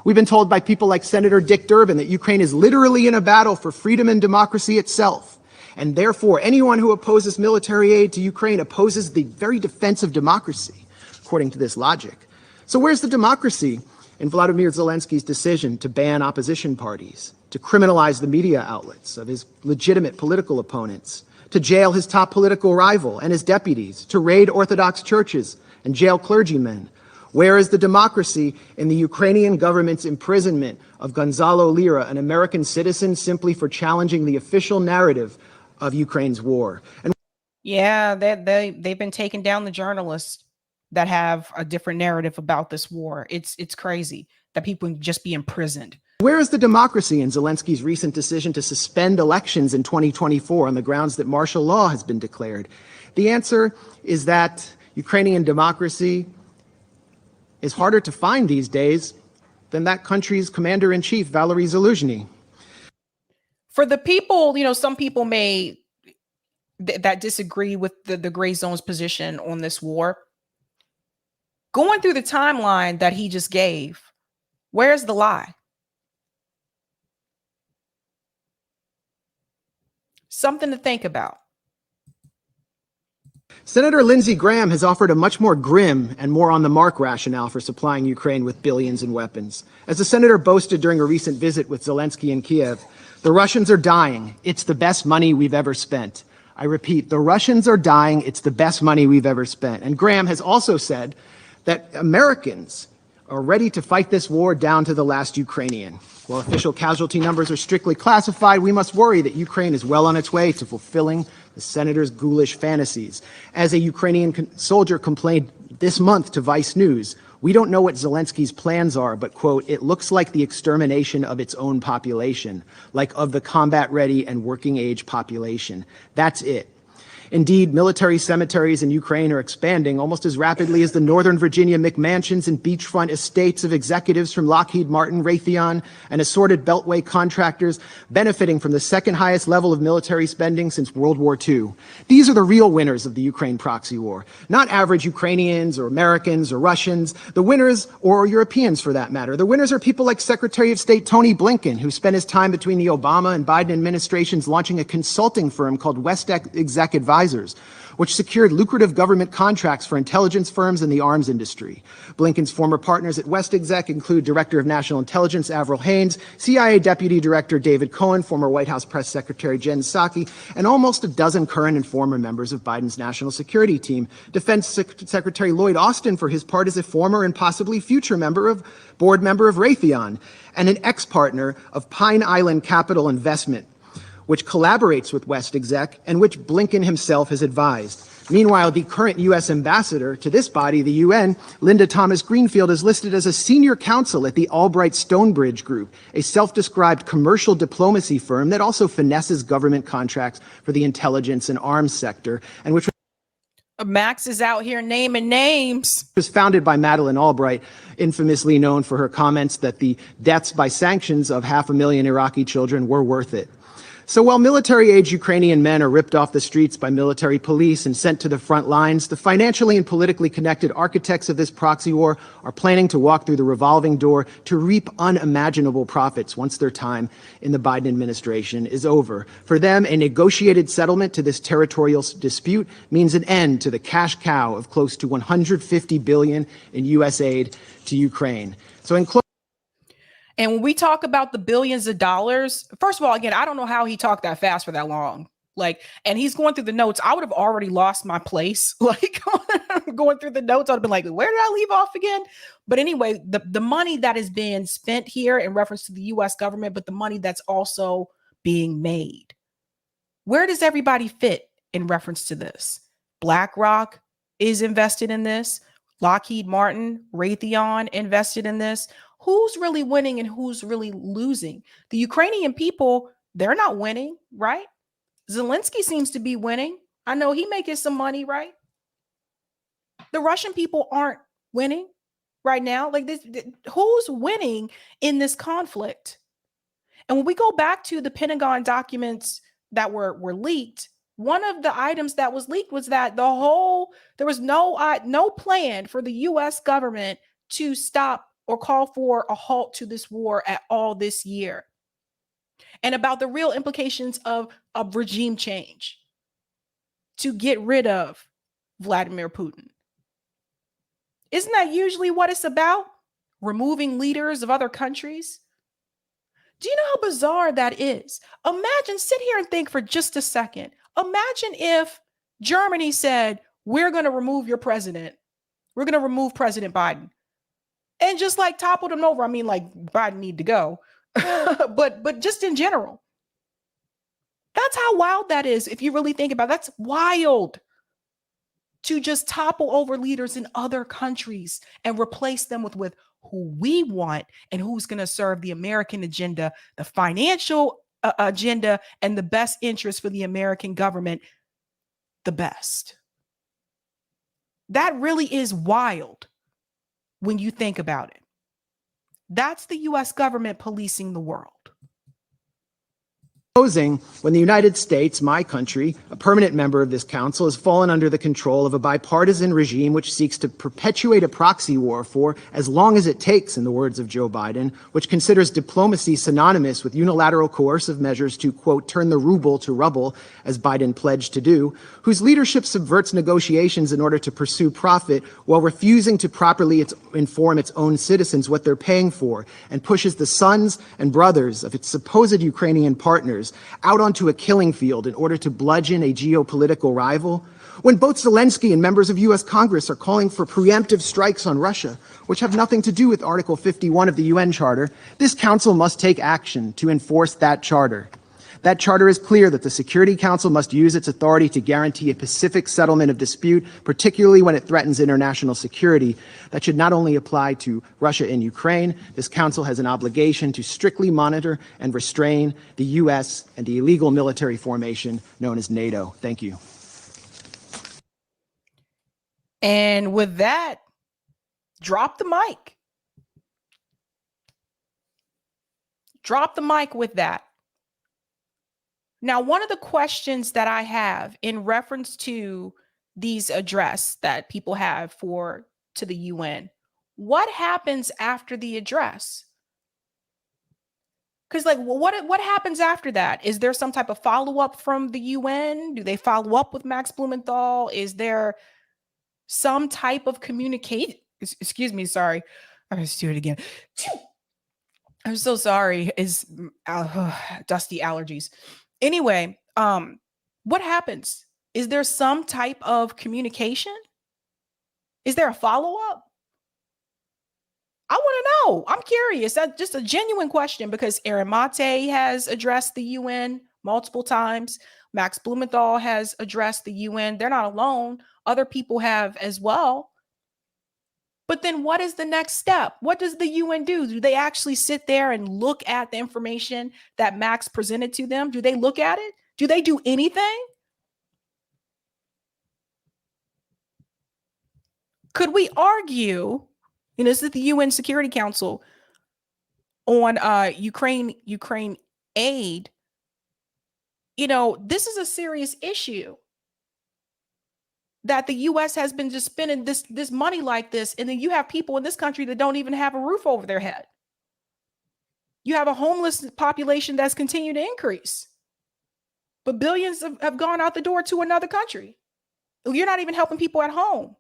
We've been told by people like Senator Dick Durbin that Ukraine is literally in a battle for freedom and democracy itself. And therefore, anyone who opposes military aid to Ukraine opposes the very defense of democracy, according to this logic. So where's the democracy in Vladimir Zelensky's decision to ban opposition parties, to criminalize the media outlets of his legitimate political opponents, to jail his top political rival and his deputies, to raid Orthodox churches and jail clergymen? Where is the democracy in the Ukrainian government's imprisonment of Gonzalo Lira, an American citizen, simply for challenging the official narrative of Ukraine's war? And yeah, they've been taking down the journalists that have a different narrative about this war. It's crazy that people can just be imprisoned. Where is the democracy in Zelensky's recent decision to suspend elections in 2024 on the grounds that martial law has been declared? The answer is that Ukrainian democracy is harder to find these days than that country's commander-in-chief, Valery Zaluzhny. For the people, some people may that disagree with the Gray Zone's position on this war. Going through the timeline that he just gave, where's the lie? Something to think about. Senator Lindsey Graham has offered a much more grim and more on the mark rationale for supplying Ukraine with billions in weapons. As the senator boasted during a recent visit with Zelensky in Kiev, the Russians are dying. It's the best money we've ever spent. I repeat, the Russians are dying. It's the best money we've ever spent. And Graham has also said that Americans are ready to fight this war down to the last Ukrainian. While official casualty numbers are strictly classified, we must worry that Ukraine is well on its way to fulfilling the senator's ghoulish fantasies. As a Ukrainian soldier complained this month to Vice News, we don't know what Zelensky's plans are, but, quote, it looks like the extermination of its own population, like of the combat-ready and working-age population. That's it. Indeed, military cemeteries in Ukraine are expanding almost as rapidly as the Northern Virginia McMansions and beachfront estates of executives from Lockheed Martin, Raytheon, and assorted Beltway contractors benefiting from the second highest level of military spending since World War II. These are the real winners of the Ukraine proxy war, not average Ukrainians or Americans or Russians. The winners, or Europeans for that matter, the winners are people like Secretary of State Tony Blinken, who spent his time between the Obama and Biden administrations launching a consulting firm called West Exec Advisors, which secured lucrative government contracts for intelligence firms and the arms industry. Blinken's former partners at West Exec include Director of National Intelligence Avril Haines, CIA Deputy Director David Cohen, former White House Press Secretary Jen Psaki, and almost a dozen current and former members of Biden's national security team. Defense Secretary Lloyd Austin, for his part, is a former and possibly future board member of Raytheon, and an ex-partner of Pine Island Capital Investment, which collaborates with West Exec and which Blinken himself has advised. Meanwhile, the current U.S. ambassador to this body, the UN, Linda Thomas Greenfield, is listed as a senior counsel at the Albright Stonebridge Group, a self-described commercial diplomacy firm that also finesses government contracts for the intelligence and arms sector, and which Max is out here naming names. Was founded by Madeleine Albright, infamously known for her comments that the deaths by sanctions of 500,000 Iraqi children were worth it. So while military-age Ukrainian men are ripped off the streets by military police and sent to the front lines, the financially and politically connected architects of this proxy war are planning to walk through the revolving door to reap unimaginable profits once their time in the Biden administration is over. For them, a negotiated settlement to this territorial dispute means an end to the cash cow of close to $150 billion in U.S. aid to Ukraine. So in And when we talk about the billions of dollars, first of all, again, I don't know how he talked that fast for that long. Like, and he's going through the notes. I would have already lost my place. Like going through the notes, I'd have been like, where did I leave off again? But anyway, the money that is being spent here in reference to the US government, but the money that's also being made. Where does everybody fit in reference to this? BlackRock is invested in this. Lockheed Martin, Raytheon invested in this. Who's really winning and who's really losing? The Ukrainian people, they're not winning, right? Zelensky seems to be winning. I know he making some money, right? The Russian people aren't winning right now. Like this, who's winning in this conflict? And when we go back to the Pentagon documents that were leaked, one of the items that was leaked was that there was no plan for the US government to stop or call for a halt to this war at all this year, and about the real implications of regime change to get rid of Vladimir Putin. Isn't that usually what it's about? Removing leaders of other countries? Do you know how bizarre that is? Imagine, sit here and think for just a second. Imagine if Germany said, we're going to remove your president. We're going to remove President Biden. And just like toppled him over. I mean, like Biden need to go, but just in general, that's how wild that is. If you really think about it, that's wild to just topple over leaders in other countries and replace them with who we want and who's going to serve the American agenda, the financial agenda, and the best interest for the American government, the best. That really is wild. When you think about it, that's the US government policing the world. When the United States, my country, a permanent member of this council, has fallen under the control of a bipartisan regime which seeks to perpetuate a proxy war for as long as it takes, in the words of Joe Biden, which considers diplomacy synonymous with unilateral coercive measures to, quote, turn the ruble to rubble, as Biden pledged to do, whose leadership subverts negotiations in order to pursue profit while refusing to properly inform its own citizens what they're paying for, and pushes the sons and brothers of its supposed Ukrainian partners out onto a killing field in order to bludgeon a geopolitical rival, when both Zelensky and members of U.S. Congress are calling for preemptive strikes on Russia, which have nothing to do with Article 51 of the UN Charter, this Council must take action to enforce that charter. That charter is clear that the Security Council must use its authority to guarantee a pacific settlement of dispute, particularly when it threatens international security. That should not only apply to Russia and Ukraine. This Council has an obligation to strictly monitor and restrain the U.S. and the illegal military formation known as NATO. Thank you. And with that, drop the mic. Drop the mic with that. Now, one of the questions that I have in reference to these address that people have to the UN, what happens after the address? Because what happens after that? Is there some type of follow-up from the UN? Do they follow up with Max Blumenthal? Is there some type of communication? Excuse me, sorry. I'm going to do it again. I'm so sorry. Dusty allergies. Anyway, what happens? Is there some type of communication? Is there a follow-up? I want to know. I'm curious. That's just a genuine question because Aaron Mate has addressed the UN multiple times. Max Blumenthal has addressed the UN. They're not alone. Other people have as well. But then what is the next step? What does the UN do? Do they actually sit there and look at the information that Max presented to them? Do they look at it? Do they do anything? Could we argue, this is the UN Security Council on Ukraine aid, this is a serious issue. That the U.S. has been just spending this money like this, and then you have people in this country that don't even have a roof over their head. You have a homeless population that's continued to increase, but billions have gone out the door to another country. You're not even helping people at home.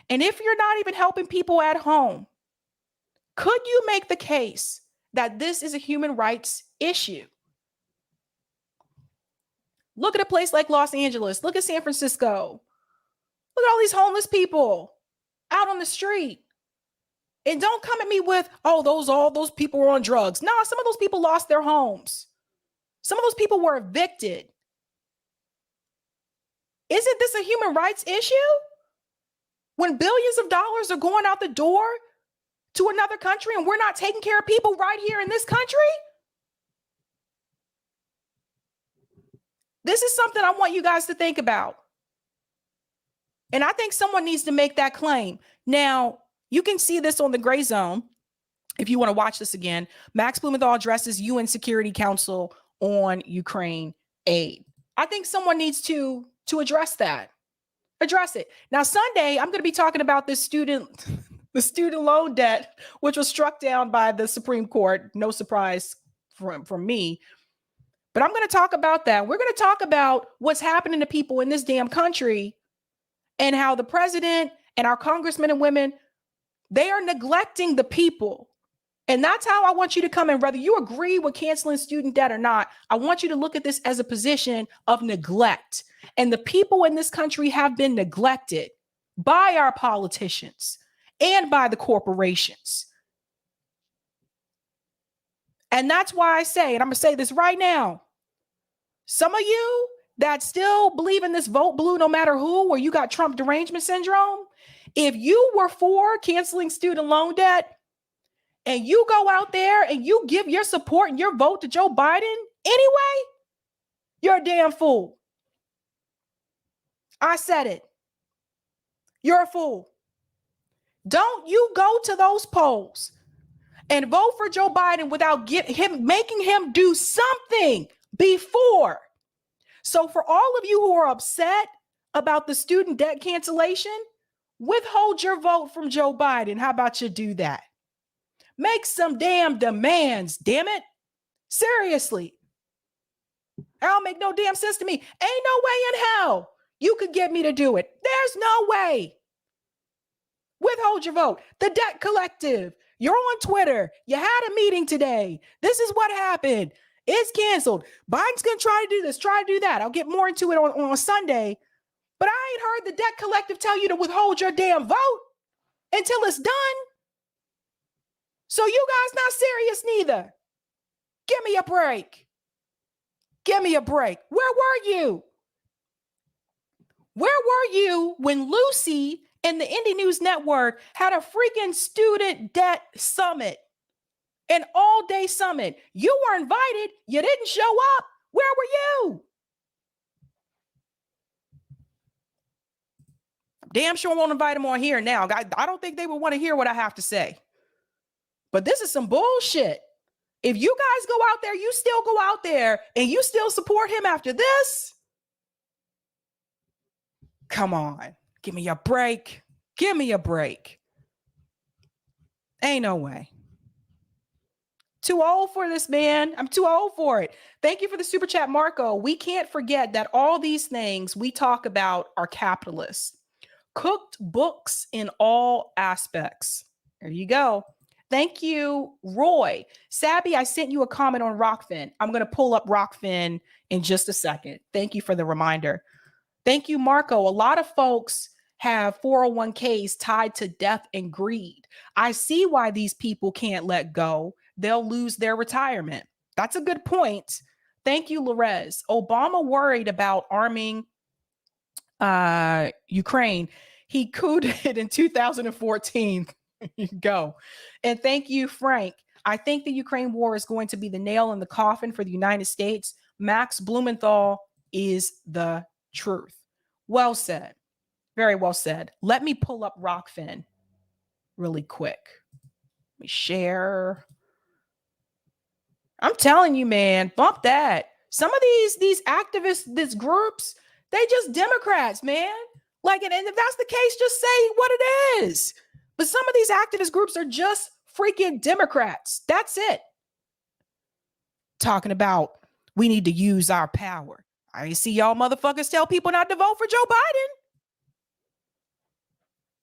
And if you're not even helping people at home, could you make the case that this is a human rights issue? Look at a place like Los Angeles. Look at San Francisco. Look at all these homeless people out on the street. And don't come at me with, all those people were on drugs. No, some of those people lost their homes. Some of those people were evicted. Isn't this a human rights issue? When billions of dollars are going out the door to another country and we're not taking care of people right here in this country? This is something I want you guys to think about. And I think someone needs to make that claim. Now, you can see this on the Gray Zone. If you want to watch this again, Max Blumenthal addresses UN Security Council on Ukraine aid. I think someone needs to address that. Address it. Now, Sunday, I'm going to be talking about the student loan debt, which was struck down by the Supreme Court. No surprise from me. But I'm going to talk about that. We're going to talk about what's happening to people in this damn country and how the president and our congressmen and women, they are neglecting the people. And that's how I want you to come in. Whether you agree with canceling student debt or not, I want you to look at this as a position of neglect. And the people in this country have been neglected by our politicians and by the corporations. And that's why I say, and I'm going to say this right now, some of you that still believe in this vote blue no matter who, where you got Trump derangement syndrome, if you were for canceling student loan debt and you go out there and you give your support and your vote to Joe Biden anyway, you're a damn fool. I said it. You're a fool. Don't you go to those polls and vote for Joe Biden without making him do something before. So for all of you who are upset about the student debt cancellation, withhold your vote from Joe Biden. How about you do that? Make some damn demands, damn it. Seriously. That don't make no damn sense to me. Ain't no way in hell you could get me to do it. There's no way. Withhold your vote. The Debt Collective. You're on Twitter. You had a meeting today. This is what happened. It's canceled. Biden's going to try to do this, try to do that. I'll get more into it on Sunday. But I ain't heard the Debt Collective tell you to withhold your damn vote until it's done. So you guys not serious neither. Give me a break. Give me a break. Where were you? Where were you when Lucy and the Indie News Network had a freaking student debt summit, an all-day summit? You were invited. You didn't show up. Where were you? Damn sure won't invite them on here now. I don't think they would want to hear what I have to say. But this is some bullshit. If you guys go out there, you still go out there and you still support him after this. Come on. Give me a break. Give me a break. Ain't no way. Too old for this, man. I'm too old for it. Thank you for the super chat, Marco. We can't forget that all these things we talk about are capitalist. Cooked books in all aspects. There you go. Thank you, Roy. Sabby, I sent you a comment on Rockfin. I'm going to pull up Rockfin in just a second. Thank you for the reminder. Thank you, Marco. A lot of folks have 401ks tied to death and greed. I see why these people can't let go. They'll lose their retirement. That's a good point. Thank you, Lorez. Obama worried about arming Ukraine. He cooed in 2014. You go. And thank you, Frank. I think the Ukraine war is going to be the nail in the coffin for the United States. Max Blumenthal is the truth. Well said. Very well said. Let me pull up Rockfin really quick. Let me share. I'm telling you, man, bump that. Some of these activists, these groups, they just Democrats, man. Like, and if that's the case, just say what it is. But some of these activist groups are just freaking Democrats. That's it. Talking about we need to use our power. I see y'all motherfuckers tell people not to vote for Joe Biden.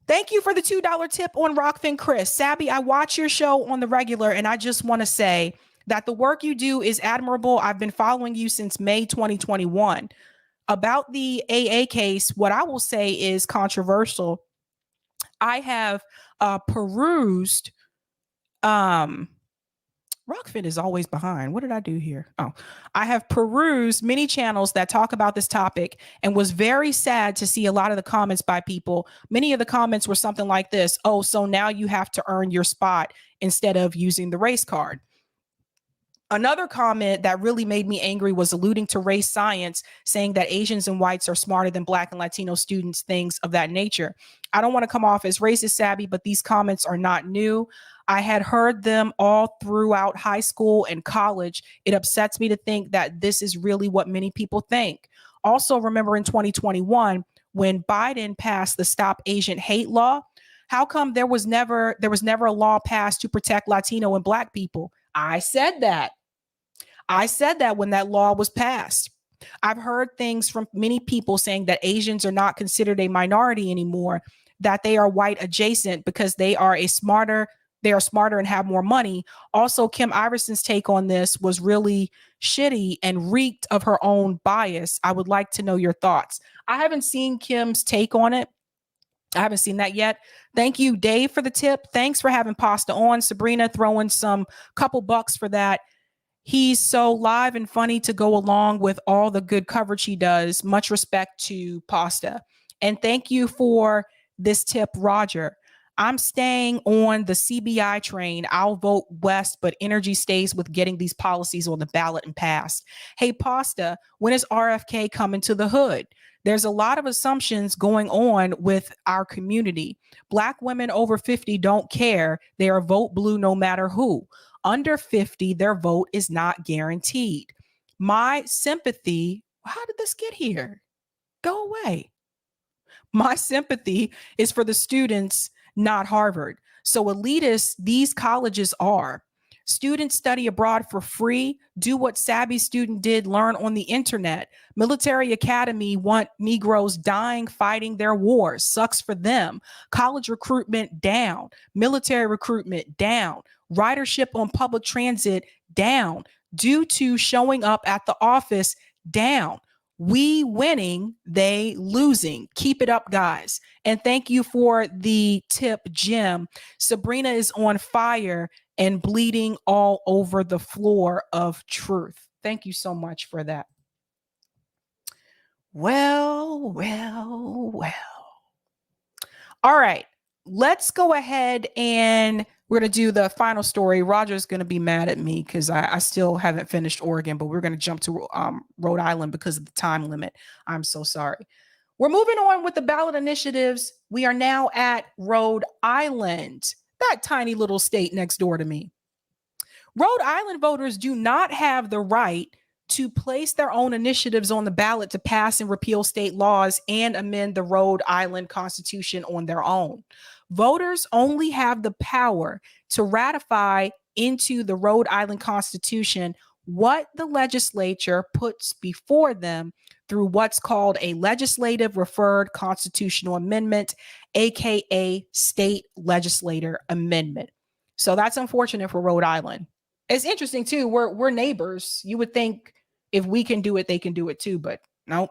Thank you for the $2 tip on Rockfin, Chris. Sabby, I watch your show on the regular, and I just want to say that the work you do is admirable. I've been following you since May 2021. About the AA case, what I will say is controversial. I have perused. Rockfin is always behind. What did I do here? Oh, I have perused many channels that talk about this topic and was very sad to see a lot of the comments by people. Many of the comments were something like this. Oh, so now you have to earn your spot instead of using the race card. Another comment that really made me angry was alluding to race science, saying that Asians and whites are smarter than Black and Latino students, things of that nature. I don't want to come off as racist, Sabby, but these comments are not new. I had heard them all throughout high school and college. It upsets me to think that this is really what many people think. Also, remember in 2021, when Biden passed the Stop Asian Hate law, how come there was never a law passed to protect Latino and Black people? I said that. I said that when that law was passed. I've heard things from many people saying that Asians are not considered a minority anymore, that they are white adjacent because they are smarter and have more money. Also, Kim Iverson's take on this was really shitty and reeked of her own bias. I would like to know your thoughts. I haven't seen Kim's take on it. I haven't seen that yet. Thank you, Dave, for the tip. Thanks for having Pasta on. Sabrina throwing some couple bucks for that. He's so live and funny to go along with all the good coverage he does. Much respect to Pasta. And thank you for this tip, Roger. I'm staying on the CBI train. I'll vote West, but energy stays with getting these policies on the ballot and passed. Hey, Pasta, when is RFK coming to the hood? There's a lot of assumptions going on with our community. Black women over 50 don't care. They are vote blue no matter who. Under 50, their vote is not guaranteed. My sympathy, how did this get here? Go away. My sympathy is for the students, not Harvard. So elitist, these colleges are. Students study abroad for free, do what Sabby student did, learn on the internet. Military academy want Negroes dying, fighting their wars. Sucks for them. College recruitment down. Military recruitment down. Ridership on public transit down. Due to showing up at the office down. We winning, they losing. Keep it up, guys. And thank you for the tip, Jim. Sabrina is on fire and bleeding all over the floor of truth. Thank you so much for that. Well. All right, let's go ahead and we're going to do the final story. Roger's going to be mad at me because I still haven't finished Oregon, but we're going to jump to Rhode Island because of the time limit. I'm so sorry. We're moving on with the ballot initiatives. We are now at Rhode Island, that tiny little state next door to me. Rhode Island voters do not have the right to place their own initiatives on the ballot to pass and repeal state laws and amend the Rhode Island Constitution on their own. Voters only have the power to ratify into the Rhode Island Constitution what the legislature puts before them through what's called a legislative referred constitutional amendment, aka state legislator amendment. So that's unfortunate for Rhode Island. It's interesting too. We're neighbors. You would think if we can do it, they can do it too, but no.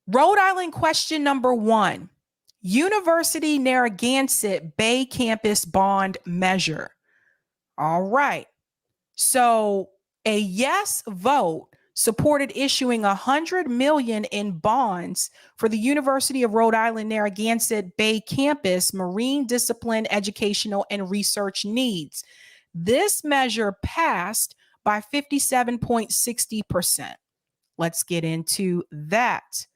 Rhode Island question number 1. University Narragansett Bay Campus bond measure. All right. So a yes vote supported issuing $100 million in bonds for the University of Rhode Island Narragansett Bay Campus marine discipline, educational, and research needs. This measure passed by 57.60%. Let's get into that.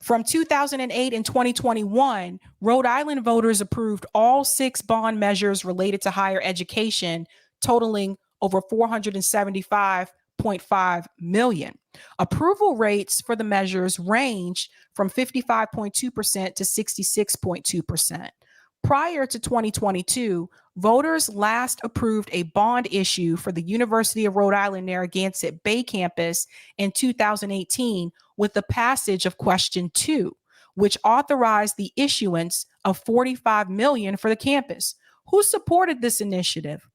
From 2008 and 2021, Rhode Island voters approved all 6 bond measures related to higher education, totaling over $475.5 million. Approval rates for the measures ranged from 55.2% to 66.2%. Prior to 2022, voters last approved a bond issue for the University of Rhode Island Narragansett Bay Campus in 2018 with the passage of Question 2, which authorized the issuance of $45 million for the campus. Who supported this initiative?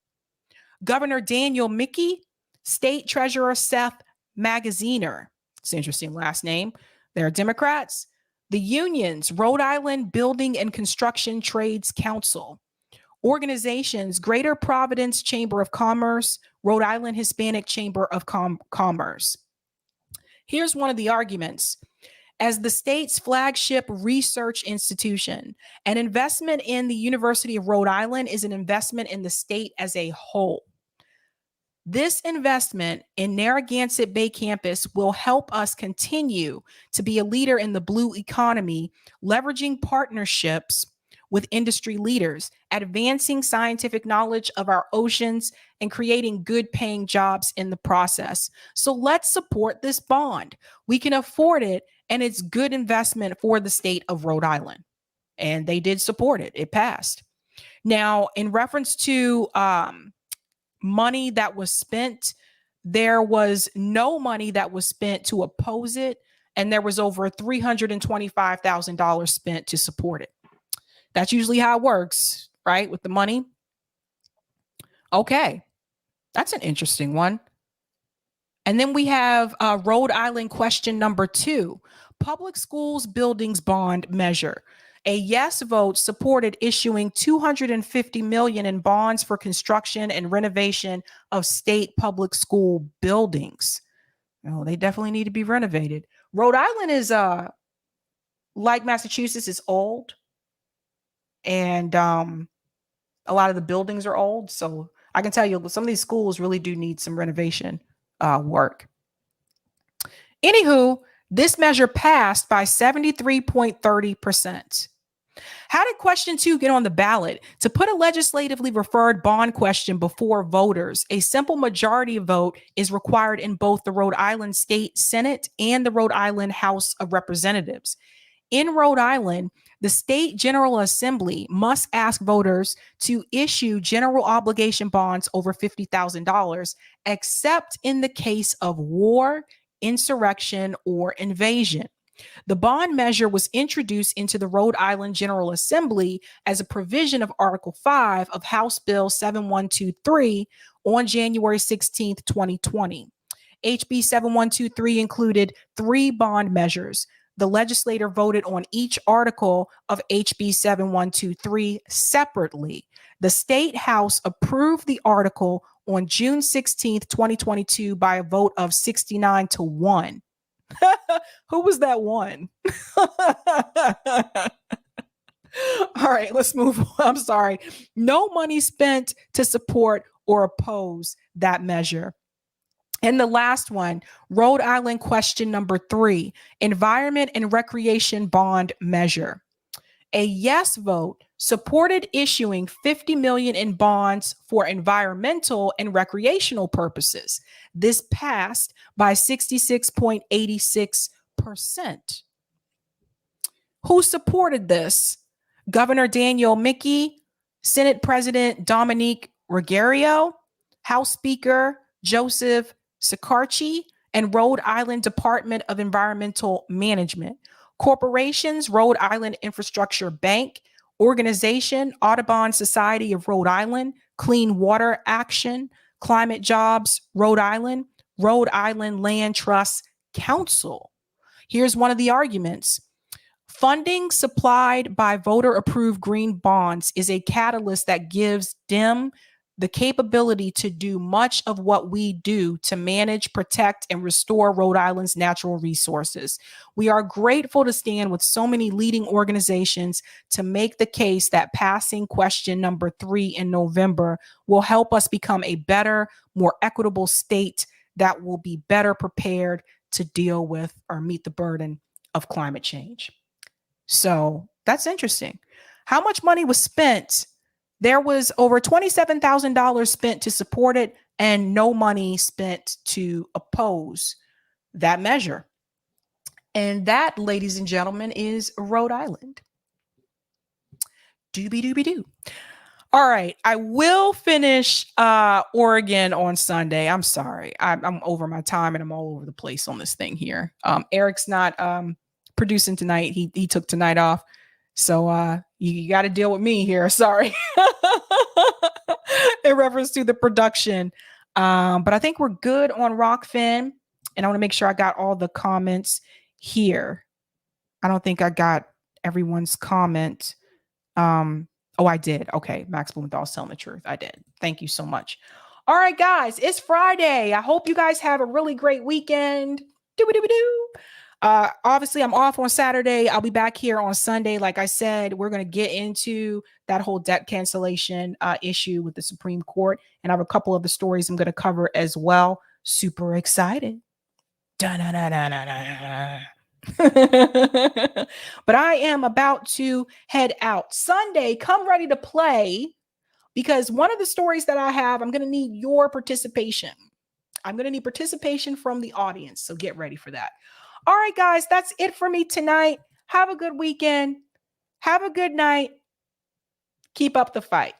Governor Daniel Mickey, State Treasurer Seth Magaziner. It's an interesting last name. They're Democrats. The unions, Rhode Island Building and Construction Trades Council. Organizations, Greater Providence Chamber of Commerce, Rhode Island Hispanic Chamber of Commerce. Here's one of the arguments. As the state's flagship research institution, an investment in the University of Rhode Island is an investment in the state as a whole. This investment in Narragansett Bay Campus will help us continue to be a leader in the blue economy, leveraging partnerships with industry leaders, advancing scientific knowledge of our oceans, and creating good paying jobs in the process. So let's support this bond. We can afford it, and it's good investment for the state of Rhode Island. And they did support it. It passed. Now, in reference to money that was spent, there was no money that was spent to oppose it, and there was over $325,000 spent to support it. That's usually how it works, right? With the money. Okay, that's an interesting one. And then we have Rhode Island question number 2, public schools buildings bond measure. A yes vote supported issuing $250 million in bonds for construction and renovation of state public school buildings. Oh, they definitely need to be renovated. Rhode Island is, like Massachusetts, is old. And a lot of the buildings are old. So I can tell you some of these schools really do need some renovation work. Anywho, this measure passed by 73.30%. How did question 2 get on the ballot? To put a legislatively referred bond question before voters, a simple majority vote is required in both the Rhode Island State Senate and the Rhode Island House of Representatives. In Rhode Island, the State General Assembly must ask voters to issue general obligation bonds over $50,000, except in the case of war, insurrection, or invasion. The bond measure was introduced into the Rhode Island General Assembly as a provision of Article 5 of House Bill 7123 on January 16, 2020. HB 7123 included 3 bond measures. The legislature voted on each article of HB 7123 separately. The State House approved the article on June 16, 2022 by a vote of 69-1. Who was that one? All right, let's move on. I'm sorry. No money spent to support or oppose that measure. And the last one, Rhode Island question number 3, environment and recreation bond measure. A yes vote supported issuing $50 million in bonds for environmental and recreational purposes. This passed by 66.86%. Who supported this? Governor Daniel Mickey, Senate President Dominique Ruggiero, House Speaker Joseph Sicarchi, and Rhode Island Department of Environmental Management. Corporations, Rhode Island Infrastructure Bank, Organization, Audubon Society of Rhode Island, Clean Water Action, Climate Jobs, Rhode Island Land Trust Council. Here's one of the arguments. Funding supplied by voter-approved green bonds is a catalyst that gives DEM the capability to do much of what we do to manage, protect, and restore Rhode Island's natural resources. We are grateful to stand with so many leading organizations to make the case that passing question number 3 in November will help us become a better, more equitable state that will be better prepared to deal with or meet the burden of climate change. So that's interesting. How much money was spent? There was over $27,000 spent to support it and no money spent to oppose that measure. And that, ladies and gentlemen, is Rhode Island. Doobie-doobie-doo. All right. I will finish Oregon on Sunday. I'm sorry. I'm over my time and I'm all over the place on this thing here. Eric's not producing tonight. He took tonight off. So you got to deal with me here. Sorry. In reference to the production. But I think we're good on Rockfin. And I want to make sure I got all the comments here. I don't think I got everyone's comment. Oh, I did. Okay. Max Blumenthal's telling the truth. I did. Thank you so much. All right, guys. It's Friday. I hope you guys have a really great weekend. Doo-doo-doo-doo. Obviously, I'm off on Saturday. I'll be back here on Sunday. Like I said, we're going to get into that whole debt cancellation issue with the Supreme Court. And I have a couple of the stories I'm going to cover as well. Super excited. Da-na-na-na-na-na. But I am about to head out. Sunday, come ready to play, because one of the stories that I have, I'm going to need your participation. I'm going to need participation from the audience. So get ready for that. All right, guys, that's it for me tonight. Have a good weekend. Have a good night. Keep up the fight.